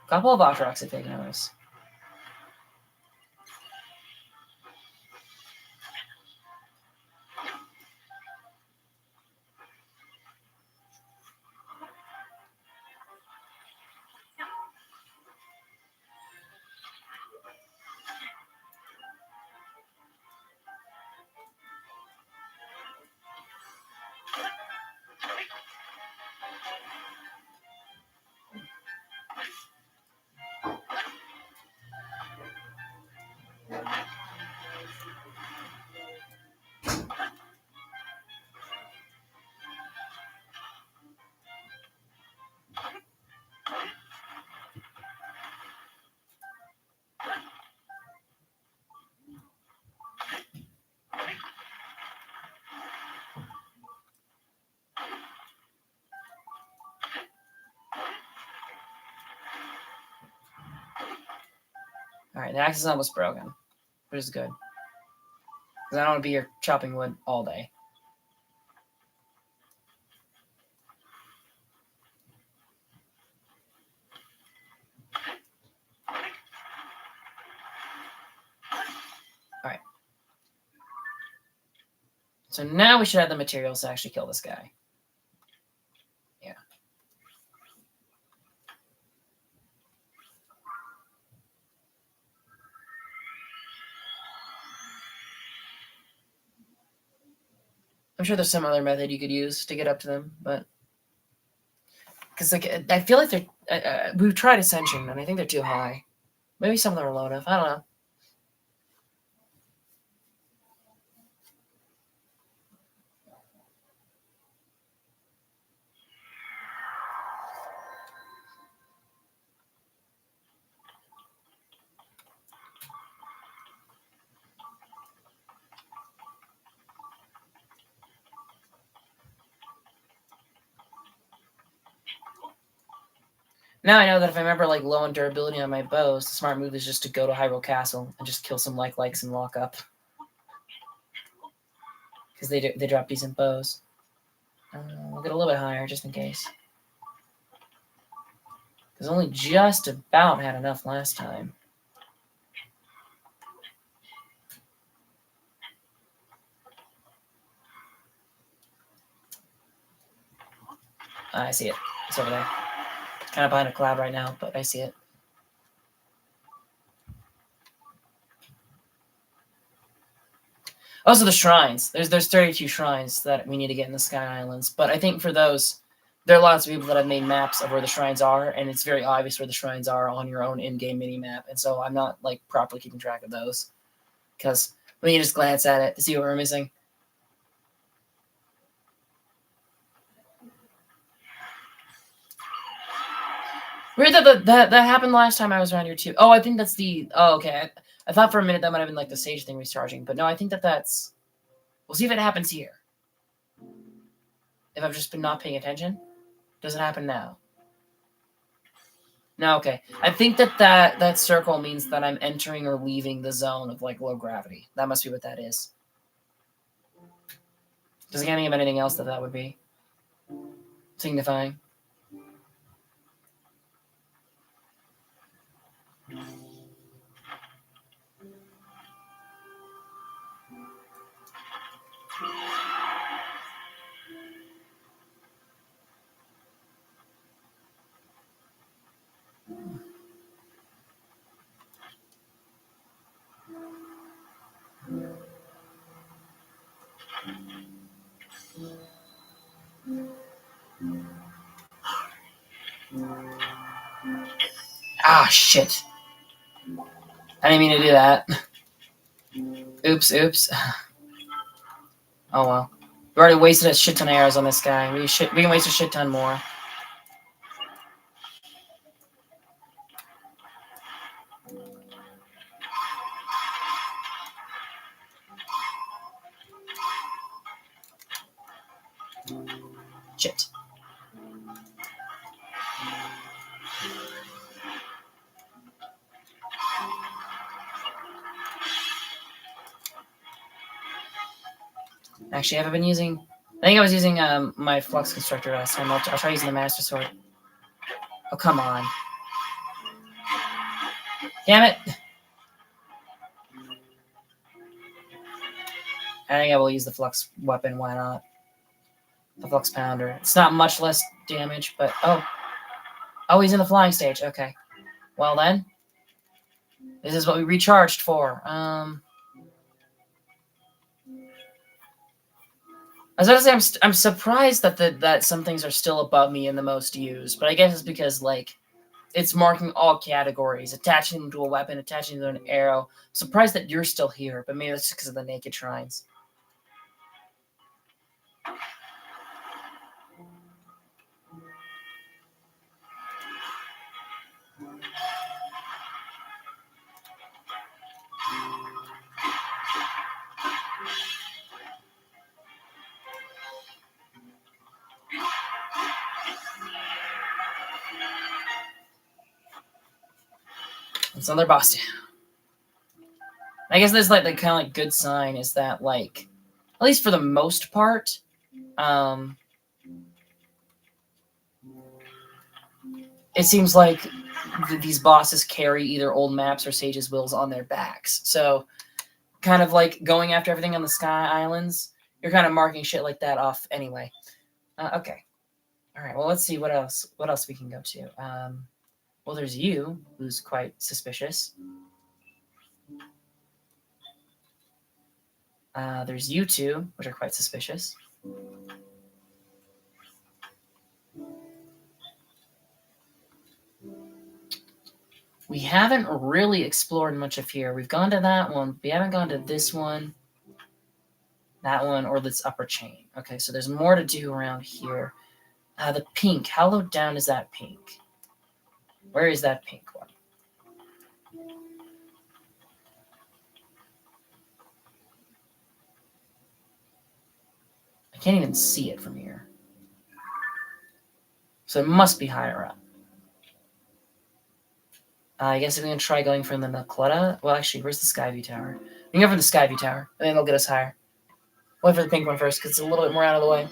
A couple of Octrox have taken notice. Alright, the axe is almost broken, which is good. Because I don't want to be here chopping wood all day. Alright. So now we should have the materials to actually kill this guy. Yeah. I'm sure there's some other method you could use to get up to them, but because like I feel like they're we've tried Ascension and I think they're too high. Maybe some of them are low enough. I don't know. Now I know that if I'm ever like low on durability on my bows, the smart move is just to go to Hyrule Castle and just kill some likes and lock up. Because they drop decent bows. We'll get a little bit higher just in case. Because only just about had enough last time. I see it. It's over there. It's kind of behind a cloud right now, but I see it. Also, the shrines. There's 32 shrines that we need to get in the Sky Islands, but I think for those, there are lots of people that have made maps of where the shrines are, and it's very obvious where the shrines are on your own in-game mini-map, and so I'm not like properly keeping track of those, because we can just glance at it to see what we're missing. Weird that happened last time I was around here too. Oh, I think that's the. Oh, okay. I thought for a minute that might have been like the sage thing recharging, but no, I think that's. We'll see if it happens here. If I've just been not paying attention, does it happen now? No, okay. I think that circle means that I'm entering or leaving the zone of like low gravity. That must be what that is. Does it think of anything else that would be signifying? Ah, shit. I didn't mean to do that. Oops. Oh well. We already wasted a shit ton of arrows on this guy. We can waste a shit ton more. Shit. Actually, have I been using... I think I was using my Flux Constructor last time. I'll try using the Master Sword. Oh, come on. Damn it! I think I will use the Flux weapon. Why not? The Flux Pounder. It's not much less damage, but... Oh, he's in the flying stage. Okay. Well, then. This is what we recharged for. I was about to say, I'm surprised that that some things are still above me in the most used, but I guess it's because, like, it's marking all categories, attaching them to a weapon, attaching them to an arrow. I'm surprised that you're still here, but maybe that's just because of the naked shrines. It's another boss down. I guess that's like the kind of like good sign is that, like, at least for the most part, it seems like these bosses carry either old maps or Sage's Wills on their backs. So, kind of like going after everything on the Sky Islands, you're kind of marking shit like that off anyway. Okay. All right. Well, let's see what else. What else we can go to. Well, there's you, who's quite suspicious. There's you two, which are quite suspicious. We haven't really explored much of here. We've gone to that one. We haven't gone to this one, that one, or this upper chain. Okay, so there's more to do around here. The pink. How low down is that pink? Where is that pink one? I can't even see it from here. So it must be higher up. I guess we're going to try going from the Nakletta. Well, actually, where's the Skyview Tower? We can go for the Skyview Tower, and then it'll get us higher. Wait for the pink one first, because it's a little bit more out of the way.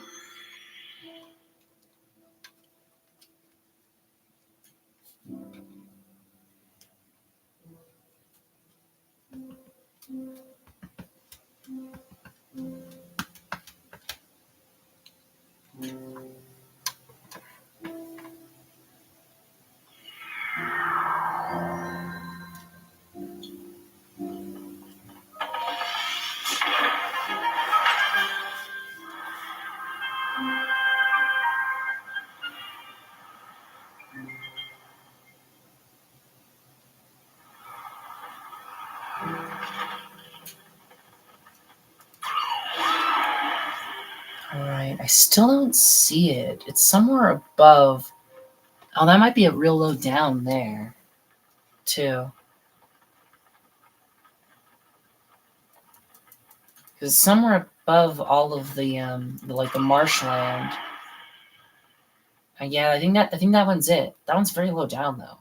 Alright, I still don't see it. It's somewhere above. Oh, that might be a real low down there, too. Because it's somewhere above all of the marshland. Yeah, I think that one's it. That one's very low down, though.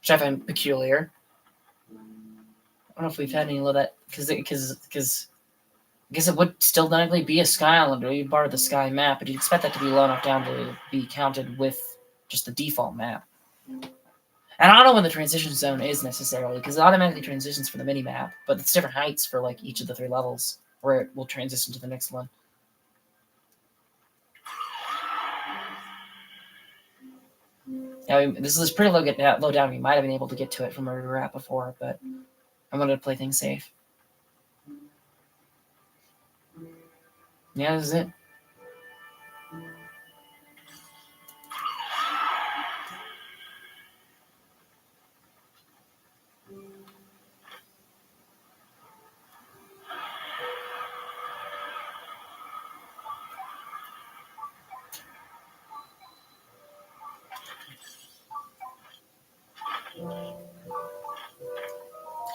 Which I find peculiar. I don't know if we've had any low that... Because I guess it would still technically be a Sky Island, or you'd borrow the Sky map, but you'd expect that to be low enough down to be counted with just the default map. And I don't know when the transition zone is necessarily, because it automatically transitions for the mini-map, but it's different heights for like each of the 3 levels, where it will transition to the next one. Now, this is pretty low down. We might have been able to get to it from where we were at before, but I wanted to play things safe. Yeah, this is it.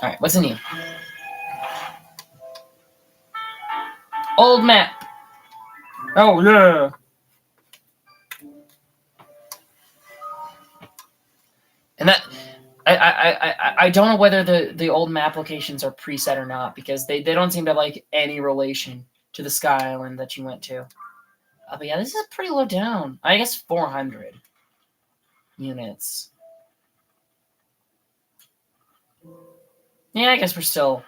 Alright, what's in you? Old map. Oh yeah. And that I don't know whether the old map locations are preset or not, because they don't seem to have like any relation to the Sky Island that you went to. But yeah, this is pretty low down. I guess 400 units. Yeah, I guess we're still.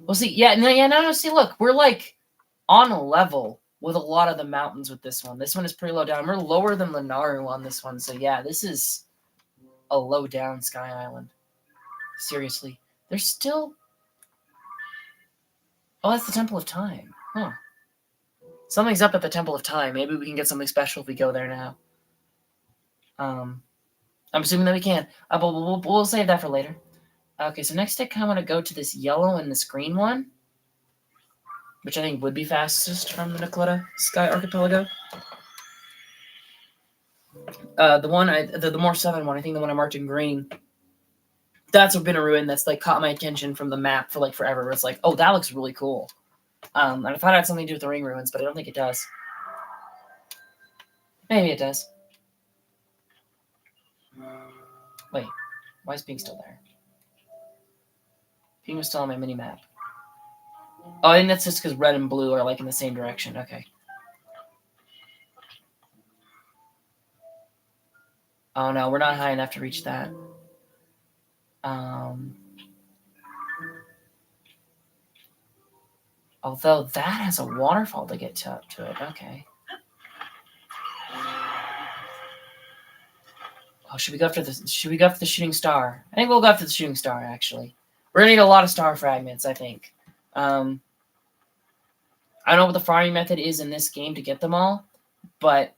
We'll see. Yeah, no. See, look, we're like on a level with a lot of the mountains with this one. This one is pretty low down. We're lower than Lanaru on this one, so yeah, this is a low down Sky Island. Seriously, there's still. Oh, that's the Temple of Time. Huh. Something's up at the Temple of Time. Maybe we can get something special if we go there now. I'm assuming that we can. But we'll save that for later. Okay, so next I kind of want to go to this yellow and this green one, which I think would be fastest from the Naklota Sky Archipelago. The more southern one, I think the one I marked in green. That's been a ruin that's like caught my attention from the map for like forever. It's like, oh, that looks really cool. And I thought it had something to do with the ring ruins, but I don't think it does. Maybe it does. Wait, why is Pink still there? Pink was still on my mini map. Oh, I think that's just because red and blue are like in the same direction. Okay. Oh no, we're not high enough to reach that. Although that has a waterfall to get to it. Okay. Oh, should we go after the shooting star? I think we'll go after the shooting star, actually. We're gonna need a lot of star fragments, I think. I don't know what the farming method is in this game to get them all, but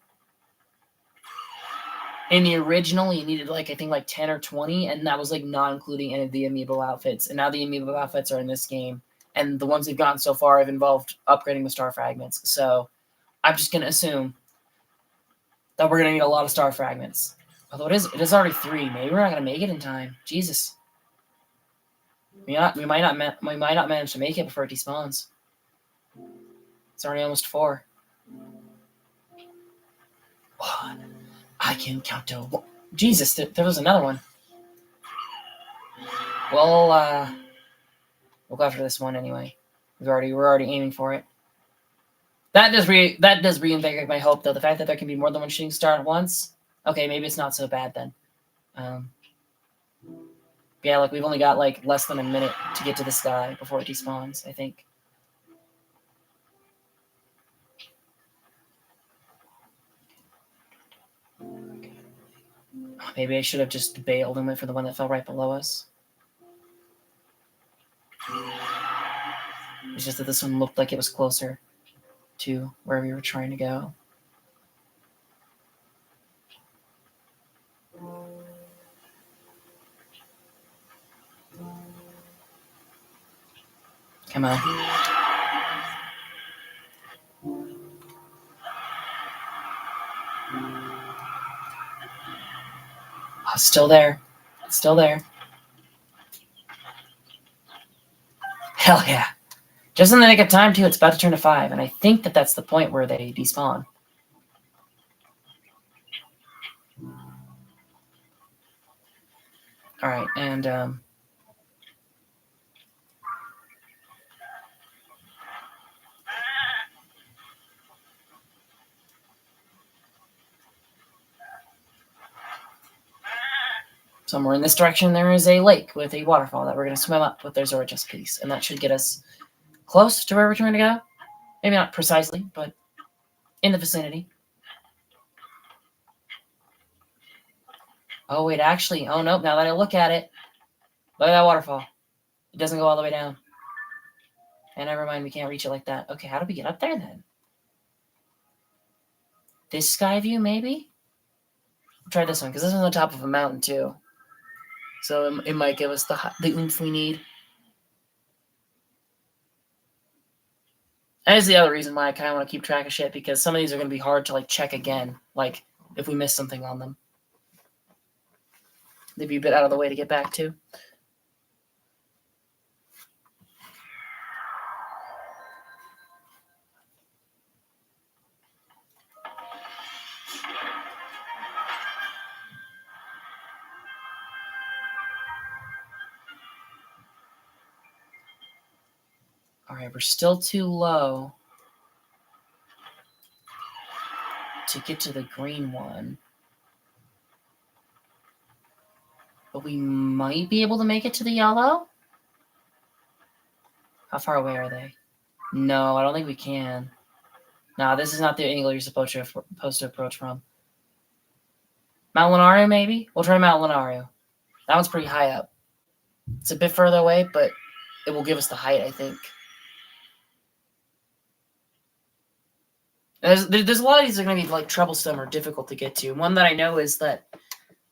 in the original you needed like I think like 10 or 20, and that was like not including any of the amiibo outfits. And now the amiibo outfits are in this game, and the ones we've gotten so far have involved upgrading with star fragments. So I'm just gonna assume that we're gonna need a lot of star fragments. Although it is already 3. Maybe we're not gonna make it in time. Jesus. We might not manage to make it before it despawns. It's already almost 4. 1. I can count to 1. Jesus, there was another one. Well, we'll go after this one anyway. We're already aiming for it. That does reinvigorate my hope, though. The fact that there can be more than one shooting star at once. Okay, maybe it's not so bad then. Yeah, like we've only got like less than a minute to get to the sky before it despawns, I think. Maybe I should have just bailed and went for the one that fell right below us. It's just that this one looked like it was closer to where we were trying to go. Come on. Oh, it's still there. It's still there. Hell yeah. Just in the nick of time, too. It's about to turn to 5, and I think that that's the point where they despawn. All right, and somewhere in this direction there is a lake with a waterfall that we're going to swim up with their Zora Just piece, and that should get us close to where we're trying to go. Maybe not precisely, but in the vicinity. Oh, wait, actually, oh, nope, now that I look at it, look at that waterfall. It doesn't go all the way down. And never mind, we can't reach it like that. Okay, how do we get up there, then? This sky view, maybe? We'll try this one, because this is on the top of a mountain, too. So it might give us the oomph we need. That is the other reason why I kind of want to keep track of shit, because some of these are going to be hard to, like, check again, like, if we miss something on them. They'd be a bit out of the way to get back to. Alright, we're still too low to get to the green one. But we might be able to make it to the yellow? How far away are they? No, I don't think we can. No, this is not the angle you're supposed to approach from. Mount Lenario, maybe? We'll try Mount Lenario. That one's pretty high up. It's a bit further away, but it will give us the height, I think. There's a lot of these that are going to be like troublesome or difficult to get to. One that I know is that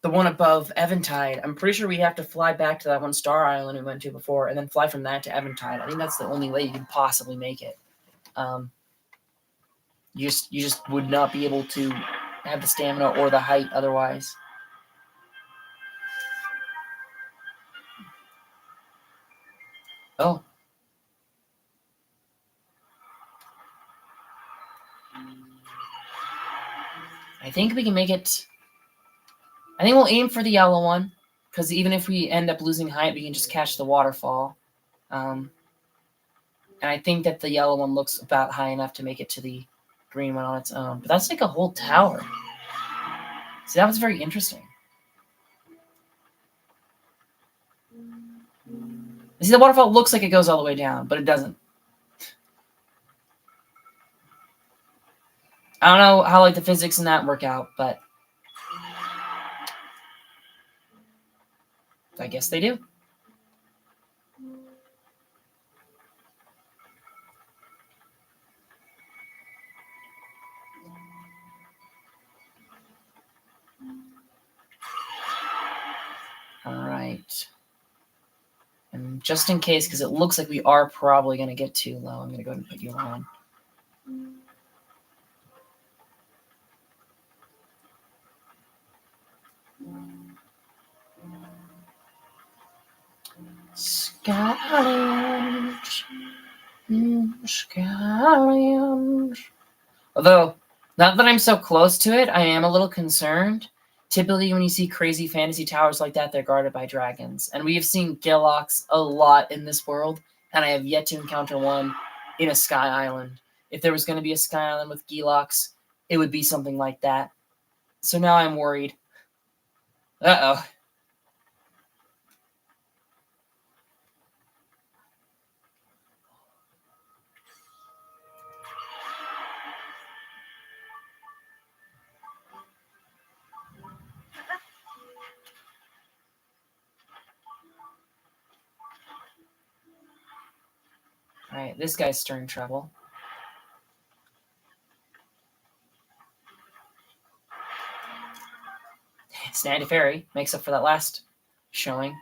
the one above Eventide, I'm pretty sure we have to fly back to that one star island we went to before and then fly from that to Eventide. I think that's the only way you can possibly make it. You just would not be able to have the stamina or the height otherwise. Oh. I think we can make it. I think we'll aim for the yellow one, because even if we end up losing height, we can just catch the waterfall. And I think that the yellow one looks about high enough to make it to the green one on its own. But that's like a whole tower. See, that was very interesting. See, the waterfall looks like it goes all the way down, but it doesn't. I don't know how like the physics in that work out, but I guess they do. All right. And just in case, because it looks like we are probably going to get too low, I'm going to go ahead and put you on. Scallions. Scallions. Although, not that I'm so close to it, I am a little concerned. Typically, when you see crazy fantasy towers like that, they're guarded by dragons. And we have seen Gillox a lot in this world, and I have yet to encounter one in a Sky Island. If there was going to be a Sky Island with Gillox, it would be something like that. So now I'm worried. Uh-oh. Alright, this guy's stirring trouble. Snaggy Fairy makes up for that last showing.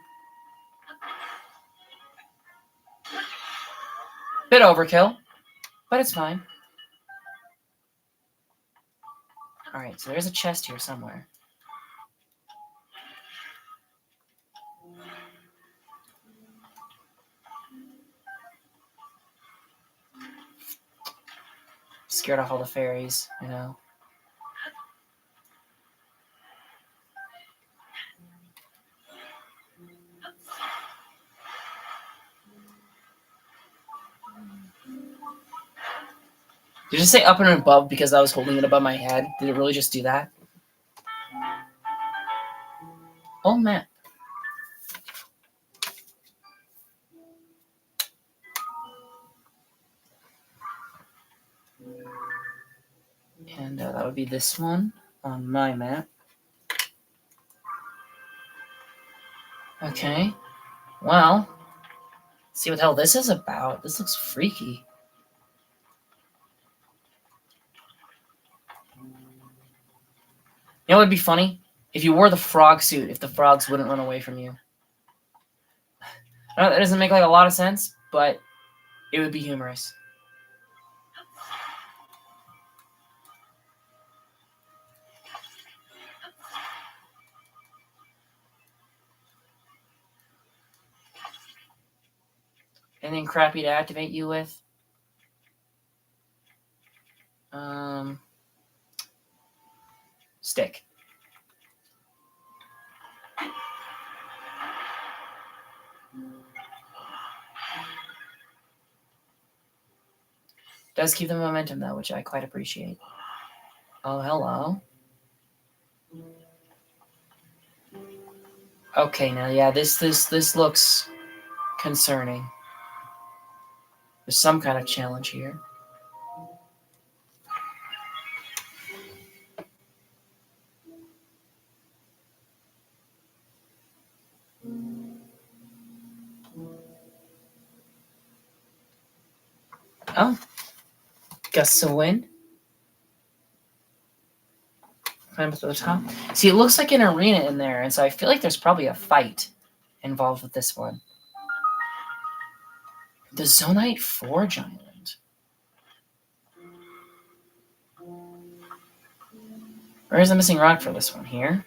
Bit overkill, but it's fine. Alright, so there's a chest here somewhere. Scared off all the fairies, you know. Did you just say up and above because I was holding it above my head? Did it really just do that? Oh, man. And that would be this one on my map. Okay. Well, see what the hell this is about. This looks freaky. You know what would be funny? If you wore the frog suit, if the frogs wouldn't run away from you. I know that doesn't make like a lot of sense, but it would be humorous. Anything crappy to activate you with? Stick. Does keep the momentum though, which I quite appreciate. Oh, hello. Okay, now yeah, this looks concerning. There's some kind of challenge here. Oh, gusts of wind. Climb up to the top. See, it looks like an arena in there, and so I feel like there's probably a fight involved with this one. The Zonite Forge Island. Where's the missing rock for this one? Here?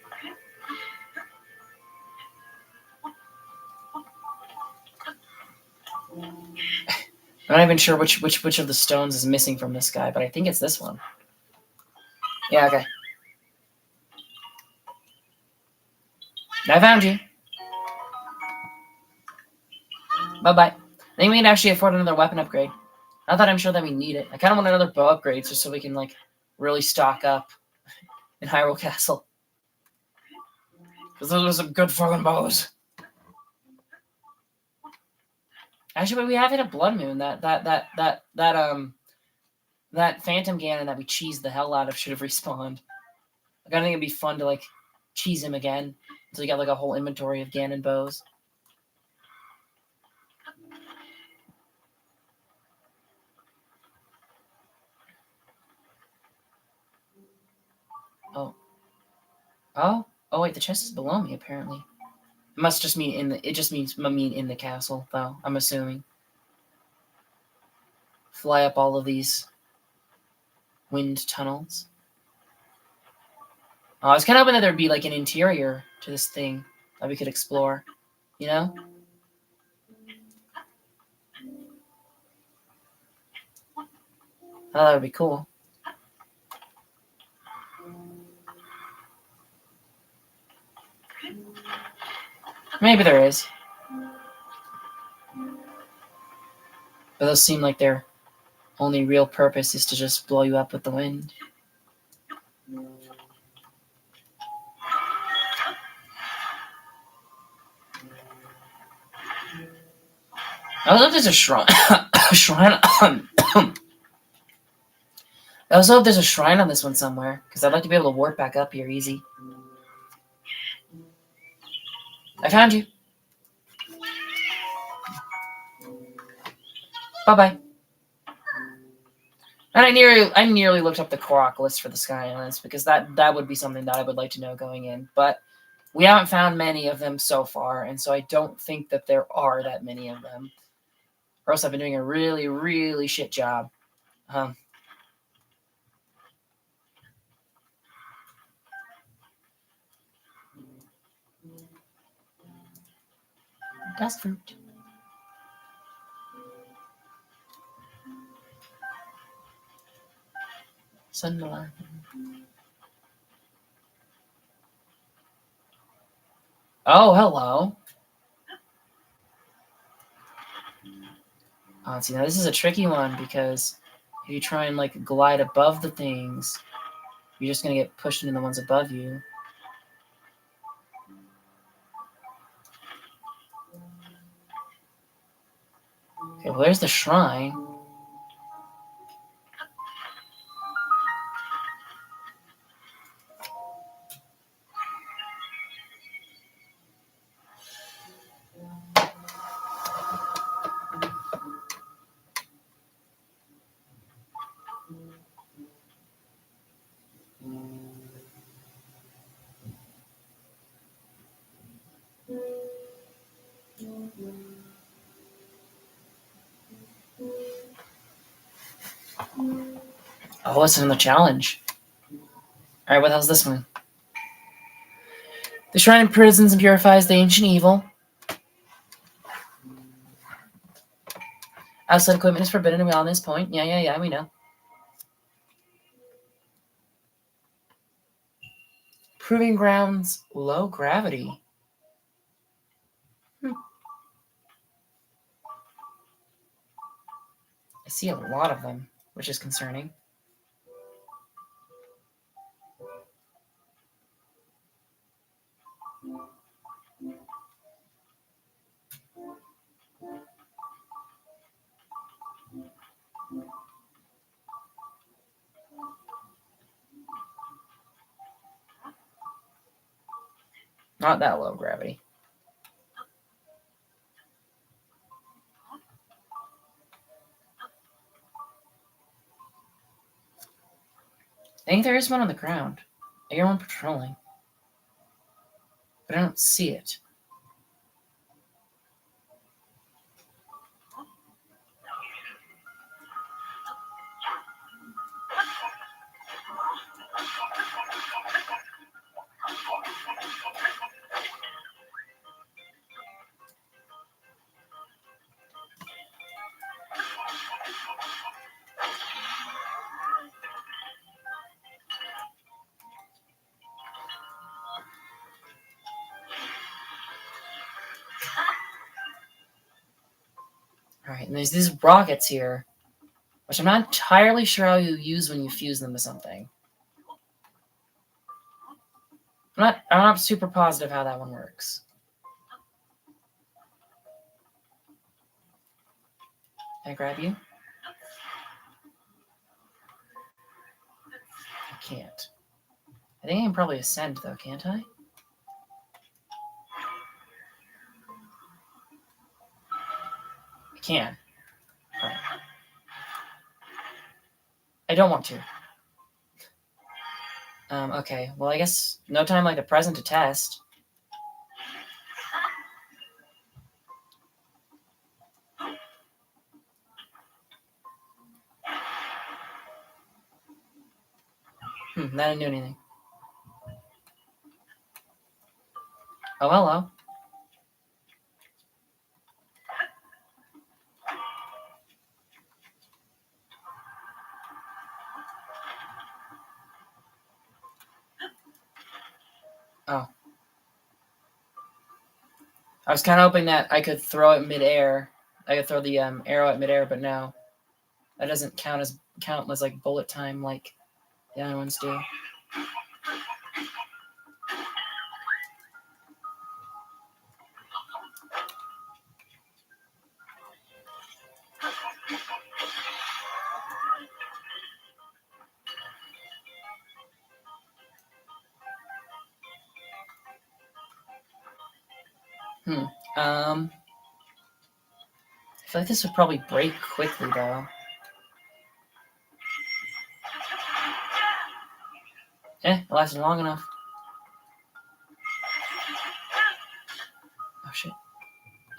I'm not even sure which of the stones is missing from this guy, but I think it's this one. Yeah, okay. I found you. Bye-bye. I think we can actually afford another weapon upgrade. Not that I'm sure that we need it. I kind of want another bow upgrade just so we can, like, really stock up in Hyrule Castle. Because those are some good fucking bows. Actually, but we have hit a Blood Moon. That Phantom Ganon that we cheesed the hell out of should have respawned. Like, I think it'd be fun to, like, cheese him again. So you got, like, a whole inventory of Ganon bows. Oh. Oh? Oh, wait, the chest is below me, apparently. It must just mean in the... It just means in the castle, though, I'm assuming. Fly up all of these wind tunnels. Oh, I was kind of hoping that there'd be, like, an interior to this thing that we could explore. You know? Oh, that would be cool. Maybe there is. But those seem like their only real purpose is to just blow you up with the wind. I also hope there's a shrine. I also hope there's a shrine on this one somewhere, because I'd like to be able to warp back up here easy. I found you. Bye-bye. And I nearly looked up the Korok list for the Sky Islands, because that would be something that I would like to know going in. But we haven't found many of them so far, and so I don't think that there are that many of them. Or else I've been doing a really, really shit job. Dust fruit. Sunlight. Oh, hello. See, now this is a tricky one because if you try and, like, glide above the things, you're just going to get pushed into the ones above you. Okay, well, there's the shrine. Oh, what's in the challenge? Alright, what the hell's this one? The shrine imprisons and purifies the ancient evil. Outside equipment is forbidden and we all on this point. Yeah, we know. Proving grounds, low gravity. I see a lot of them. which is concerning. Not that low gravity. I think there is one on the ground. I hear one patrolling. But I don't see it. Alright, and there's these rockets here, which I'm not entirely sure how you use when you fuse them to something. I'm not super positive how that one works. Can I grab you? I can't. I think I can probably ascend, though, can't I? I can. Right. I don't want to. Okay, well, I guess no time like the present to test. That didn't do anything. Oh, hello. Oh. I was kind of hoping that I could throw it midair. I could throw the arrow at midair, but no. That doesn't count as like bullet time like the other ones do. I feel like this would probably break quickly, though. It lasted long enough. Oh, shit.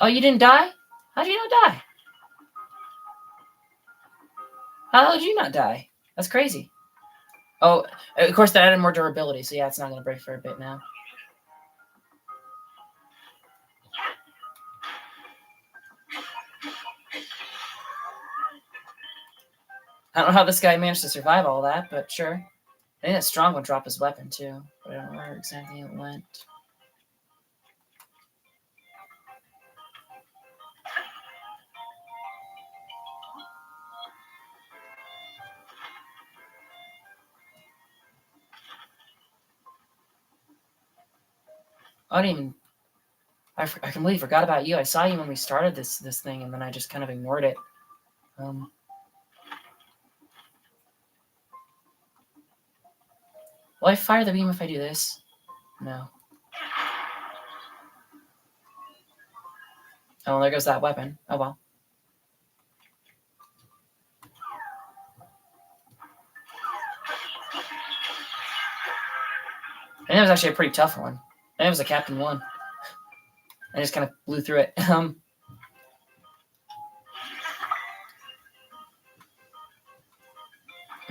Oh, you didn't die? How did you not die? How did you not die? That's crazy. Oh, of course, that added more durability, so yeah, it's not going to break for a bit now. I don't know how this guy managed to survive all that, but sure. I think that strong would drop his weapon, too. But I don't know where exactly it went. I don't even... I completely forgot about you. I saw you when we started this thing, and then I just kind of ignored it. Will I fire the beam if I do this? No. Oh, there goes that weapon. Oh, well. And it was actually a pretty tough one. And it was a Captain 1. I just kind of blew through it. I'm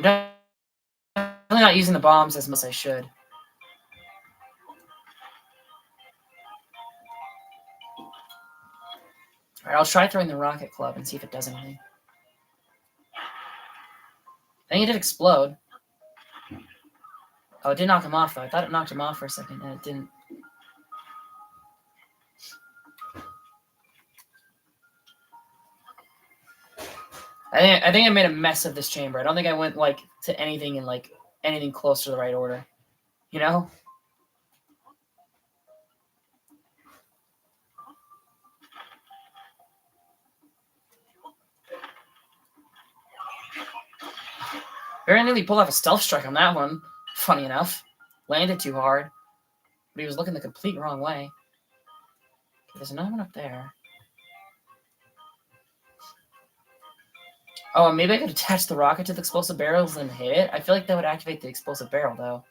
definitely not using the bombs as much as I should. Alright, I'll try throwing the rocket club and see if it does anything. I think it did explode. Oh, it did knock him off, though. I thought it knocked him off for a second, and it didn't. I think I made a mess of this chamber. I don't think I went like to anything in like anything close to the right order. You know? Very nearly pulled off a stealth strike on that one. Funny enough. Landed too hard. But he was looking the complete wrong way. Okay, there's another one up there. Oh, and maybe I could attach the rocket to the explosive barrels and hit it? I feel like that would activate the explosive barrel, though.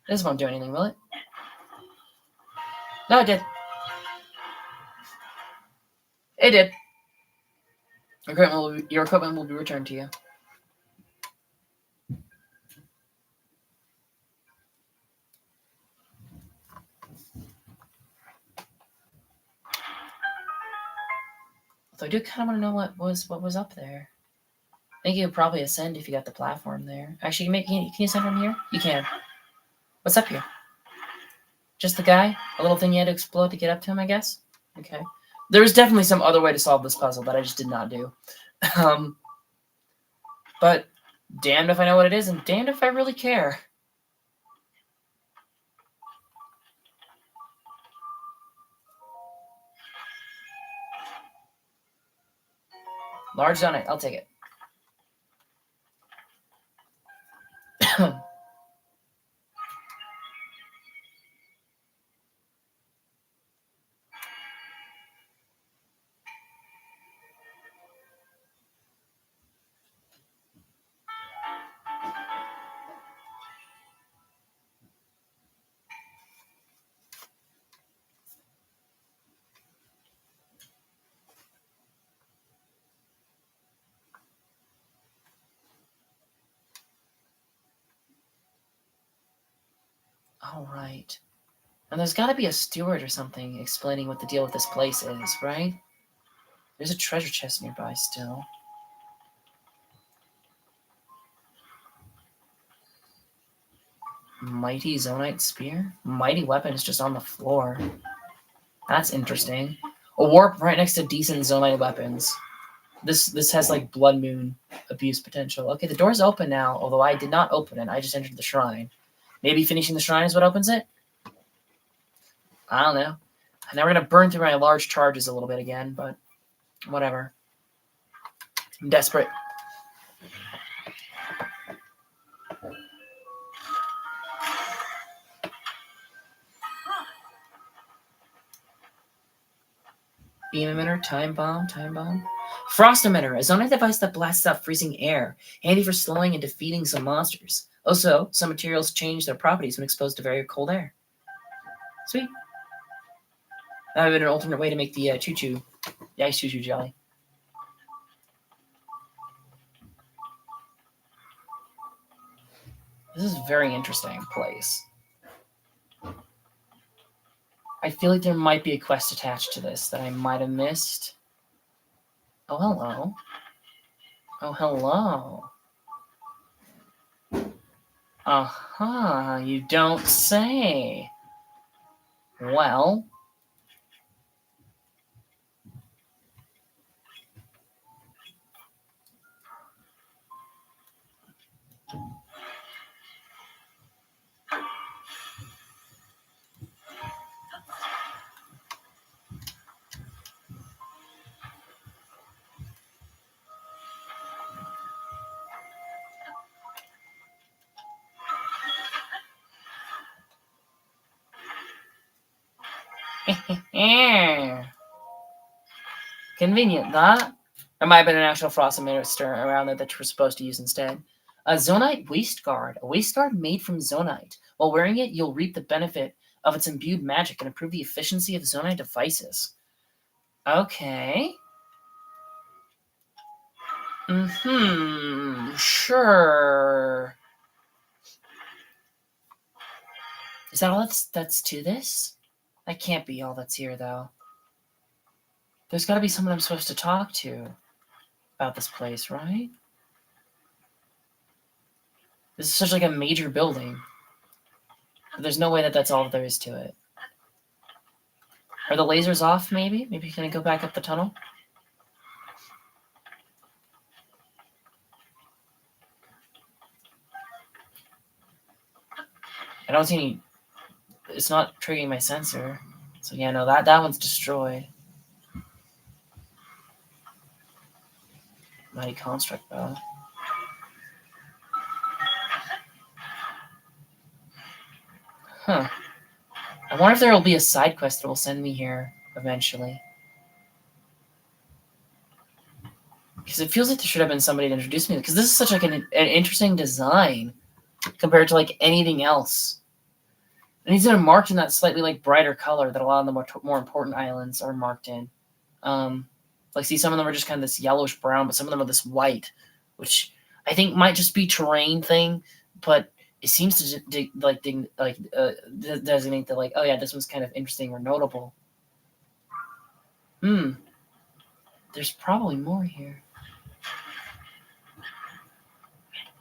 This won't do anything, will it? No, it did. It did. Your equipment will be returned to you. Although I do kind of want to know what was up there. I think you could probably ascend if you got the platform there. Actually, can you ascend from here? You can. What's up here? Just the guy? A little thing you had to explode to get up to him, I guess? Okay. There's definitely some other way to solve this puzzle that I just did not do. But damned if I know what it is, and damned if I really care. Large donut, I'll take it. All right. And there's got to be a steward or something explaining what the deal with this place is, right? There's a treasure chest nearby still. Mighty Zonite Spear? Mighty weapon is just on the floor. That's interesting. A warp right next to decent Zonite weapons. This has like Blood Moon abuse potential. Okay, the door's open now, although I did not open it. I just entered the shrine. Maybe finishing the shrine is what opens it? I don't know. Now we're going to burn through my large charges a little bit again, but whatever. I'm desperate. Beam emitter, time bomb. Frost emitter, a zonite device that blasts out freezing air, handy for slowing and defeating some monsters. Also, some materials change their properties when exposed to very cold air. Sweet. That would have been an alternate way to make the choo-choo, the ice choo-choo jelly. This is a very interesting place. I feel like there might be a quest attached to this that I might have missed. Oh, hello. Oh, hello. Uh-huh, you don't say. Well... Convenient, that. There might have been an actual frost emitter around there that you were supposed to use instead. A Zonite waist guard. A waist guard made from Zonite. While wearing it, you'll reap the benefit of its imbued magic and improve the efficiency of Zonite devices. Okay. Sure. Is that all that's to this? That can't be all that's here, though. There's got to be someone I'm supposed to talk to about this place, right? This is such like a major building. But there's no way that that's all there is to it. Are the lasers off, maybe? Maybe can I go back up the tunnel? I don't see any... It's not triggering my sensor. So yeah, no, that one's destroyed. Mighty Construct, though. Huh. I wonder if there will be a side quest that will send me here eventually. Because it feels like there should have been somebody to introduce me. Because this is such like an interesting design compared to like anything else. And he's marked in that slightly like brighter color that a lot of the more important islands are marked in. Like see, some of them are just kind of this yellowish brown, but some of them are this white, which I think might just be terrain thing, but it seems to designate that like, oh yeah, this one's kind of interesting or notable. There's probably more here.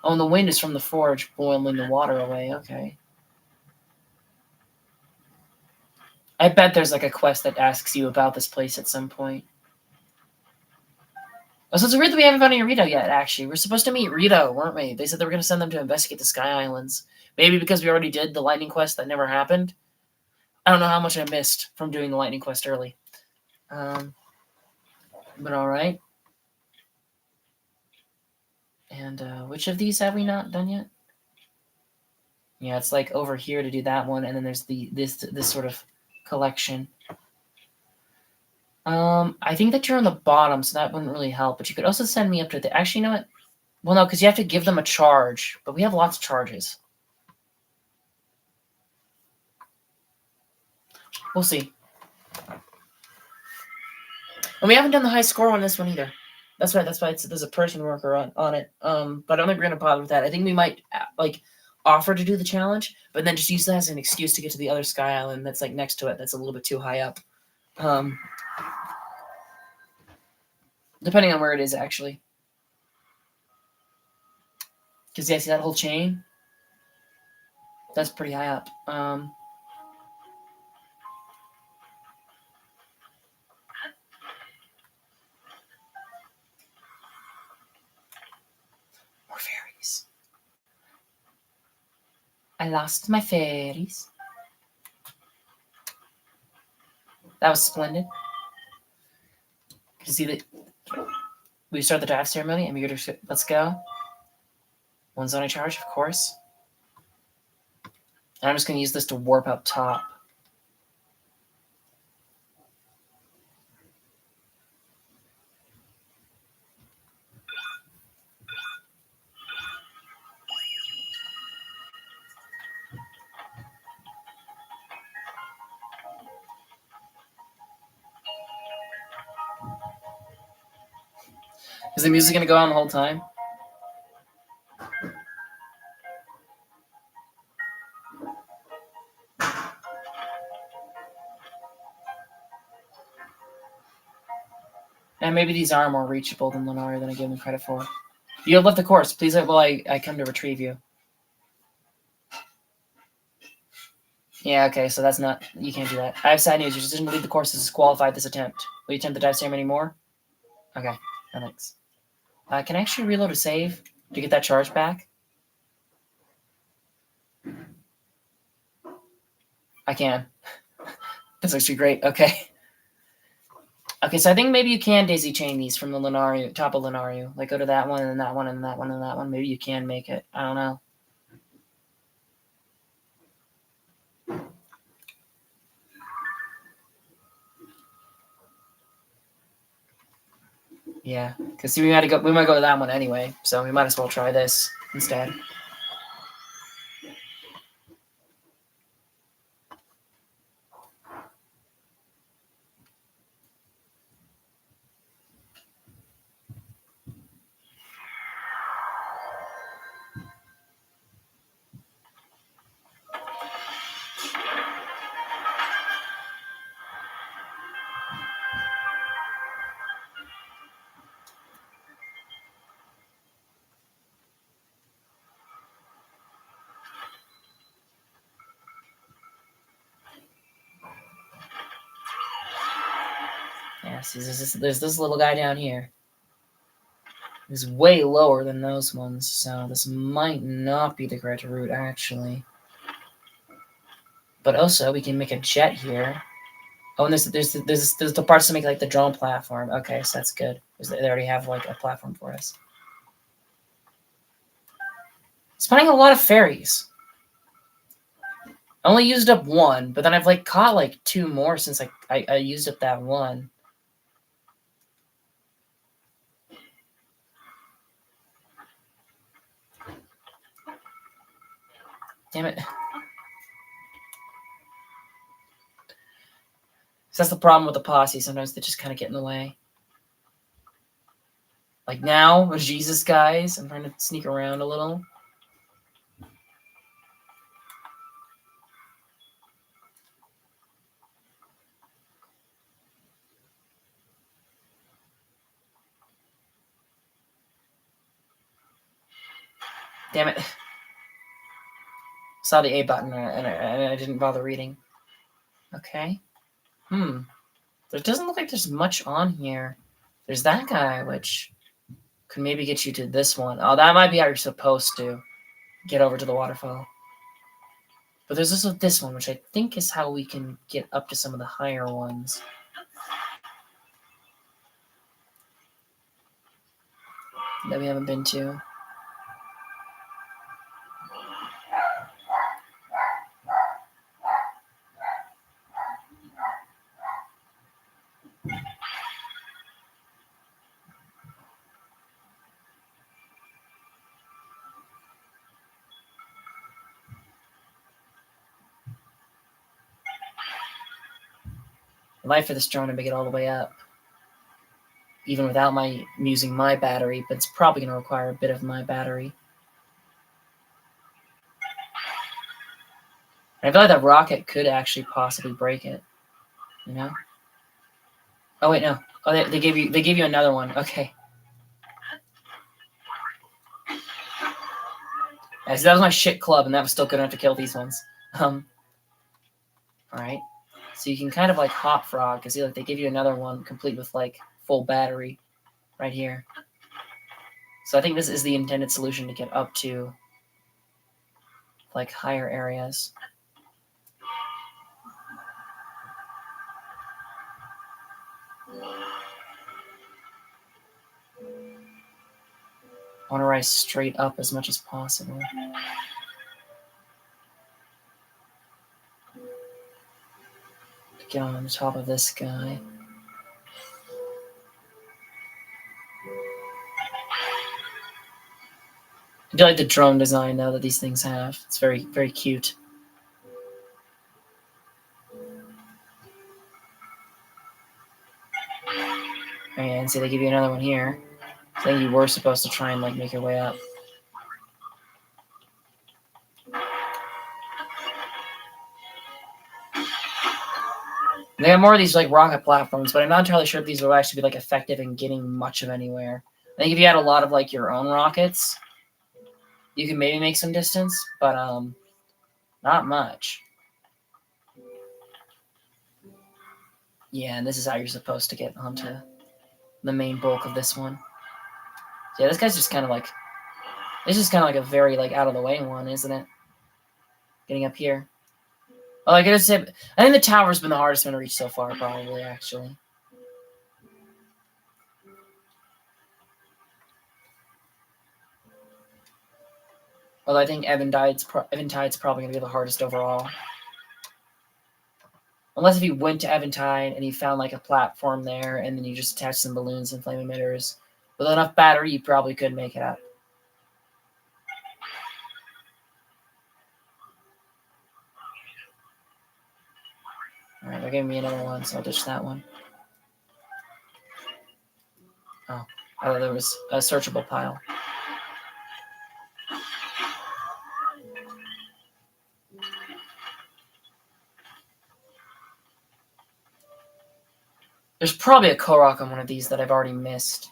Oh, and the wind is from the forge boiling the water away. Okay. I bet there's like a quest that asks you about this place at some point. Oh, so it's weird that we haven't found any Rito yet, actually. We're supposed to meet Rito, weren't we? They said they were going to send them to investigate the Sky Islands. Maybe because we already did the lightning quest that never happened. I don't know how much I missed from doing the lightning quest early. But alright. And which of these have we not done yet? Yeah, it's like over here to do that one, and then there's this sort of collection. I think that you're on the bottom, so that wouldn't really help. But you could also send me up to the... Actually, you know what? Well, no, because you have to give them a charge. But we have lots of charges. We'll see. And we haven't done the high score on this one either. That's right. That's why there's a person worker on it. But I don't think we're going to bother with that. I think we might, like, offer to do the challenge, but then just use that as an excuse to get to the other Sky Island that's, like, next to it. That's a little bit too high up. Depending on where it is, actually. Because, yeah, see that whole chain? That's pretty high up. More fairies. I lost my fairies. That was splendid. You see that we start the dive ceremony and let's go. One zone charge, of course. And I'm just going to use this to warp up top. Is the music going to go on the whole time? And maybe these are more reachable than Lunaria than I give them credit for. You have left the course. Please wait while I come to retrieve you. Yeah, okay, so that's not... You can't do that. I have sad news. Your decision to leave the course has disqualified this attempt. Will you attempt the dive ceremony more? Okay, no thanks. Can I actually reload a save to get that charge back? I can. That's actually great. Okay. Okay, so I think maybe you can daisy chain these from the Lunaria, top of Lunaria. Like, go to that one, and that one, and that one, and that one. Maybe you can make it. I don't know. Yeah, because we might go to that one anyway, so we might as well try this instead. see, there's this little guy down here. He's way lower than those ones, so this might not be the correct route, actually. But also, we can make a jet here. Oh, and there's the parts to make like the drone platform. Okay, so that's good. They already have like a platform for us. Spawning a lot of fairies. I only used up one, but then I've like caught like two more since I used up that one. Damn it. So that's the problem with the posse. Sometimes they just kind of get in the way. Like now, with Jesus guys, I'm trying to sneak around a little. Damn it. Saw the A button and I didn't bother reading. Okay. There doesn't look like there's much on here. There's that guy, which could maybe get you to this one. Oh, that might be how you're supposed to get over to the waterfall. But there's also this one, which I think is how we can get up to some of the higher ones. That we haven't been to. I'd like for this drone to make it all the way up. Even without using my battery, but it's probably going to require a bit of my battery. I feel like that rocket could actually possibly break it. You know? Oh wait, no. Oh, they gave you another one. Okay. Yeah, so that was my shit club, and that was still good enough to kill these ones. All right. So you can kind of like hop frog, because like they give you another one complete with like full battery, right here. So I think this is the intended solution to get up to like higher areas. I want to rise straight up as much as possible. Get on top of this guy. I do like the drone design though that these things have. It's very, very cute. And see, they give you another one here. I think you were supposed to try and like make your way up. They have more of these like rocket platforms, but I'm not entirely sure if these will actually be like effective in getting much of anywhere. I think if you had a lot of like your own rockets, you can maybe make some distance, but not much. Yeah, and this is how you're supposed to get onto the main bulk of this one. Yeah, this guy's just kind of like, this is kind of like a very like out of the way one, isn't it? Getting up here. Well, I gotta say, I think the tower's been the hardest one to reach so far, probably, actually. Although I think Eventide's probably going to be the hardest overall. Unless if you went to Eventide and you found like a platform there and then you just attach some balloons and flame emitters. With enough battery, you probably could make it up. Alright, they're giving me another one, so I'll ditch that one. Oh, I thought there was a searchable pile. There's probably a Korok on one of these that I've already missed.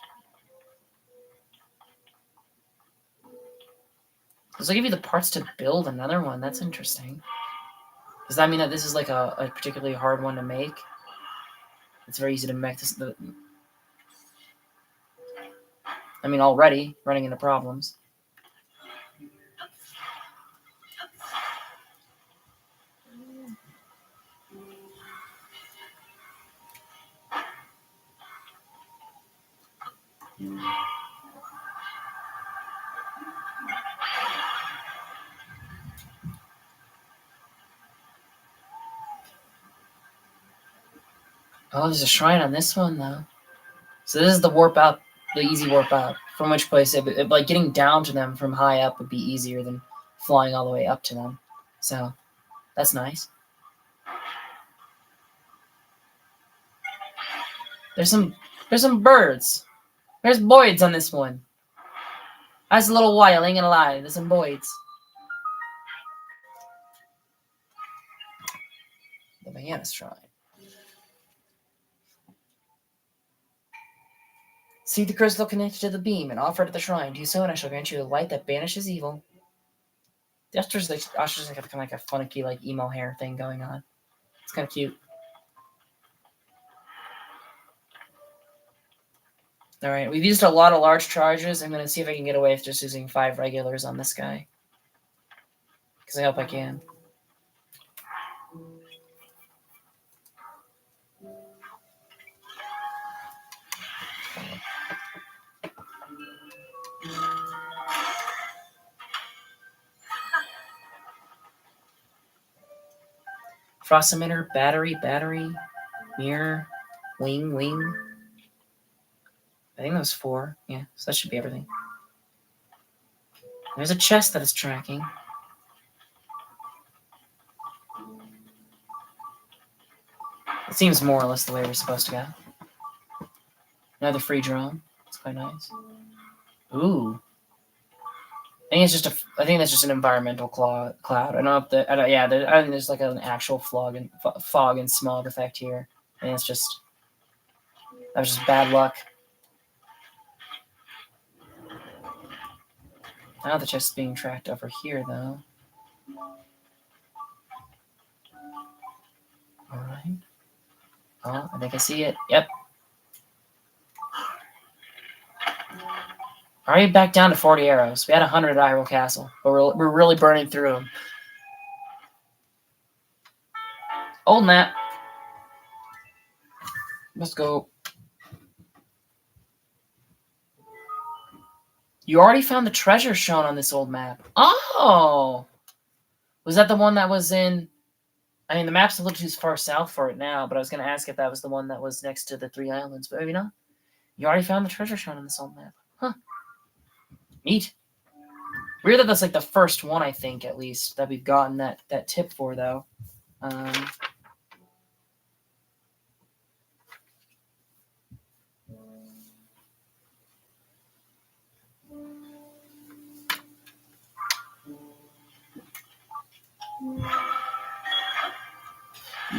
Does it give you the parts to build another one? That's interesting. Does that mean that this is like a particularly hard one to make? it's very easy to mech this. I mean, already running into problems. Oh, there's a shrine on this one though. So this is the warp out, the easy warp out. From which place, like getting down to them from high up would be easier than flying all the way up to them. So that's nice. There's some birds. There's boids on this one. That's a little while, ain't gonna lie. There's some boids. The Mayanas Shrine. See the crystal connected to the beam and offer it at the shrine. Do so, and I shall grant you a light that banishes evil. The Usher's like kind of like a funky like emo hair thing going on. It's kind of cute. All right, we've used a lot of large charges. I'm gonna see if I can get away with just using 5 regulars on this guy, because I hope I can. Frost emitter, battery, mirror, wing. I think that was 4. Yeah, so that should be everything. There's a chest that is tracking. It seems more or less the way we're supposed to go. Another free drone. It's quite nice. Ooh. I think that's just an environmental cloud. I don't know if I think there's like an actual fog and smog effect here. I think that was just bad luck. Now the chest is being tracked over here, though. All right. Oh, I think I see it. Yep. Already back down to 40 arrows. We had 100 at Hyrule Castle, but we're really burning through them. Old map. Let's go. You already found the treasure shown on this old map. Oh! Was that the one that was in... I mean, the map's a little too far south for it now, but I was going to ask if that was the one that was next to the 3 islands, but maybe not. You already found the treasure shown on this old map. Huh. Neat. Weird that that's like the first one, I think, at least, that we've gotten that tip for, though.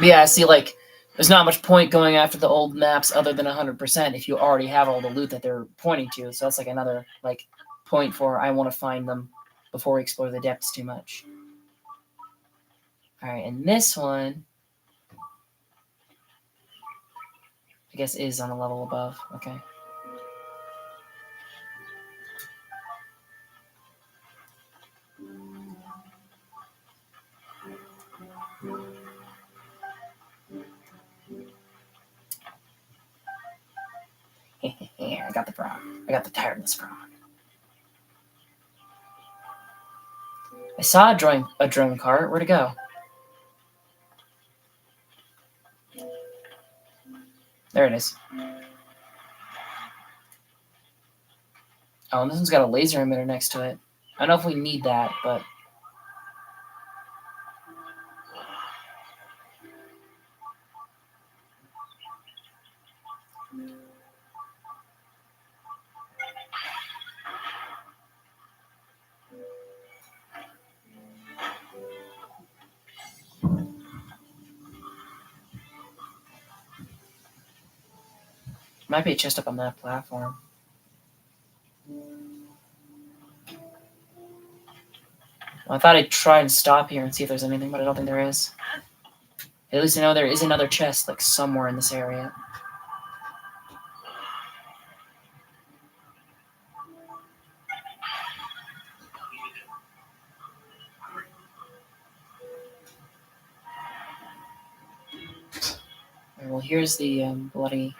Yeah, I see, like, there's not much point going after the old maps other than 100% if you already have all the loot that they're pointing to. So that's like another, like, point for I want to find them before we explore the depths too much. All right, and this one, I guess, is on a level above. Okay. I got the frog. I got the tireless frog. I saw a drone cart. Where'd it go? There it is. Oh, and this one's got a laser emitter next to it. I don't know if we need that, but... Might be a chest up on that platform. Well, I thought I'd try and stop here and see if there's anything, but I don't think there is. At least I know there is another chest, like, somewhere in this area. Well, here's the bloody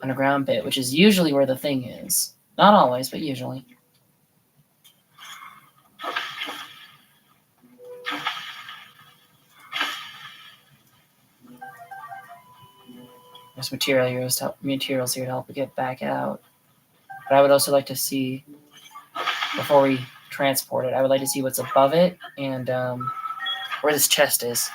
underground bit, which is usually where the thing is. Not always, but usually. There's materials here to help it get back out. But I would also like to see, before we transport it, I would like to see what's above it and where this chest is.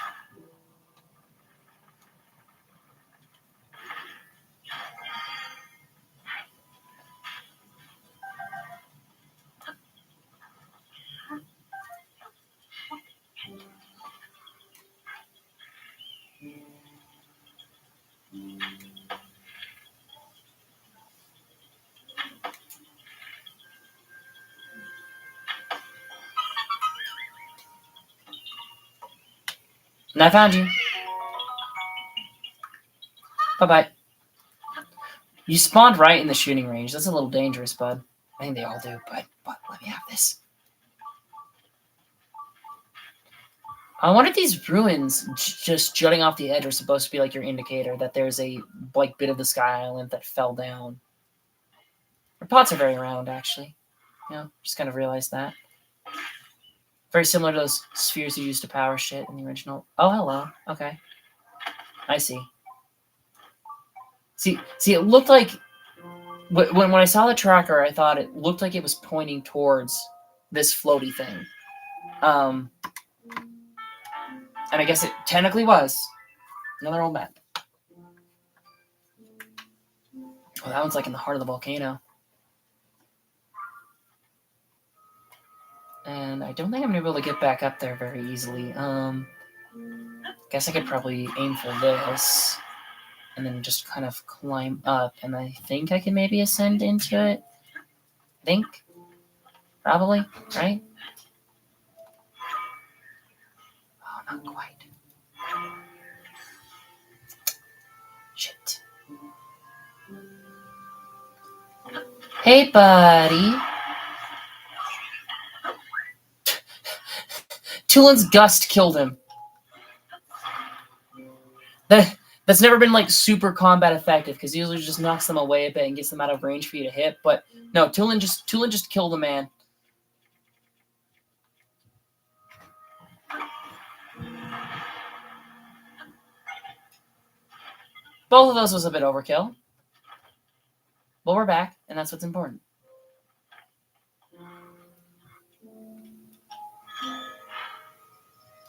And I found you. Bye-bye. You spawned right in the shooting range. That's a little dangerous, bud. I think they all do, but let me have this. I wonder if these ruins just jutting off the edge are supposed to be like your indicator that there's a like bit of the sky island that fell down. Our pots are very round, actually. You know, just kind of realized that. Very similar to those spheres you used to power shit in the original. Oh, hello. Okay. I see. See, it looked like when I saw the tracker, I thought it looked like it was pointing towards this floaty thing. And I guess it technically was. Another old map. Oh, that one's like in the heart of the volcano. And I don't think I'm going to be able to get back up there very easily. Guess I could probably aim for this. And then just kind of climb up. And I think I can maybe ascend into it. Think? Probably, right? Oh, not quite. Shit. Hey, buddy. Tulin's gust killed him. That's never been like super combat effective because he usually just knocks them away a bit and gets them out of range for you to hit. But no, Tulin just killed a man. Both of those was a bit overkill. But we're back, and that's what's important.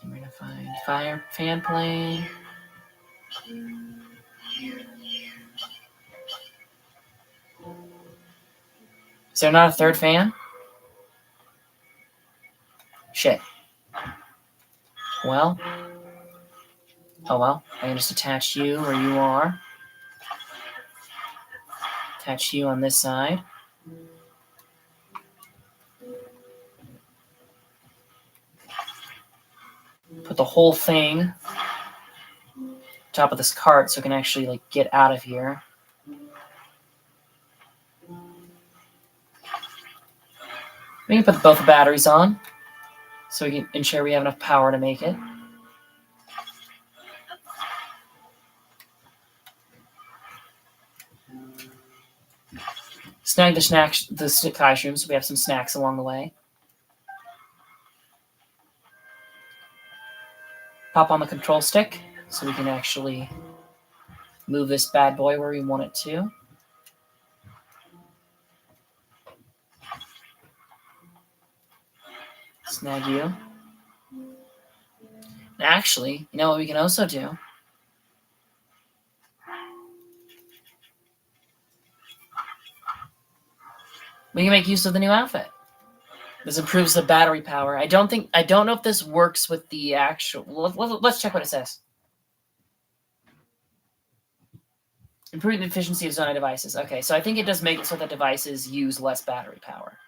I'm gonna find fire fan plane. Is there not a third fan? Shit. Well. Oh well. I can just attach you where you are. Attach you on this side. Put the whole thing top of this cart so it can actually like get out of here. We can put both the batteries on so we can ensure we have enough power to make it. Snag the sky shrooms so we have some snacks along the way. Pop on the control stick so we can actually move this bad boy where we want it to. Snag you. Actually, you know what we can also do? We can make use of the new outfit. This improves the battery power. I don't know if this works with the actual. Let's check what it says. Improving the efficiency of Zonai devices. Okay, so I think it does make it so that devices use less battery power.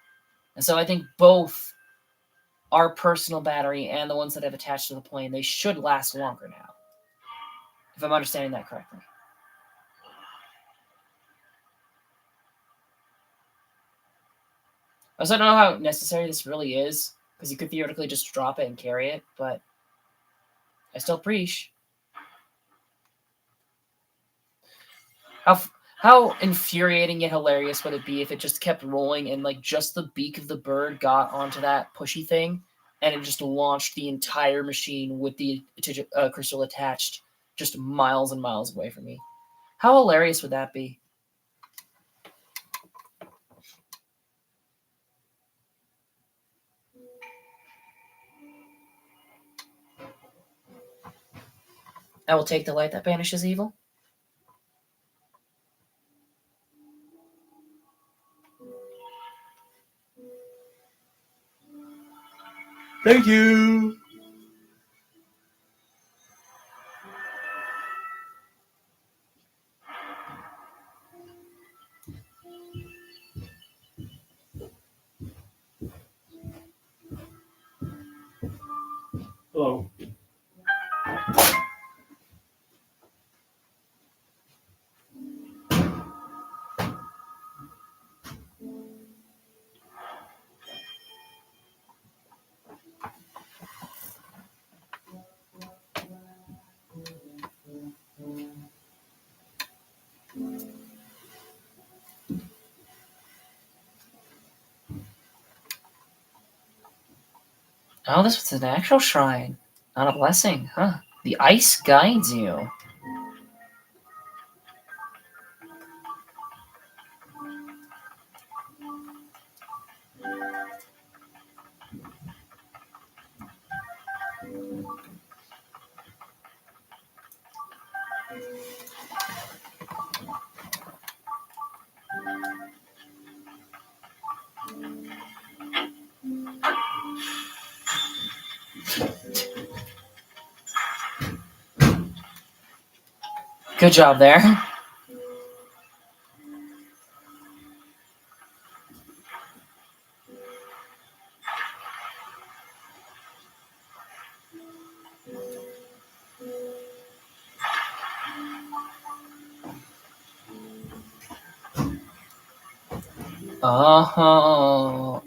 And so I think both our personal battery and the ones that I've attached to the plane, they should last longer now. If I'm understanding that correctly. I also don't know how necessary this really is, because you could theoretically just drop it and carry it, but I still preach. How infuriating yet hilarious would it be if it just kept rolling and like just the beak of the bird got onto that pushy thing and it just launched the entire machine with the crystal attached just miles and miles away from me? How hilarious would that be? I will take the light that banishes evil. Thank you. Hello. Oh, this was an actual shrine, not a blessing, huh? The ice guides you. Good job there.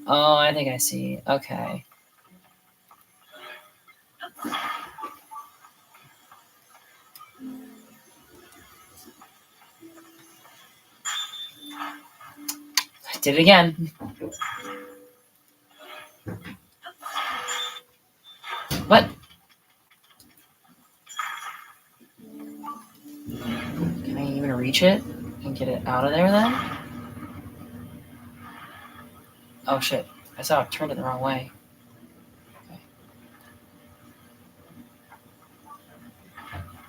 Oh, I think I see. Okay. I did it again. What? Can I even reach it and get it out of there then? Oh shit. I saw it turned it the wrong way.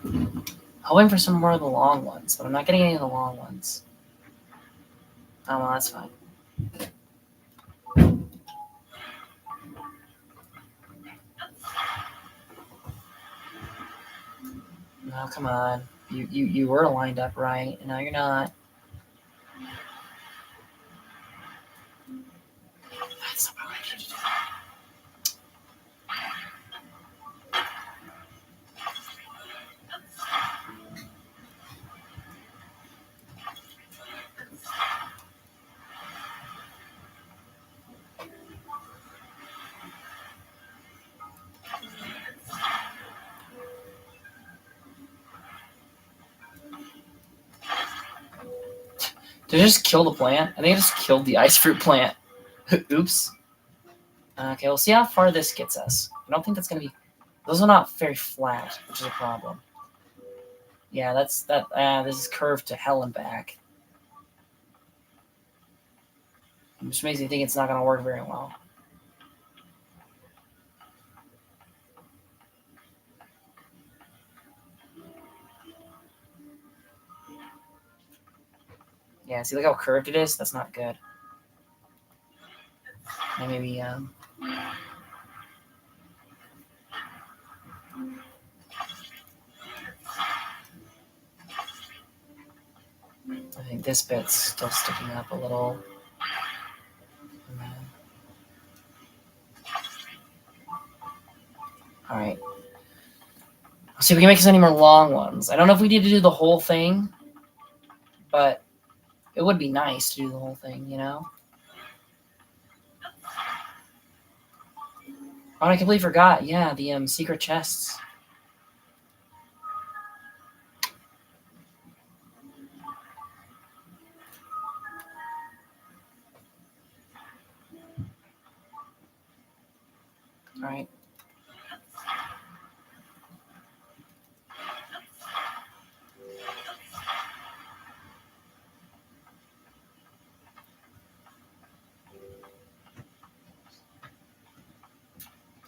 Okay. Hoping for some more of the long ones, but I'm not getting any of the long ones. Oh, well, that's fine. No, come on. You were lined up right, and now you're not. That's not what I need to do. Did I just kill the plant? I think I just killed the ice fruit plant. Oops. Okay, we'll see how far this gets us. I don't think that's gonna be. Those are not very flat, which is a problem. Yeah, that's that. This is curved to hell and back, which makes me think it's not gonna work very well. Yeah, see, look how curved it is. That's not good. And maybe I think this bit's still sticking up a little. Alright. See if we can make any more long ones. I don't know if we need to do the whole thing, but it would be nice to do the whole thing, you know? Oh, I completely forgot. Yeah, the secret chests. Alright.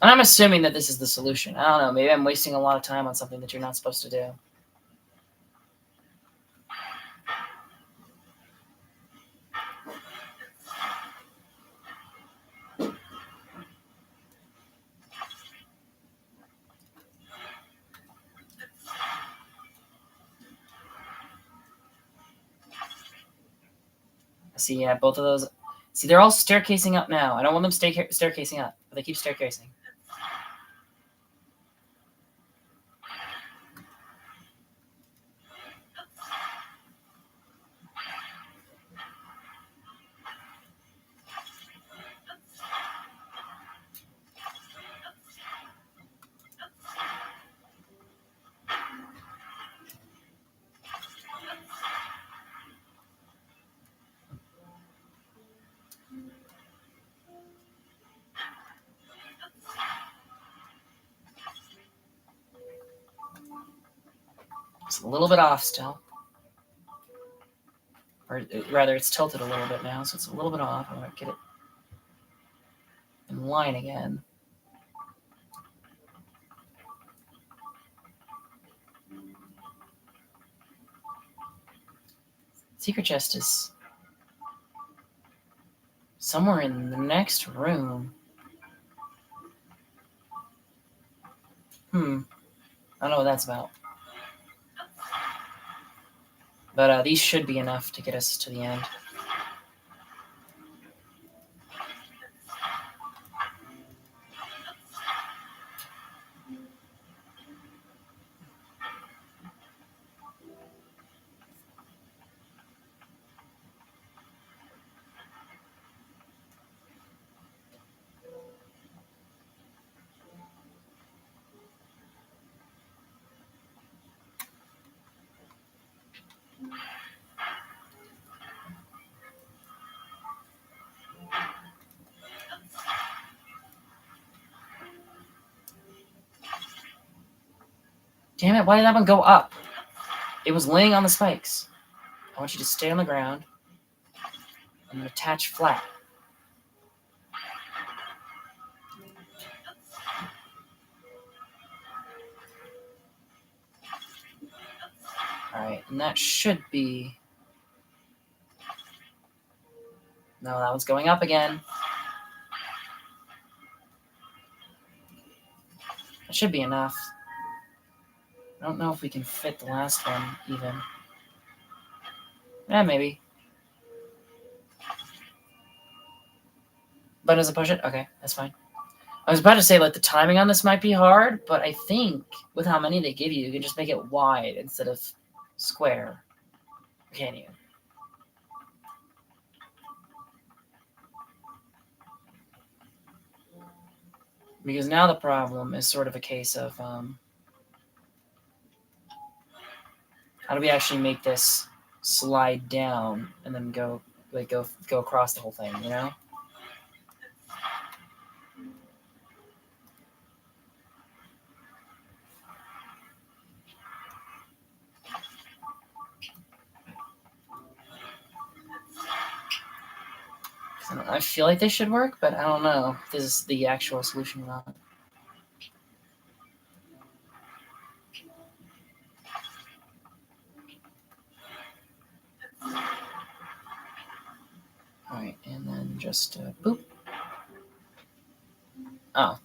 And I'm assuming that this is the solution. I don't know. Maybe I'm wasting a lot of time on something that you're not supposed to do. See, yeah, both of those. See, they're all staircasing up now. I don't want them staircasing up, but they keep staircasing. It's a little bit off still. Or rather, it's tilted a little bit now, so it's a little bit off. I'm going to get it in line again. Secret chest is somewhere in the next room. I don't know what that's about. But these should be enough to get us to the end. Damn it, why did that one go up? It was laying on the spikes. I want you to stay on the ground and attach flat. Alright, and that should be... No, that one's going up again. That should be enough. I don't know if we can fit the last one, even. Yeah, maybe. But does it push it? Okay, that's fine. I was about to say, like, the timing on this might be hard, but I think with how many they give you, you can just make it wide instead of square. Can you? Because now the problem is sort of a case of how do we actually make this slide down and then go across the whole thing, you know? I feel like they should work, but I don't know if this is the actual solution or not. Alright, and then just boop. Oh.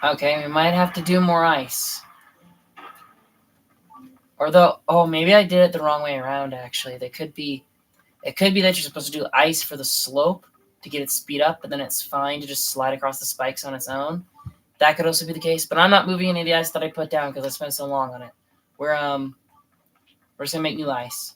Okay, we might have to do more ice. Or though, oh, maybe I did it the wrong way around, actually. It could be that you're supposed to do ice for the slope to get it speed up, but then it's fine to just slide across the spikes on its own. That could also be the case, but I'm not moving any of the ice that I put down because I spent so long on it. We're just gonna make new ice.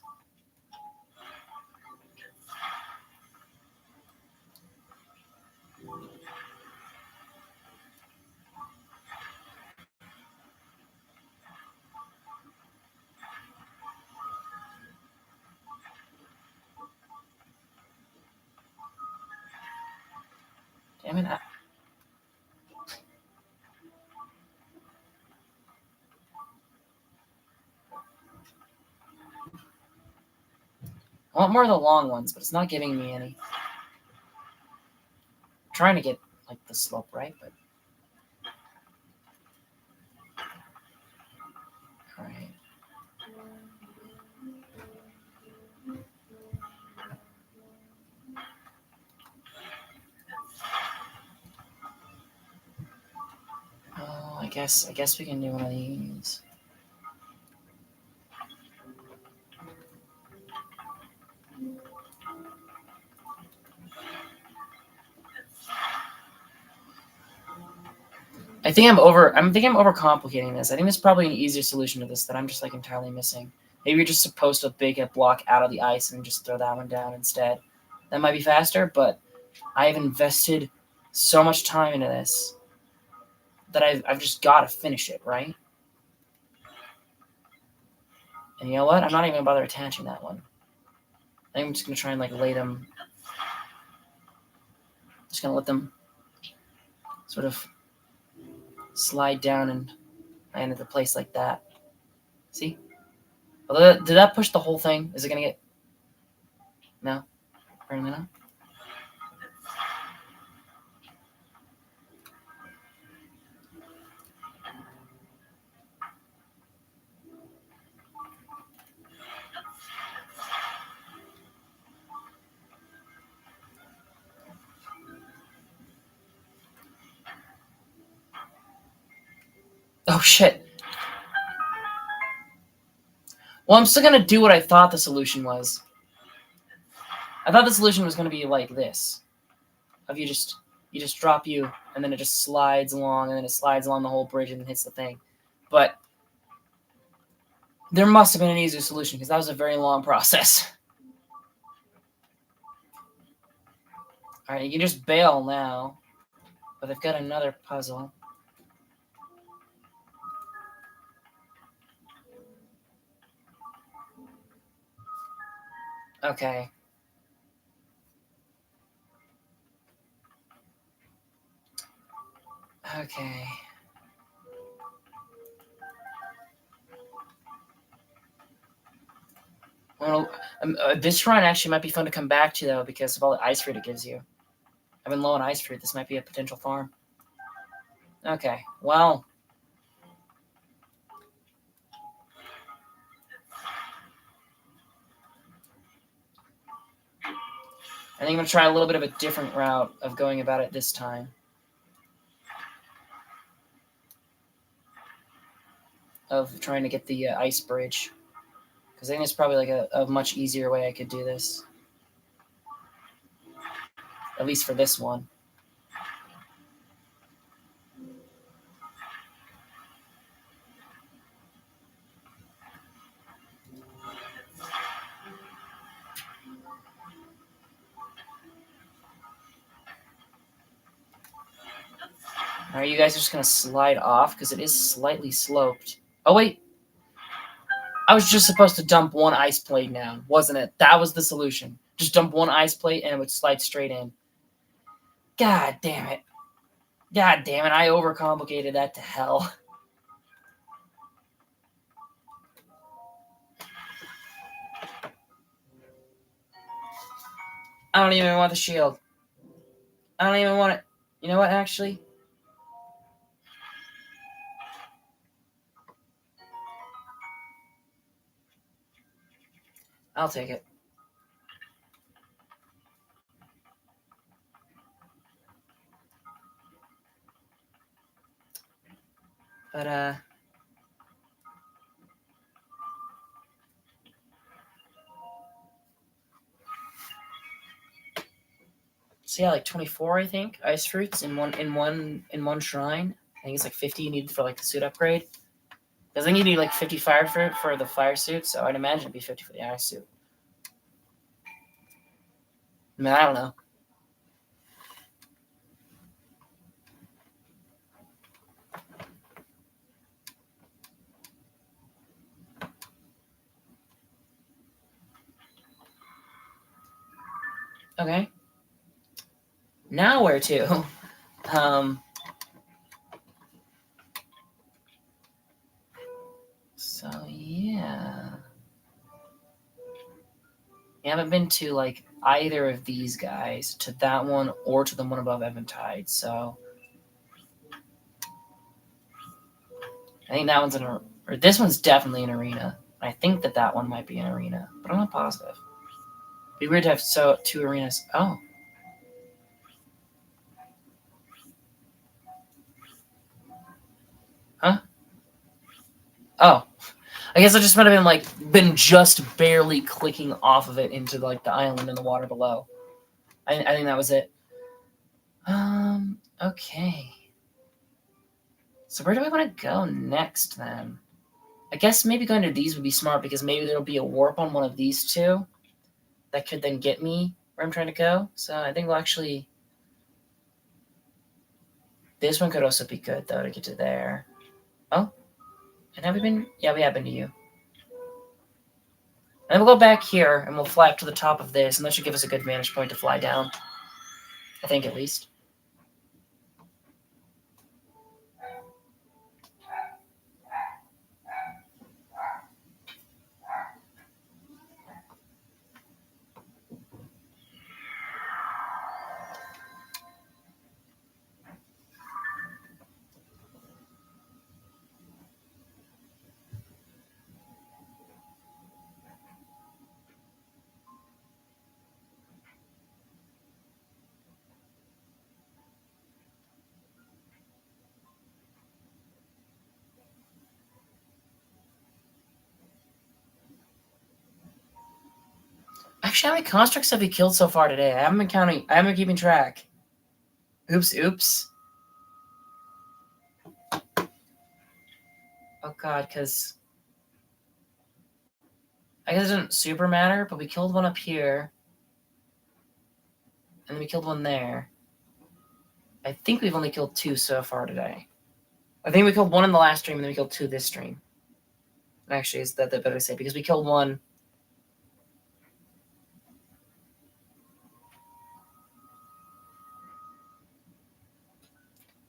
Damn it! I want more of the long ones, but it's not giving me any. I'm trying to get like the slope right, but all right. Oh, I guess we can do one of these. I think I'm overcomplicating this. I think there's probably an easier solution to this that I'm just like entirely missing. Maybe you're just supposed to bake a block out of the ice and just throw that one down instead. That might be faster, but I've invested so much time into this that I've just got to finish it, right? And you know what? I'm not even gonna bother attaching that one. I think I'm just gonna try and like lay them. Just gonna let them sort of slide down and land into place like that. See? Did that push the whole thing? Is it gonna get? No, apparently not. Oh shit. Well, I'm still gonna do what I thought the solution was. I thought the solution was gonna be like this: of you just drop you, and then it just slides along, and then it slides along the whole bridge and hits the thing. But there must have been an easier solution because that was a very long process. All right, you can just bail now, but I've got another puzzle. Okay. Okay. Well, this run actually might be fun to come back to though because of all the ice fruit it gives you. I've been low on ice fruit. This might be a potential farm. Okay. Well. I think I'm going to try a little bit of a different route of going about it this time. Of trying to get the ice bridge. Because I think it's probably like a much easier way I could do this. At least for this one. Are you guys just going to slide off? Because it is slightly sloped. Oh, wait. I was just supposed to dump one ice plate down, wasn't it? That was the solution. Just dump one ice plate and it would slide straight in. God damn it. God damn it. I overcomplicated that to hell. I don't even want the shield. I don't even want it. You know what, actually? I'll take it. But, so yeah, like 24, I think, ice fruits in one shrine. I think it's like 50 you need for like the suit upgrade. Because I think you need like 50 fire for the fire suit, so I'd imagine it'd be 50 for the ice suit. I mean, I don't know. Okay. Now where to? So yeah. I haven't been to like either of these guys, to that one or to the one above Eventide, so I think that one's or this one's definitely an arena. I think that one might be an arena, but I'm not positive. It'd be weird to have two arenas. Oh. Huh? Oh. I guess I just might have been just barely clicking off of it into like the island in the water below. I think that was it. Okay. So where do I want to go next then? I guess maybe going to these would be smart because maybe there'll be a warp on one of these two that could then get me where I'm trying to go. So I think we'll actually... This one could also be good, though, to get to there. Oh? And have we been... Yeah, we have been to you. And then we'll go back here, and we'll fly up to the top of this, and that should give us a good vantage point to fly down. I think, at least. Actually, how many constructs have we killed so far today? I haven't been counting. I haven't been keeping track. Oops. Oh god, because... I guess it doesn't super matter, but we killed one up here. And then we killed one there. I think we've only killed 2 so far today. I think we killed 1 in the last stream, and then we killed 2 this stream. Actually, is that better to say? Because we killed 1...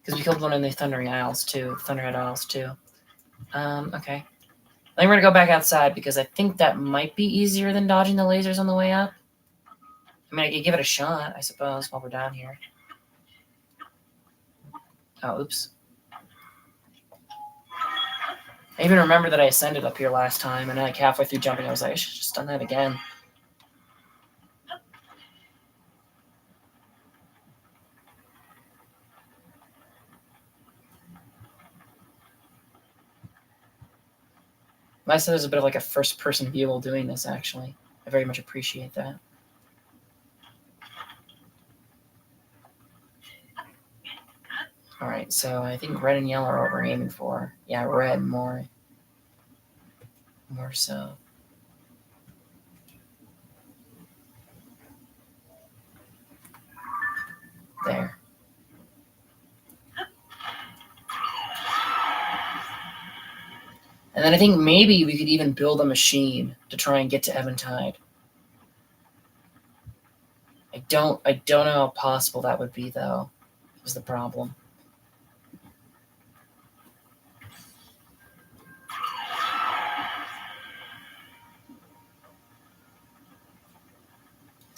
Because we killed 1 in the Thundering Isles, too. Thunderhead Isles, too. Okay. I think we're going to go back outside, because I think that might be easier than dodging the lasers on the way up. I mean, I could give it a shot, I suppose, while we're down here. Oh, oops. I even remember that I ascended up here last time, and like halfway through jumping, I was like, I should have just done that again. Nice that there's a bit of like a first-person view while doing this, actually. I very much appreciate that. Alright, so I think red and yellow are what we're aiming for. Yeah, red more so. There. And then I think maybe we could even build a machine to try and get to Eventide. I don't know how possible that would be, though, is the problem.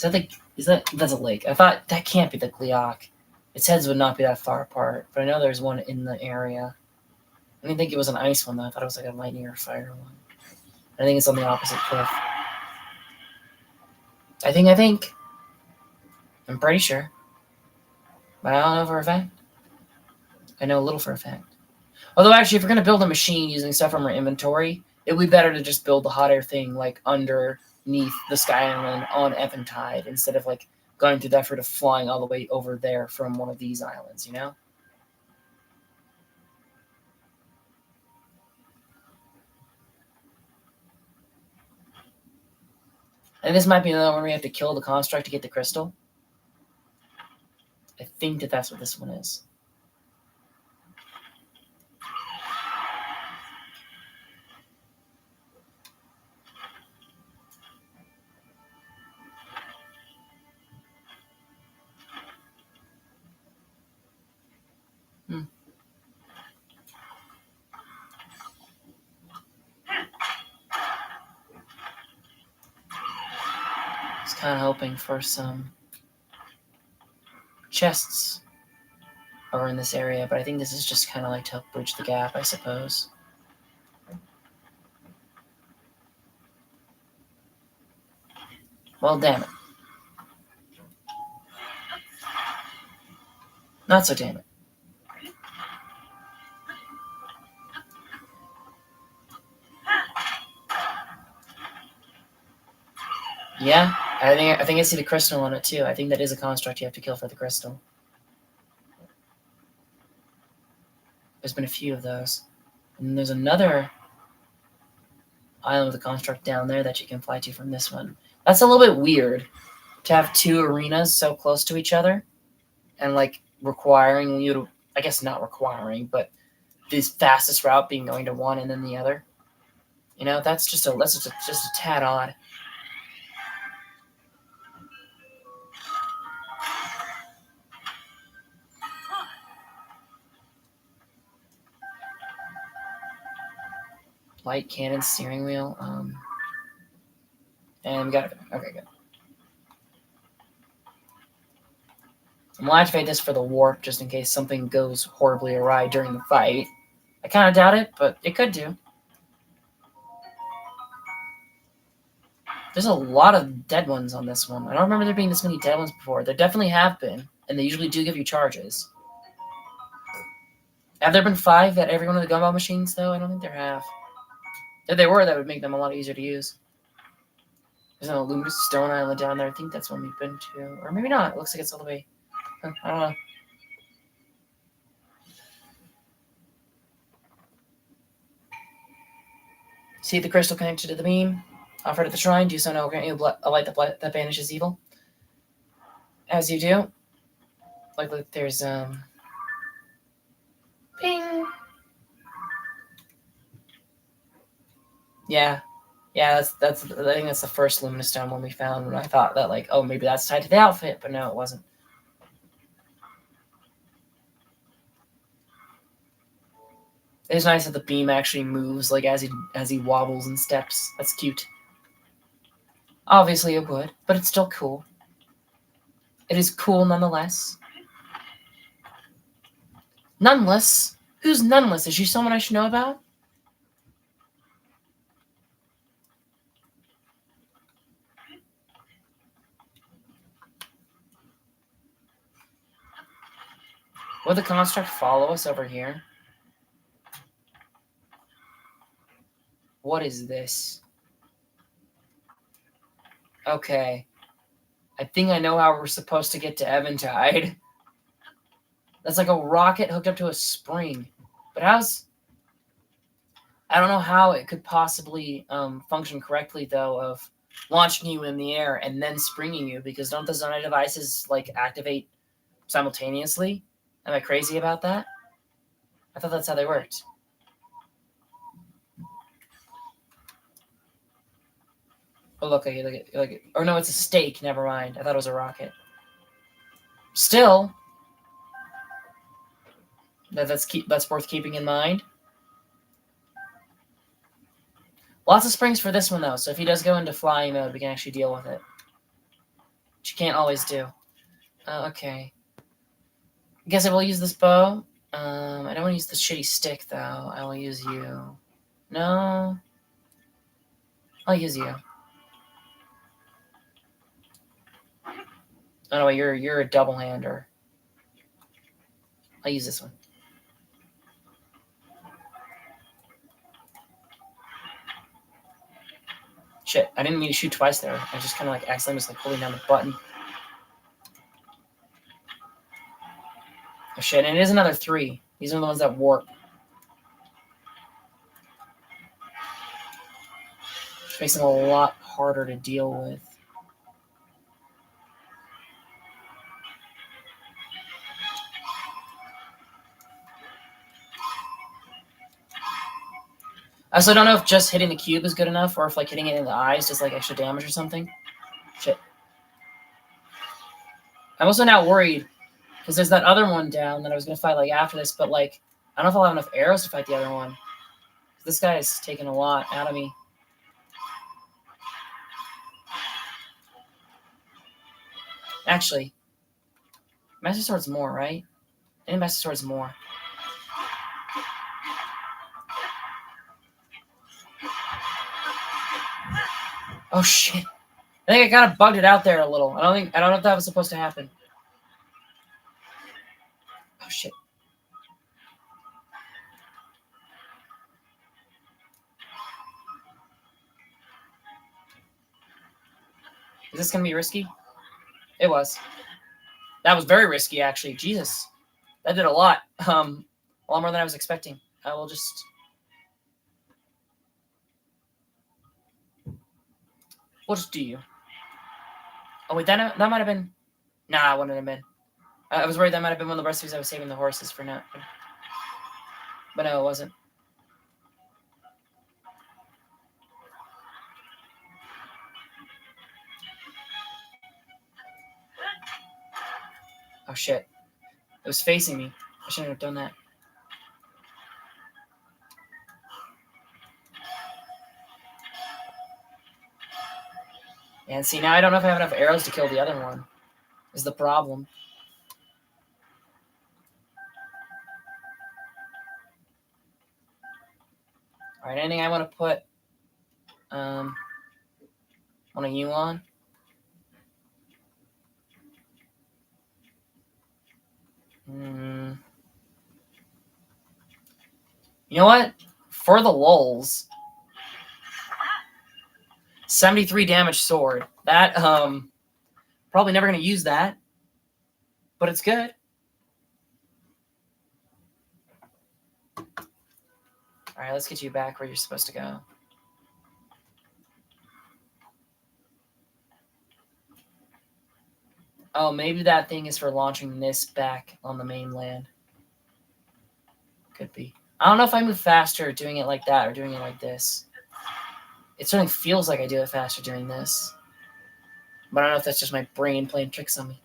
That's a lake. I thought that can't be the Gleok. Its heads would not be that far apart, but I know there's one in the area. I didn't think it was an ice one, though. I thought it was like a lightning or fire one. I think it's on the opposite cliff. I think. I'm pretty sure. But I don't know for a fact. I know a little for a fact. Although, actually, if we're going to build a machine using stuff from our inventory, it would be better to just build the hot air thing, like, underneath the Sky Island on Eventide, instead of, like, going through the effort of flying all the way over there from one of these islands, you know? And this might be another one where we have to kill the construct to get the crystal. I think that that's what this one is. I was kind of hoping for some chests over in this area, but I think this is just kind of like to help bridge the gap, I suppose. Well, damn it. Not so damn it. Yeah, I think I see the crystal on it too. I think that is a construct you have to kill for the crystal. There's been a few of those. And there's another island with a construct down there that you can fly to from this one. That's a little bit weird to have two arenas so close to each other and like requiring you to, I guess not requiring, but the fastest route being going to one and then the other. You know, that's just a tad odd. Light cannon steering wheel. And we got it. Okay, good. I'm gonna activate this for the warp just in case something goes horribly awry during the fight. I kind of doubt it, but it could do. There's a lot of dead ones on this one. I don't remember there being this many dead ones before. There definitely have been, and they usually do give you charges. Have there been 5 at every one of the gumball machines, though? I don't think there have. If they were, that would make them a lot easier to use. There's an Illuminous Stone Island down there. I think that's one we've been to. Or maybe not. It looks like it's all the way. I don't know. See the crystal connected to the beam. Offer it at the shrine. Do so now. Grant you a light that banishes evil. As you do. Like there's ping. Yeah. Yeah, that's I think that's the first Luminous Stone one we found when I thought that like, oh, maybe that's tied to the outfit, but no, it wasn't. It's nice that the beam actually moves like as he wobbles and steps. That's cute. Obviously it would, but it's still cool. It is cool nonetheless. Noneless? Who's Noneless? Is she someone I should know about? Will the construct follow us over here? What is this? Okay. I think I know how we're supposed to get to Eventide. That's like a rocket hooked up to a spring. But how's... I don't know how it could possibly function correctly, though, of launching you in the air and then springing you, because don't the Zonai devices, like, activate simultaneously? Am I crazy about that? I thought that's how they worked. Oh, look, or no, it's a stake. Never mind. I thought it was a rocket. Still, that's worth keeping in mind. Lots of springs for this one, though, so if he does go into flying mode, we can actually deal with it. Which you can't always do. Okay. I guess I will use this bow. I don't want to use the shitty stick, though. I will use you. No. I'll use you. Oh, no, wait, you're a double-hander. I'll use this one. Shit, I didn't mean to shoot twice there. I just kind of like accidentally was like holding down the button. Oh shit, and it is another 3. These are the ones that warp. Which makes them a lot harder to deal with. I also don't know if just hitting the cube is good enough, or if like hitting it in the eyes does like extra damage or something. Shit. I'm also now worried because there's that other one down that I was gonna fight like after this, but like I don't know if I'll have enough arrows to fight the other one. This guy is taking a lot out of me. Actually, Master Sword's more, right? I think Master Sword's more. Oh shit! I think I kind of bugged it out there a little. I don't know if that was supposed to happen. Oh shit! Is this gonna be risky? It was. That was very risky, actually. Jesus, that did a lot. A lot more than I was expecting. I will just. We'll just do you. Oh wait, that might have been. Nah, it wouldn't have been. I was worried that might have been one of the recipes I was saving the horses for now. But no, it wasn't. Oh shit. It was facing me. I shouldn't have done that. And see, now I don't know if I have enough arrows to kill the other one. Is the problem. Alright, anything I want to put one of you on? You know what? For the lulz, 73 damage sword. That, probably never going to use that, but it's good. Alright, let's get you back where you're supposed to go. Oh, maybe that thing is for launching this back on the mainland. Could be. I don't know if I move faster doing it like that or doing it like this. It certainly feels like I do it faster doing this. But I don't know if that's just my brain playing tricks on me.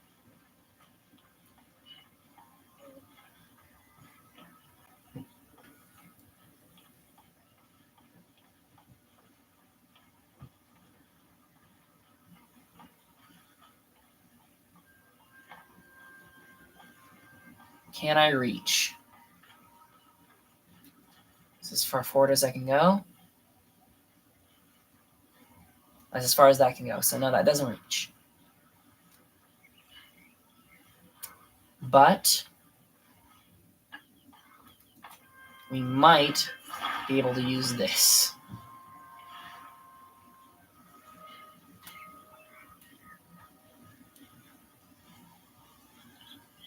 Can I reach? This is as far forward as I can go. That's as far as that can go. So no, that doesn't reach. But we might be able to use this.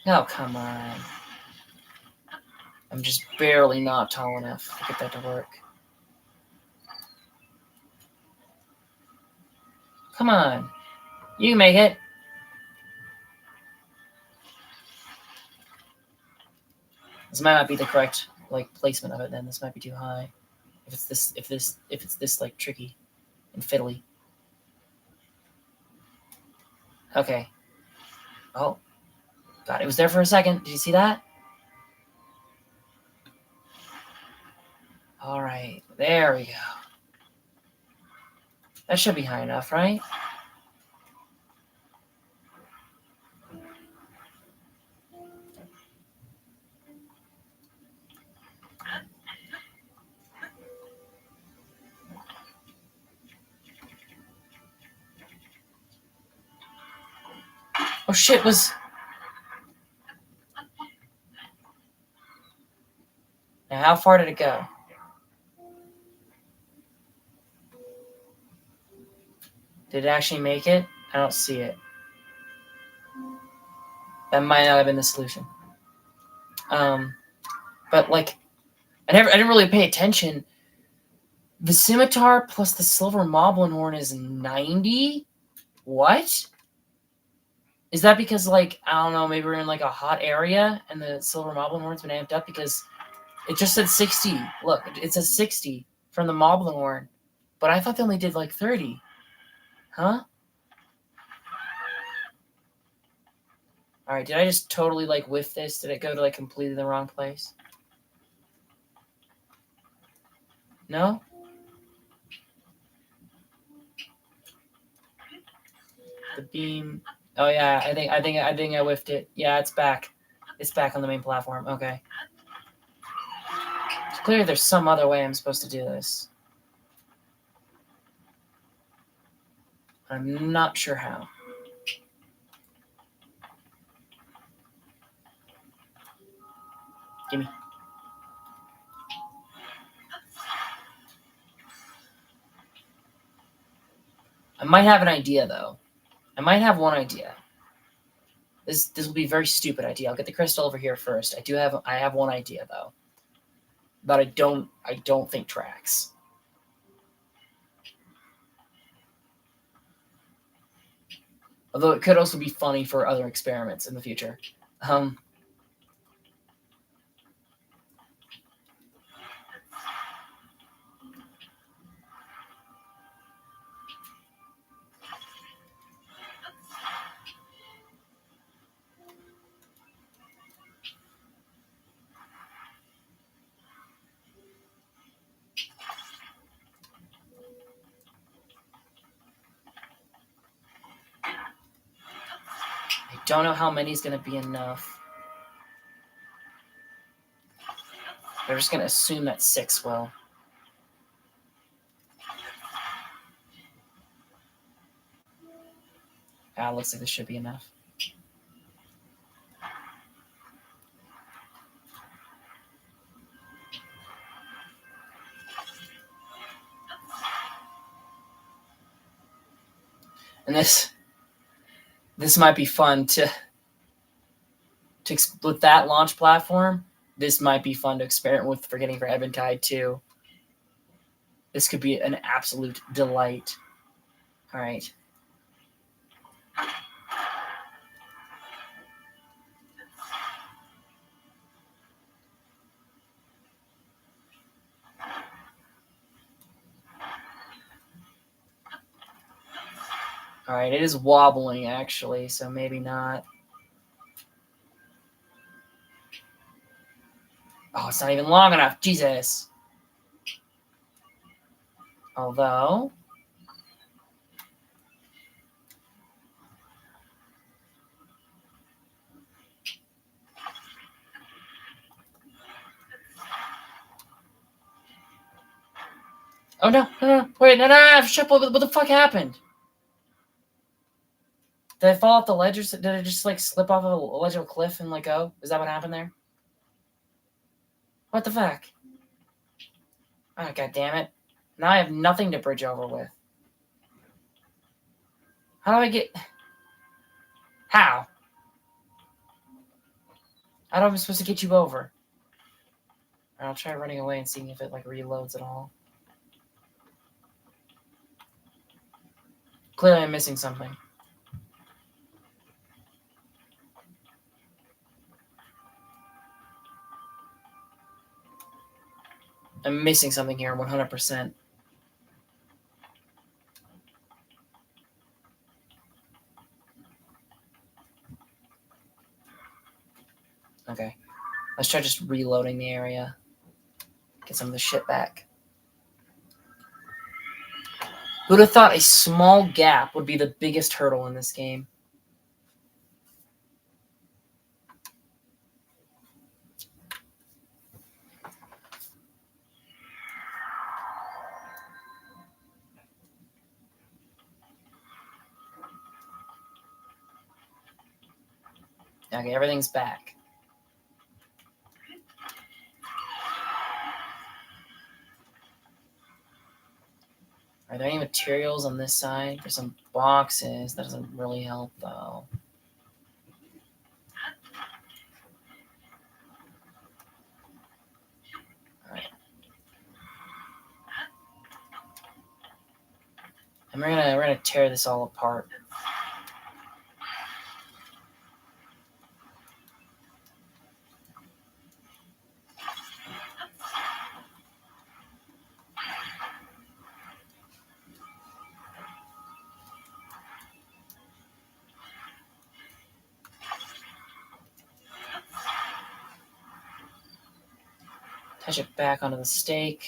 Oh, come on. I'm just barely not tall enough to get that to work. Come on. You can make it. This might not be the correct placement of it then. This might be too high. If it's this like tricky and fiddly. Okay. Oh. God, it was there for a second. Did you see that? Alright, there we go. That should be high enough, right? Oh shit, was... Now, how far did it go? Did it actually make it? I don't see it. That might not have been the solution. But like, I didn't really pay attention. The scimitar plus the silver moblin horn is 90? What? Is that because, like, I don't know, maybe we're in like a hot area and the silver moblin horn's been amped up? Because it just said 60. Look, it says 60. from the Moblin Warren. But I thought they only did like 30. Huh? Alright, did I just totally like whiff this? Did it go to like completely the wrong place? No? The beam. Oh yeah, I think I whiffed it. Yeah, it's back. It's back on the main platform. Okay. So clearly there's some other way I'm supposed to do this. I'm not sure how. Gimme. I might have an idea though. I might have one idea. This will be a very stupid idea. I'll get the crystal over here first. I have one idea though. But I don't think tracks. Although it could also be funny for other experiments in the future. I don't know how many is going to be enough. They're just going to assume that 6 will. Looks like this should be enough. And this might be fun to with that launch platform. This might be fun to experiment with Forgetting for Eventide too. This could be an absolute delight. All right. All right, it is wobbling actually, so maybe not. Oh, it's not even long enough. Jesus. Although, oh no, wait, no, shut up, what the fuck happened? Did I fall off the ledge, or did I just like slip off a ledge of a cliff and like go? Is that what happened there? What the fuck? Oh, god damn it. Now I have nothing to bridge over with. How do I get... How? How am I supposed to get you over? I'll try running away and seeing if it like reloads at all. Clearly I'm missing something. I'm missing something here, 100%. Okay. Let's try just reloading the area. Get some of the shit back. Who'd have thought a small gap would be the biggest hurdle in this game? Okay, everything's back. Are there any materials on this side? There's some boxes. That doesn't really help, though. Alright. And we're gonna tear this all apart. Attach it back onto the stake.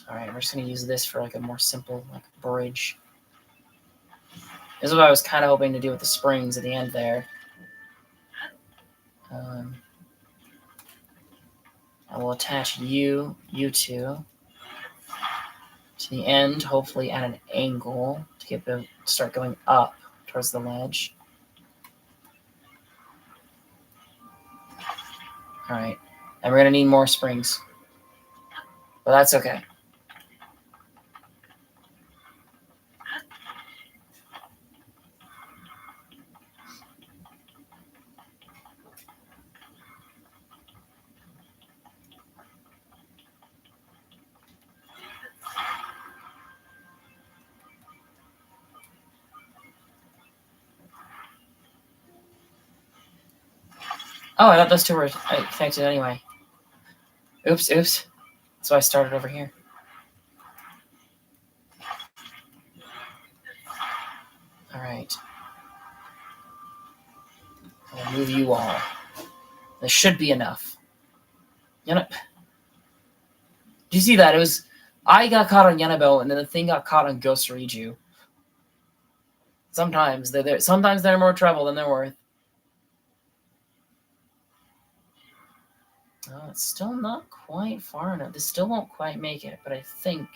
Alright, we're just going to use this for like a more simple like bridge. This is what I was kind of hoping to do with the springs at the end there. I will attach you two to the end, hopefully at an angle to get them start going up towards the ledge. Alright, and we're going to need more springs. But that's okay. Oh, I thought those two were connected anyway. Oops. So I started over here. Alright. I'll move you all. This should be enough. You know, do you see that? It was I got caught on Yanabo, and then the thing got caught on Ghost Riju. Sometimes they're more trouble than they're worth. Oh, it's still not quite far enough. This still won't quite make it, but I think.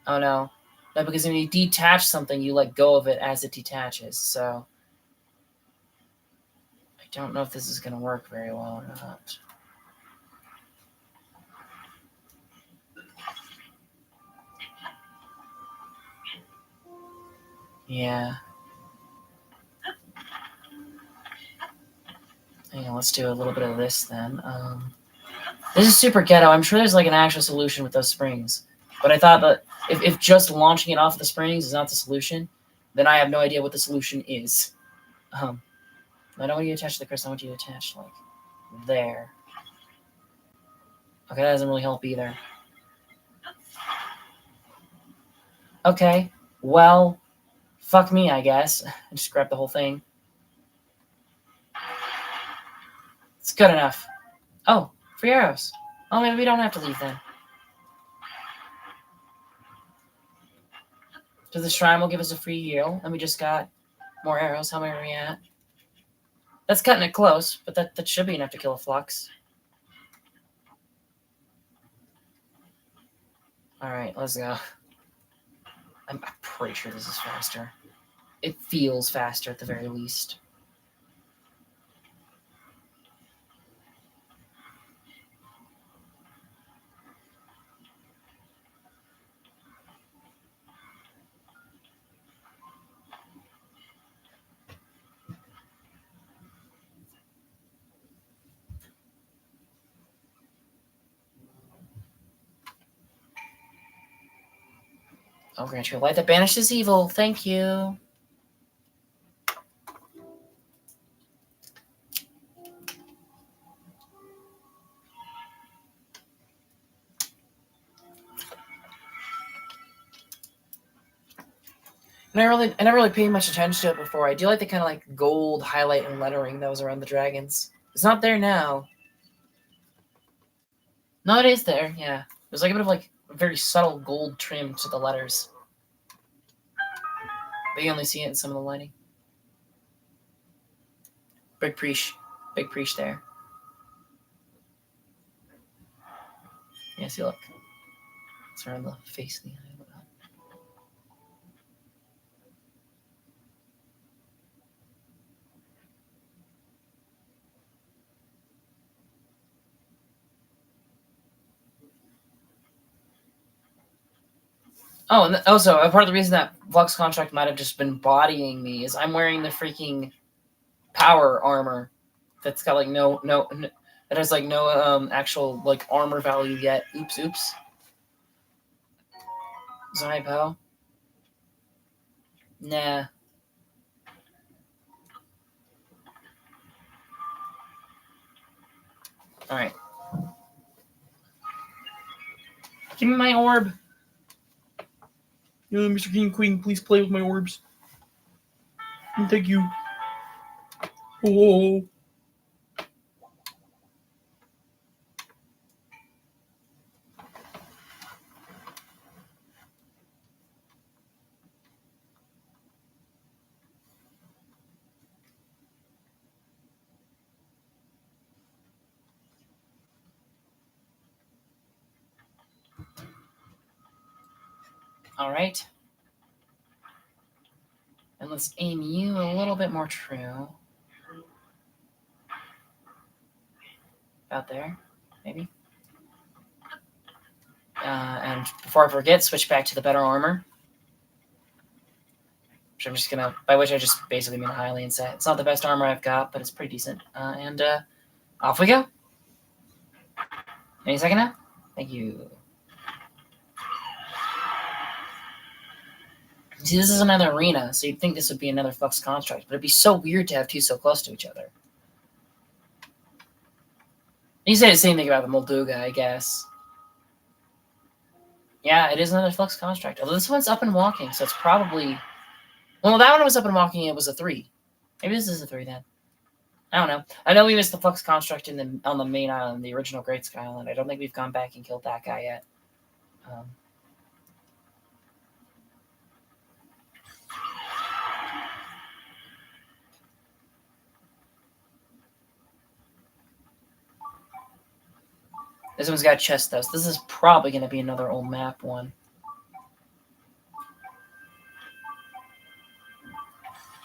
Oh no, because when you detach something, you let go of it as it detaches. So I don't know if this is going to work very well or not. Yeah. Hang on, let's do a little bit of this then. This is super ghetto. I'm sure there's like an actual solution with those springs. But I thought that if just launching it off the springs is not the solution, then I have no idea what the solution is. I don't want you to attach to the crystal. I want you to attach like there. Okay, that doesn't really help either. Okay, well, fuck me, I guess. Just grab the whole thing. It's good enough. Oh, free arrows. Oh, maybe we don't have to leave then. So the shrine will give us a free heal, and we just got more arrows. How many are we at? That's cutting it close, but that should be enough to kill a flux. Alright, let's go. I'm pretty sure this is faster. It feels faster at the very least. I'll grant you a light that banishes evil. Thank you. And I never really paid much attention to it before. I do like the kind of like gold highlight and lettering that was around the dragons. It's not there now. No, it is there. Yeah, there's like a bit of like very subtle gold trim to the letters, but you only see it in some of the lighting. Big preach there. Yeah, see, look, it's around the face of the eye. Oh, and also a part of the reason that Flux Contract might have just been bodying me is I'm wearing the freaking power armor that's got like no that has like no actual like armor value yet. Oops. Zypo. Nah. Alright. Give me my orb. Mr. King Queen, please play with my orbs. Thank you. Oh. All right. And let's aim you a little bit more true. About there, maybe. And before I forget, switch back to the better armor. Which I'm just gonna, by which I just basically mean the Hylian set. It's not the best armor I've got, but it's pretty decent. And off we go. Any second now? Thank you. See, this is another arena, so you'd think this would be another Flux Construct, but it'd be so weird to have two so close to each other. You say the same thing about the Molduga, I guess. Yeah, it is another Flux Construct. Although this one's up and walking, so it's probably... Well, that one was up and walking, it was a 3. Maybe this is a 3 then. I don't know. I know we missed the Flux Construct on the main island, the original Great Sky Island. I don't think we've gone back and killed that guy yet. This one's got chest, though, so this is probably going to be another old map one.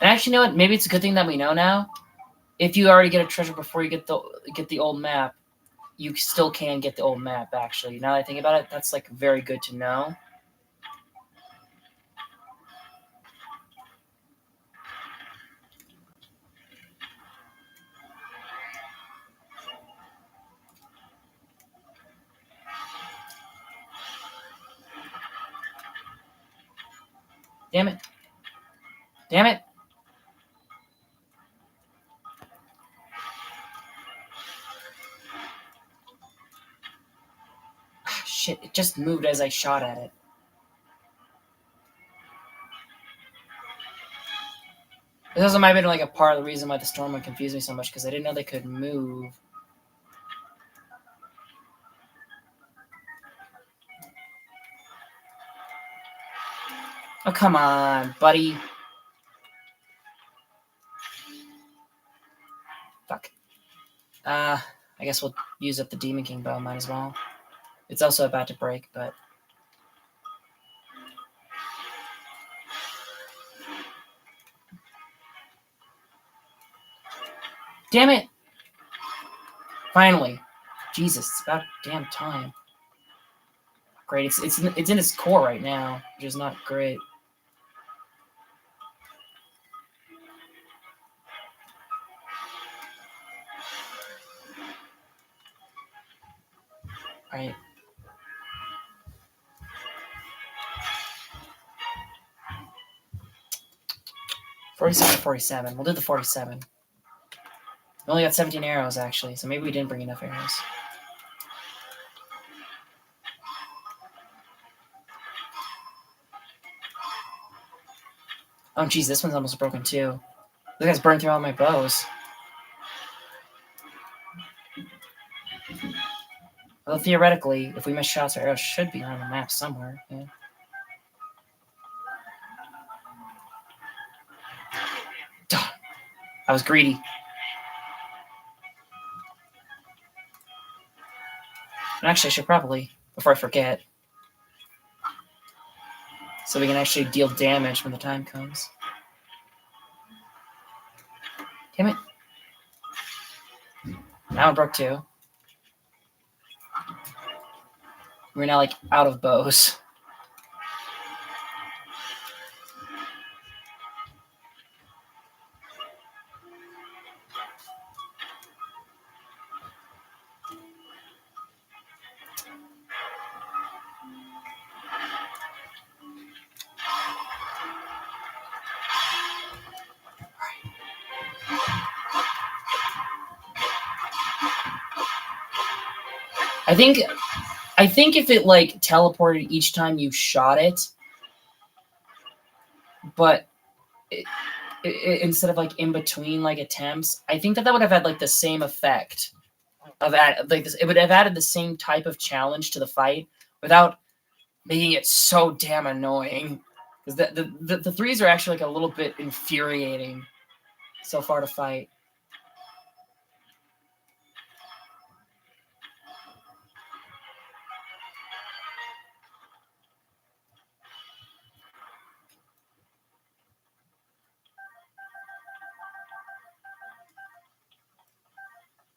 And actually, you know what? Maybe it's a good thing that we know now. If you already get a treasure before you get the old map, you still can get the old map, actually. Now that I think about it, that's, like, very good to know. Damn it. Damn it. Ah, shit, it just moved as I shot at it. This also might have been like a part of the reason why the storm would confuse me so much, because I didn't know they could move. Oh, come on, buddy. Fuck. I guess we'll use up the Demon King bow, might as well. It's also about to break, but... Damn it! Finally. Jesus, it's about damn time. Great, it's in its core right now, which is not great. Alright. $47. We'll do the 47. We only got 17 arrows, actually, so maybe we didn't bring enough arrows. Oh, jeez, this one's almost broken, too. This guy's burned through all my bows. Well, theoretically, if we miss shots, our arrows should be on the map somewhere. Yeah. I was greedy. And actually, I should probably, before I forget, so we can actually deal damage when the time comes. Damn it. Now it broke too. We're now, like, out of bows. I think if it, like, teleported each time you shot it, but instead of, like, in between, like, attempts, I think that would have had, like, the same effect of that. Like, this, it would have added the same type of challenge to the fight without making it so damn annoying. Because the threes are actually, like, a little bit infuriating so far to fight.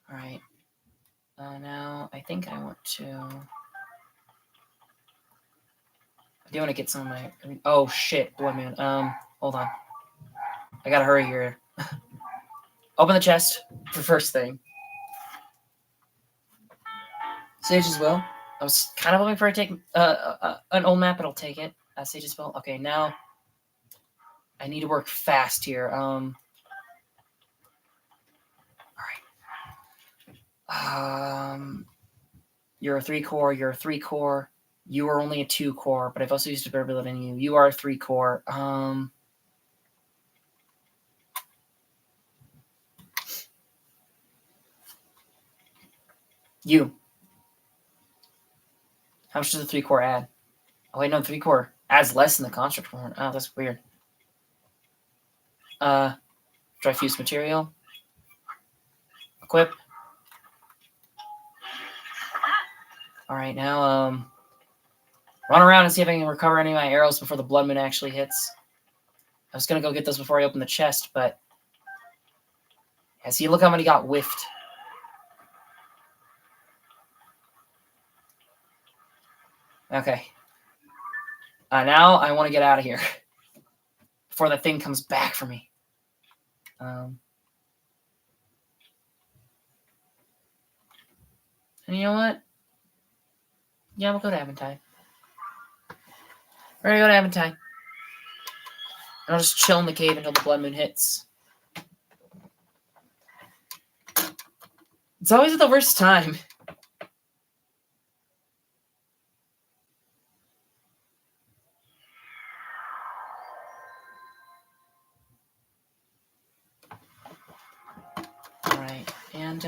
All right. Now I think I want to. I do want to get some of my. Oh shit, blood moon. Hold on. I gotta hurry here. Open the chest for first thing. Sage's Will. I was kind of hoping for an old map, but I'll take it. Sage's Will. Okay, now I need to work fast here. All right. You're a 3-core. You're a 3-core. You are only a 2-core, but I've also used a better ability than you. You are a 3-core. You. How much does the 3-core add? Oh wait, no, 3-core adds less than the construct horn. Oh, that's weird. Dry fuse material. Equip. Alright, now, run around and see if I can recover any of my arrows before the blood moon actually hits. I was gonna go get those before I open the chest, but... Yeah, see, look how many got whiffed. Okay. Now I want to get out of here. Before the thing comes back for me. And you know what? Yeah, we'll go to Aventine. We're gonna go to Aventine. And I'll just chill in the cave until the blood moon hits. It's always at the worst time. Alright, and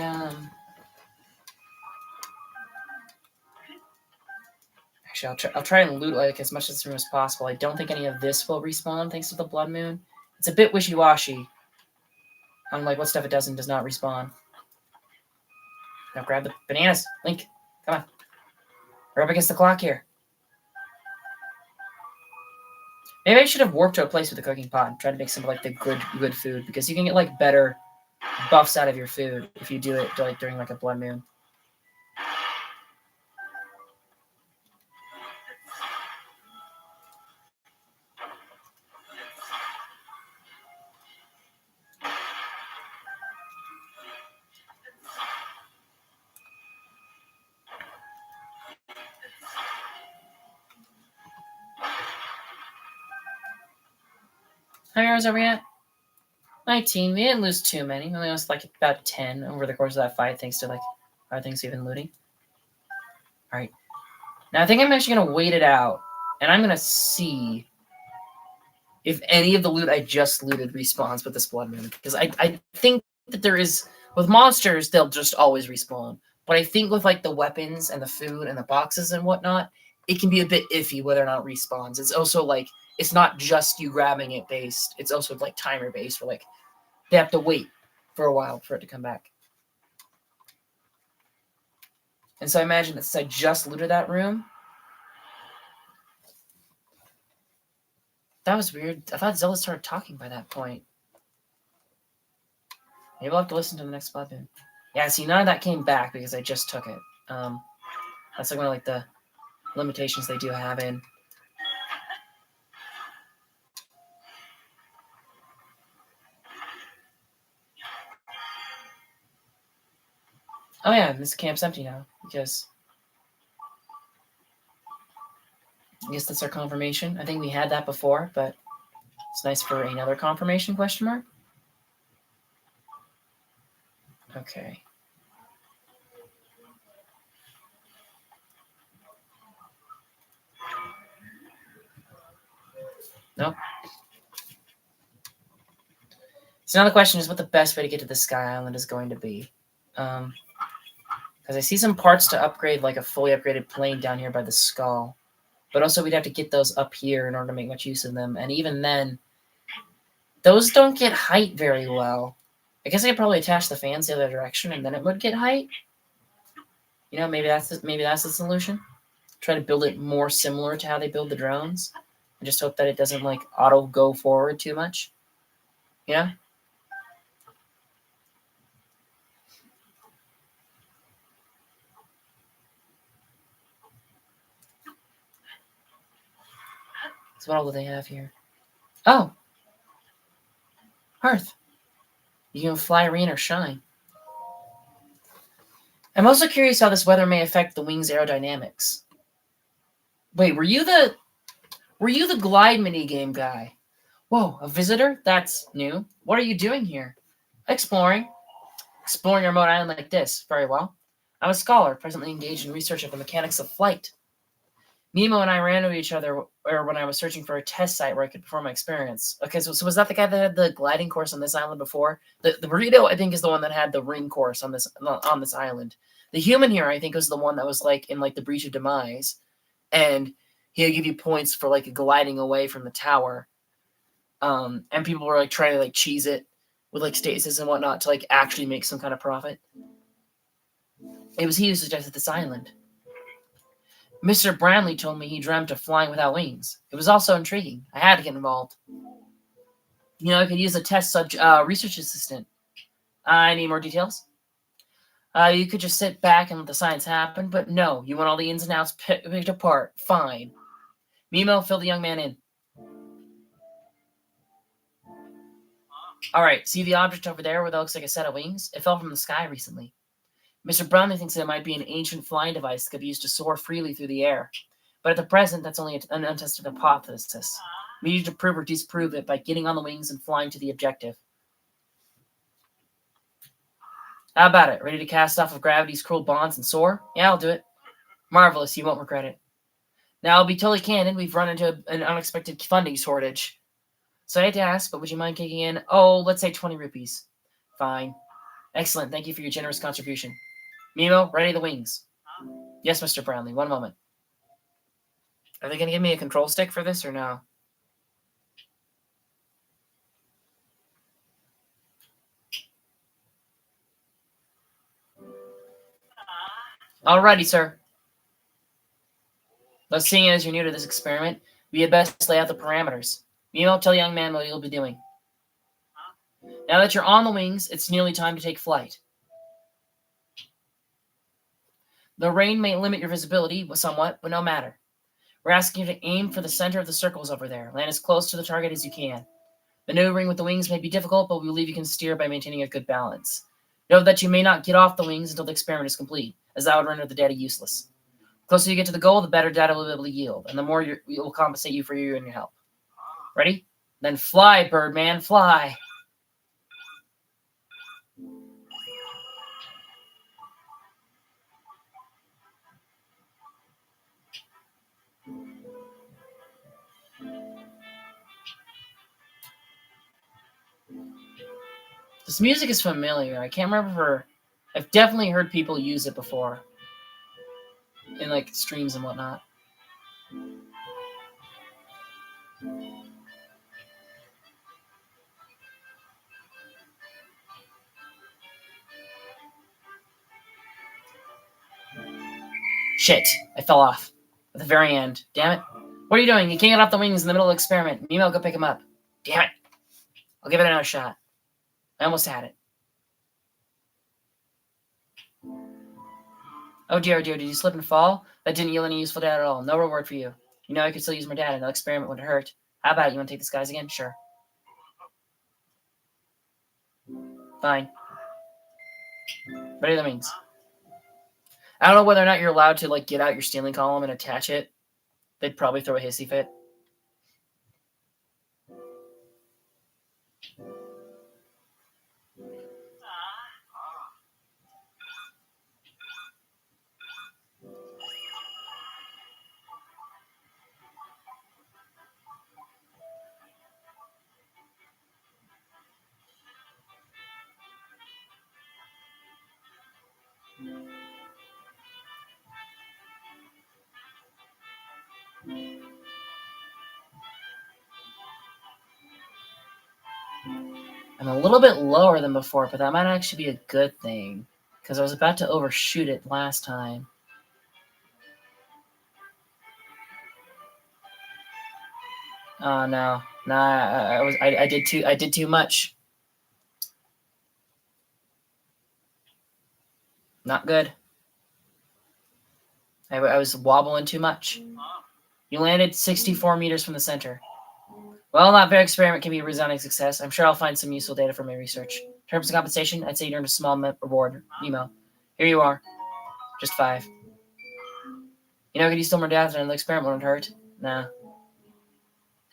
actually, I'll try and loot like as much of this room as possible. I don't think any of this will respawn thanks to the blood moon. It's a bit wishy-washy. Unlike what stuff it does and does not respawn. Now grab the bananas. Link, come on. We're up against the clock here. Maybe I should have warped to a place with a cooking pot and tried to make some like the good food, because you can get like better buffs out of your food if you do it like during like a blood moon. How many hours are we at? 19. We didn't lose too many. We only lost like about 10 over the course of that fight, thanks to like other things even looting. Alright. Now I think I'm actually gonna wait it out. And I'm gonna see if any of the loot I just looted respawns with this blood moon. Because I think that there is, with monsters, they'll just always respawn. But I think with like the weapons and the food and the boxes and whatnot, it can be a bit iffy whether or not it respawns. It's also like, it's not just you grabbing it based. It's also like timer based, where like they have to wait for a while for it to come back. And so I imagine that since I just looted that room, that was weird. I thought Zelda started talking by that point. Maybe I'll have to listen to the next blood moon. Yeah, see, none of that came back because I just took it. That's like one of like the limitations they do have in. Oh yeah, this camp's empty now because I guess that's our confirmation. I think we had that before, but it's nice for another confirmation, question mark. Okay. Nope. So now the question is what the best way to get to the Sky Island is going to be. Because I see some parts to upgrade, like a fully upgraded plane down here by the skull. But also we'd have to get those up here in order to make much use of them. And even then, those don't get height very well. I guess I could probably attach the fans the other direction and then it would get height. You know, maybe that's the solution. Try to build it more similar to how they build the drones. And just hope that it doesn't like auto go forward too much. You know? So what all do they have here? Oh, Hearth. You can fly, rain, or shine. I'm also curious how this weather may affect the wing's aerodynamics. Wait, were you the glide mini game guy? Whoa, a visitor? That's new. What are you doing here? Exploring. Exploring a remote island like this. Very well. I'm a scholar, presently engaged in research of the mechanics of flight. Nemo and I ran into each other when I was searching for a test site where I could perform my experiments. Okay, so was that the guy that had the gliding course on this island before? The burrito, I think, is the one that had the ring course on this island. The human here, I think, was the one that was like in like the Breach of Demise, and he'll give you points for like gliding away from the tower. And people were like trying to like cheese it with like stasis and whatnot to like actually make some kind of profit. It was he who suggested this island. Mr. Bramley told me he dreamt of flying without wings. It was also intriguing. I had to get involved. I could use a test research assistant. I need more details. You could just sit back and let the science happen, but no, you want all the ins and outs picked apart. Fine. Mimo, fill the young man in. All right, see the object over there where that looks like a set of wings? It fell from the sky recently. Mr. Bromley thinks it might be an ancient flying device that could be used to soar freely through the air. But at the present, that's only an untested hypothesis. We need to prove or disprove it by getting on the wings and flying to the objective. How about it? Ready to cast off of gravity's cruel bonds and soar? Yeah, I'll do it. Marvelous, you won't regret it. Now, I'll be totally candid, we've run into an unexpected funding shortage. So I hate to ask, but would you mind kicking in, let's say 20 rupees? Fine. Excellent, thank you for your generous contribution. Mimo, ready the wings. Yes, Mr. Brownlee, one moment. Are they going to give me a control stick for this or no? Alrighty, sir. But seeing as you're new to this experiment, we had best lay out the parameters. Mimo, tell the young man what you'll be doing. Now that you're on the wings, it's nearly time to take flight. The rain may limit your visibility somewhat, but no matter. We're asking you to aim for the center of the circles over there. Land as close to the target as you can. Maneuvering with the wings may be difficult, but we believe you can steer by maintaining a good balance. Note that you may not get off the wings until the experiment is complete, as that would render the data useless. The closer you get to the goal, the better data will be able to yield, and the more it will compensate you for you and your help. Ready? Then fly, Birdman, fly! This music is familiar. I can't remember I've definitely heard people use it before. In like streams and whatnot. Shit, I fell off. At the very end. Damn it. What are you doing? You can't get off the wings in the middle of the experiment. Mimo, go pick him up. Damn it. I'll give it another shot. I almost had it. Oh dear, did you slip and fall? That didn't yield any useful data at all. No reward for you. I could still use more data. No experiment would hurt. How about it? You want to take the skies again? Sure. Fine. Ready the wings. I don't know whether or not you're allowed to like get out your stealing column and attach it. They'd probably throw a hissy fit. I'm a little bit lower than before, but that might actually be a good thing. Because I was about to overshoot it last time. Oh no. Nah, I did too much. Not good. I was wobbling too much. You landed 64 meters from the center. Well, that very experiment can be a resounding success. I'm sure I'll find some useful data from my research. In terms of compensation, I'd say you earned a small reward. Email. Here you are. Just 5. You know, could you still more data than the experiment wouldn't hurt? Nah.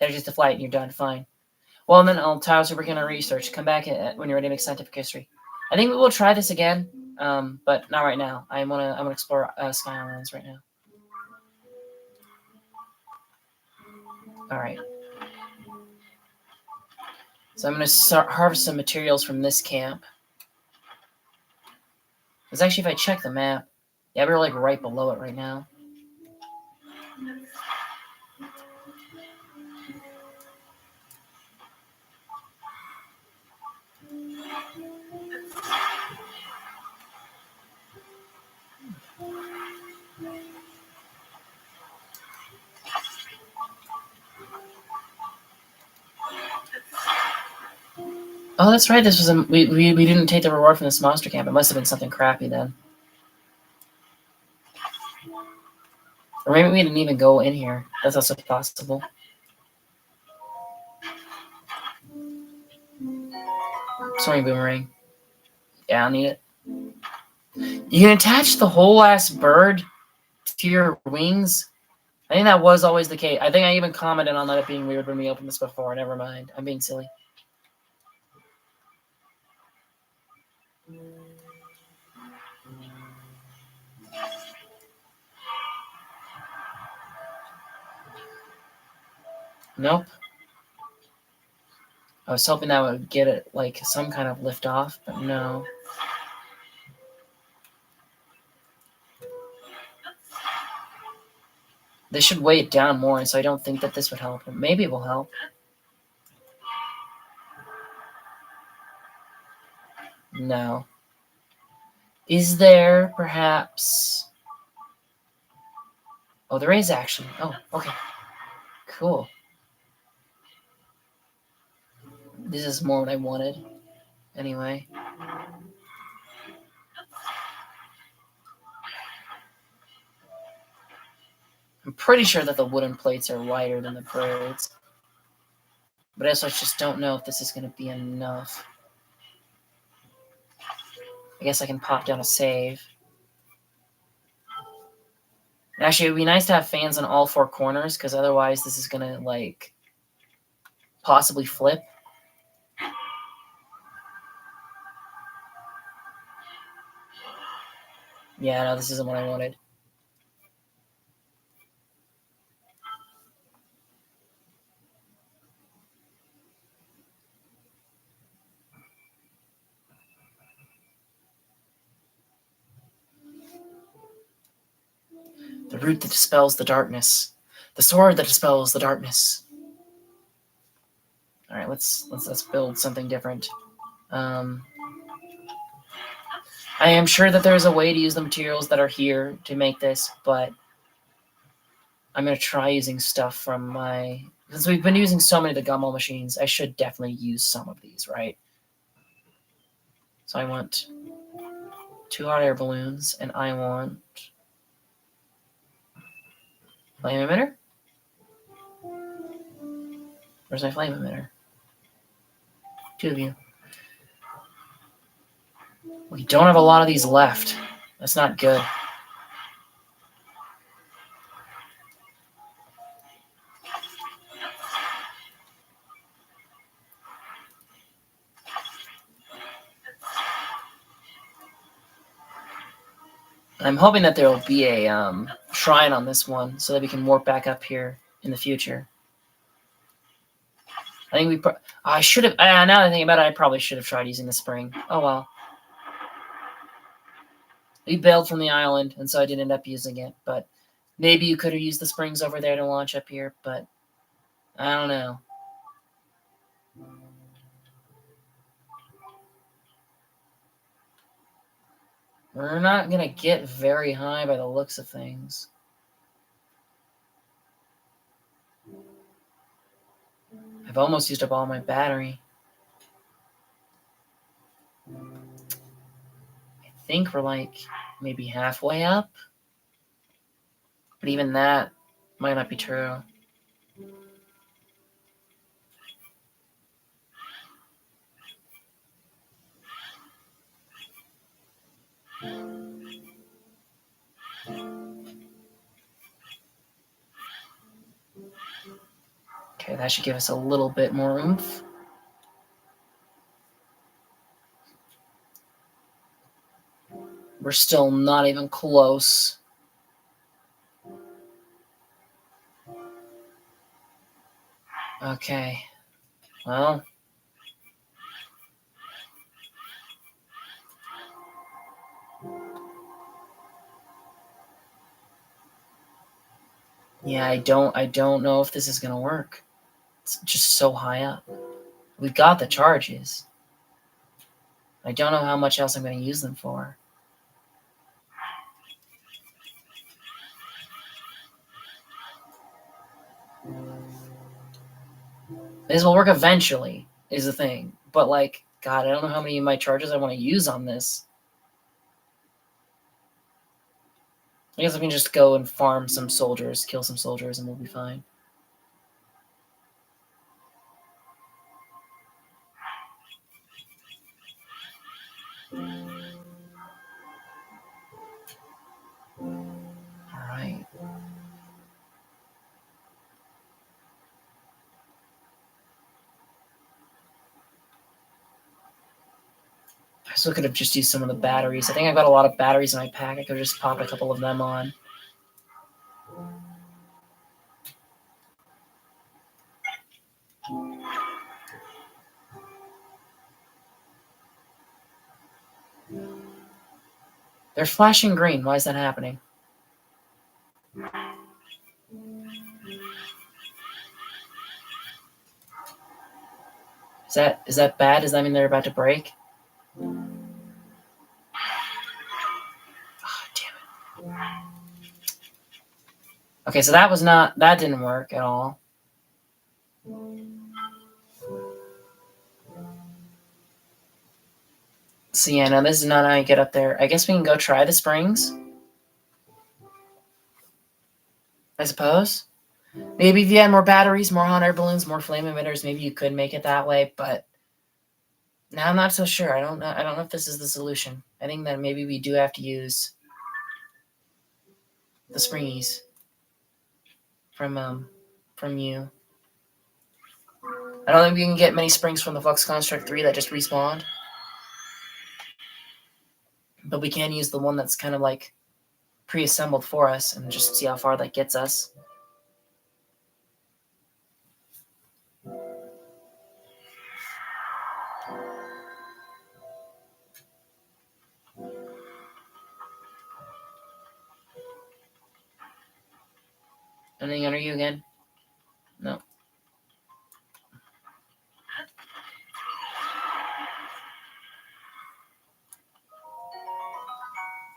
That's just a flight and you're done. Fine. Well, then I'll toss you working on research. Come back when you're ready to make scientific history. I think we will try this again, but not right now. I'm gonna explore Sky Islands right now. All right. So I'm gonna start harvest some materials from this camp. Because actually, if I check the map, yeah, we're like right below it right now. Oh, that's right. This was we didn't take the reward from this monster camp. It must have been something crappy then. Or maybe we didn't even go in here. That's also possible. Sorry, boomerang. Yeah, I'll need it. You can attach the whole ass bird to your wings. I think that was always the case. I think I even commented on that being weird when we opened this before. Never mind. I'm being silly. Nope. I was hoping that would get it like some kind of lift off, but no. They should weigh it down more, so I don't think that this would help. Maybe it will help. No. Is there perhaps... Oh, there is actually. Oh, okay. Cool. This is more what I wanted. Anyway. I'm pretty sure that the wooden plates are wider than the birds. But I also just don't know if this is going to be enough. I guess I can pop down a save. Actually, it would be nice to have fans on all 4 corners, because otherwise this is going to, like, possibly flip. Yeah, no, this isn't what I wanted. The root that dispels the darkness. The sword that dispels the darkness. All right, let's build something different. I am sure that there's a way to use the materials that are here to make this, but I'm going to try using stuff from my... Since we've been using so many of the gumball machines, I should definitely use some of these, right? So I want 2 hot air balloons, and I want... Flame emitter? Where's my flame emitter? 2 of you. We don't have a lot of these left. That's not good. I'm hoping that there will be a shrine on this one so that we can warp back up here in the future. I think we... I should have... now that I think about it, I probably should have tried using the spring. Oh, well. We bailed from the island, and so I didn't end up using it, but maybe you could have used the springs over there to launch up here, but I don't know. We're not going to get very high by the looks of things. I've almost used up all my battery. I think we're like maybe halfway up. But even that Might not be true. Okay, that should give us a little bit more oomph. We're still not even close. Okay. Well. Yeah, I don't know if this is gonna work. It's just so high up. We got the charges. I don't know how much else I'm gonna use them for. This will work eventually, is the thing. But like, God, I don't know how many of my charges I want to use on this. I guess we can just go and farm some soldiers, kill some soldiers, and we'll be fine. Alright. I still could have just used some of the batteries. I think I've got a lot of batteries in my pack. I could have just popped a couple of them on. They're flashing green. Why is that happening? Is that bad? Does that mean they're about to break? Oh, damn it. Okay, so that didn't work at all. So yeah, no, this is not how you get up there. I guess we can go try the springs. I suppose. Maybe if you had more batteries, more hot air balloons, more flame emitters, maybe you could make it that way, but now I'm not so sure. I don't know if this is the solution. I think that maybe we do have to use the springies from you. I don't think we can get many springs from the Flux Construct 3 that just respawned. But we can use the one that's kind of like pre-assembled for us and just see how far that gets us. Anything under you again? No.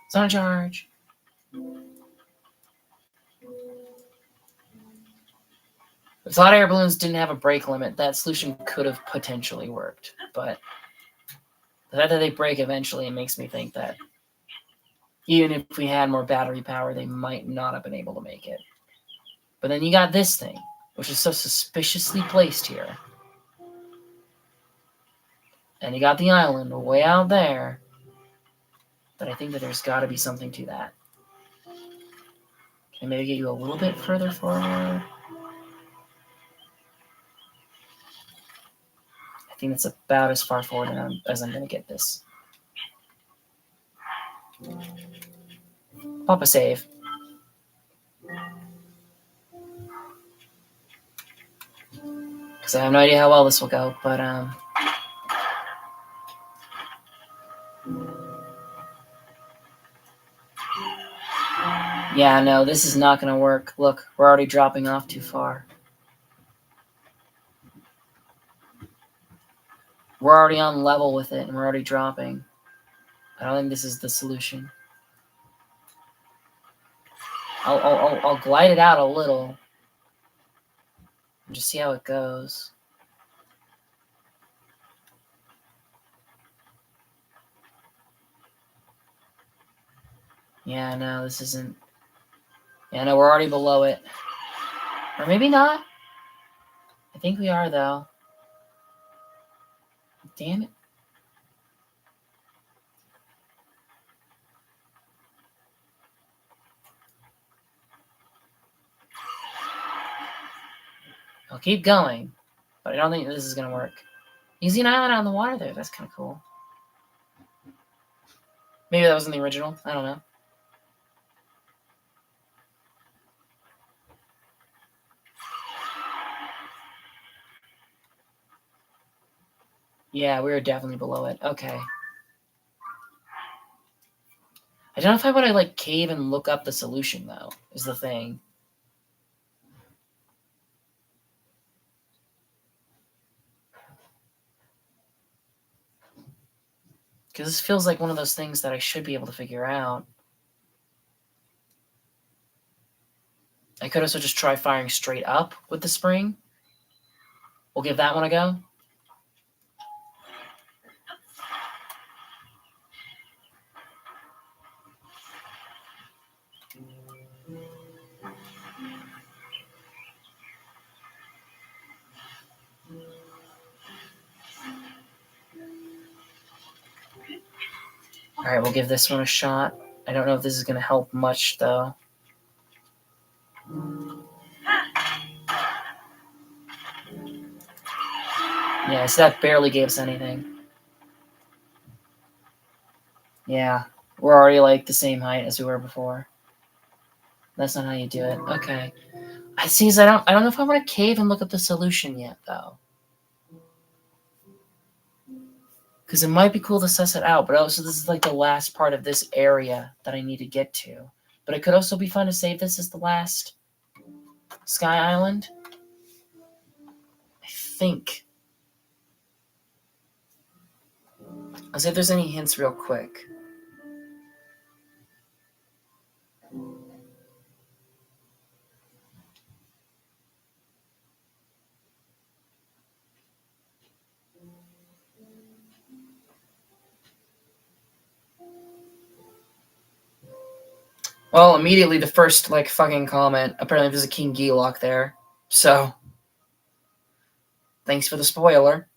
It's on charge. If hot air balloons didn't have a break limit, that solution could have potentially worked. But the fact that they break eventually, it makes me think that even if we had more battery power, they might not have been able to make it. But then you got this thing, which is so suspiciously placed here. And you got the island way out there. But I think that there's got to be something to that. Can I maybe get you a little bit further forward? I think that's about as far forward as I'm going to get this. Pop a save. Because I have no idea how well this will go, but yeah, no, this is not going to work. Look, we're already dropping off too far. We're already on level with it, and we're already dropping. I don't think this is the solution. I'll glide it out a little and just see how it goes. Yeah, no, this isn't. Yeah, no, we're already below it. Or maybe not. I think we are, though. Damn it. I'll keep going, but I don't think this is going to work. You see an island out in the water there. That's kind of cool. Maybe that wasn't the original. I don't know. Yeah, we were definitely below it. Okay. I don't know if I want to, like, cave and look up the solution, though, is the thing. Because this feels like one of those things that I should be able to figure out. I could also just try firing straight up with the spring. We'll give that one a go. Alright, we'll give this one a shot. I don't know if this is going to help much, though. Yeah, so that barely gave us anything. Yeah, we're already, like, the same height as we were before. That's not how you do it. Okay. I see. I don't know if I want to cave and look up the solution yet, though. Because it might be cool to suss it out, but also this is like the last part of this area that I need to get to. But it could also be fun to save this as the last Sky Island. I think. I'll see if there's any hints real quick. Well, immediately the first, like, fucking comment, apparently there's a King Geelok there. So, thanks for the spoiler.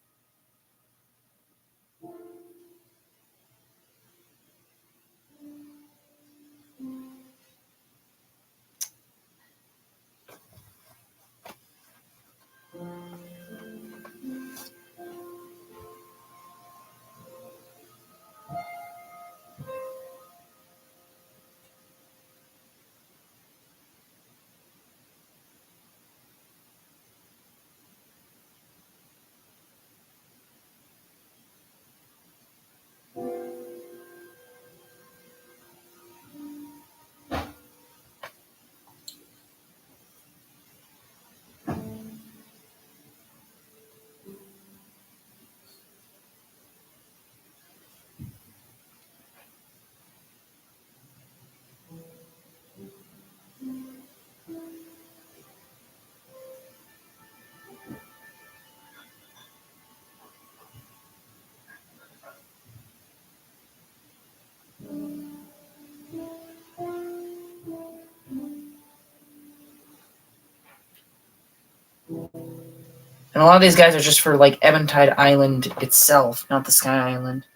And a lot of these guys are just for, like, Eventide Island itself, not the Sky Island.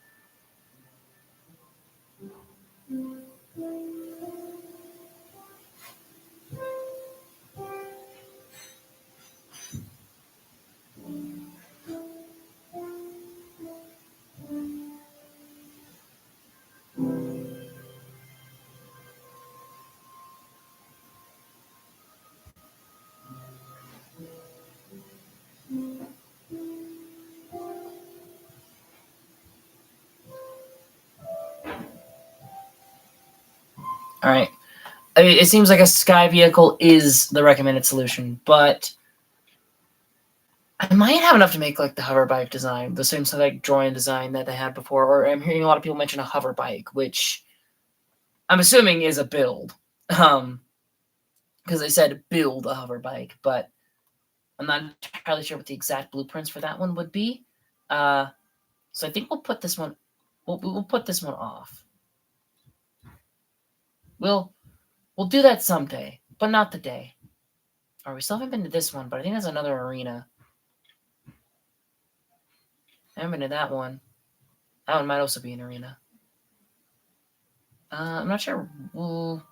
Alright. I mean, it seems like a Sky vehicle is the recommended solution, but I might have enough to make, like, the hover bike design, the same sort of, like, drawing design that they had before, or I'm hearing a lot of people mention a hover bike, which I'm assuming is a build. Because they said build a hover bike, but I'm not entirely sure what the exact blueprints for that one would be. So I think we'll put this one. We'll put this one off. We'll do that someday, but not today. Or we still haven't been to this one, but I think that's another arena. I haven't been to that one. That one might also be an arena. I'm not sure. All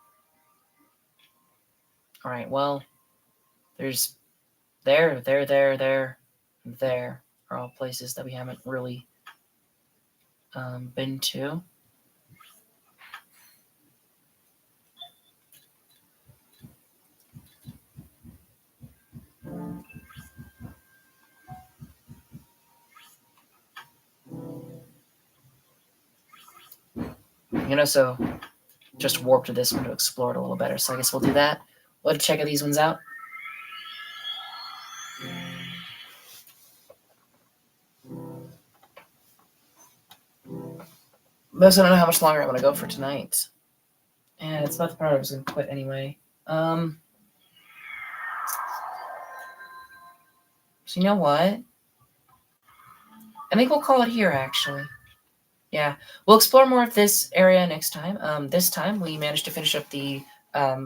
right, well, there's there are all places that we haven't really been to. So just warp to this one to explore it a little better. So I guess we'll do that. We'll check these ones out. But I don't know how much longer I'm going to go for tonight. And it's not the part I was going to quit anyway. So you know what? I think we'll call it here, actually. Yeah, we'll explore more of this area next time. This time we managed to finish up the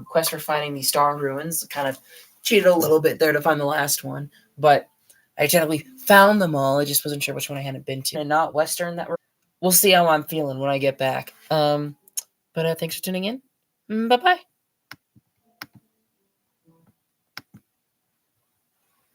quest for finding the star ruins. Kind of cheated a little bit there to find the last one, but I technically found them all. I just wasn't sure which one I hadn't been to. And not Western that we'll see how I'm feeling when I get back. But thanks for tuning in. Bye-bye.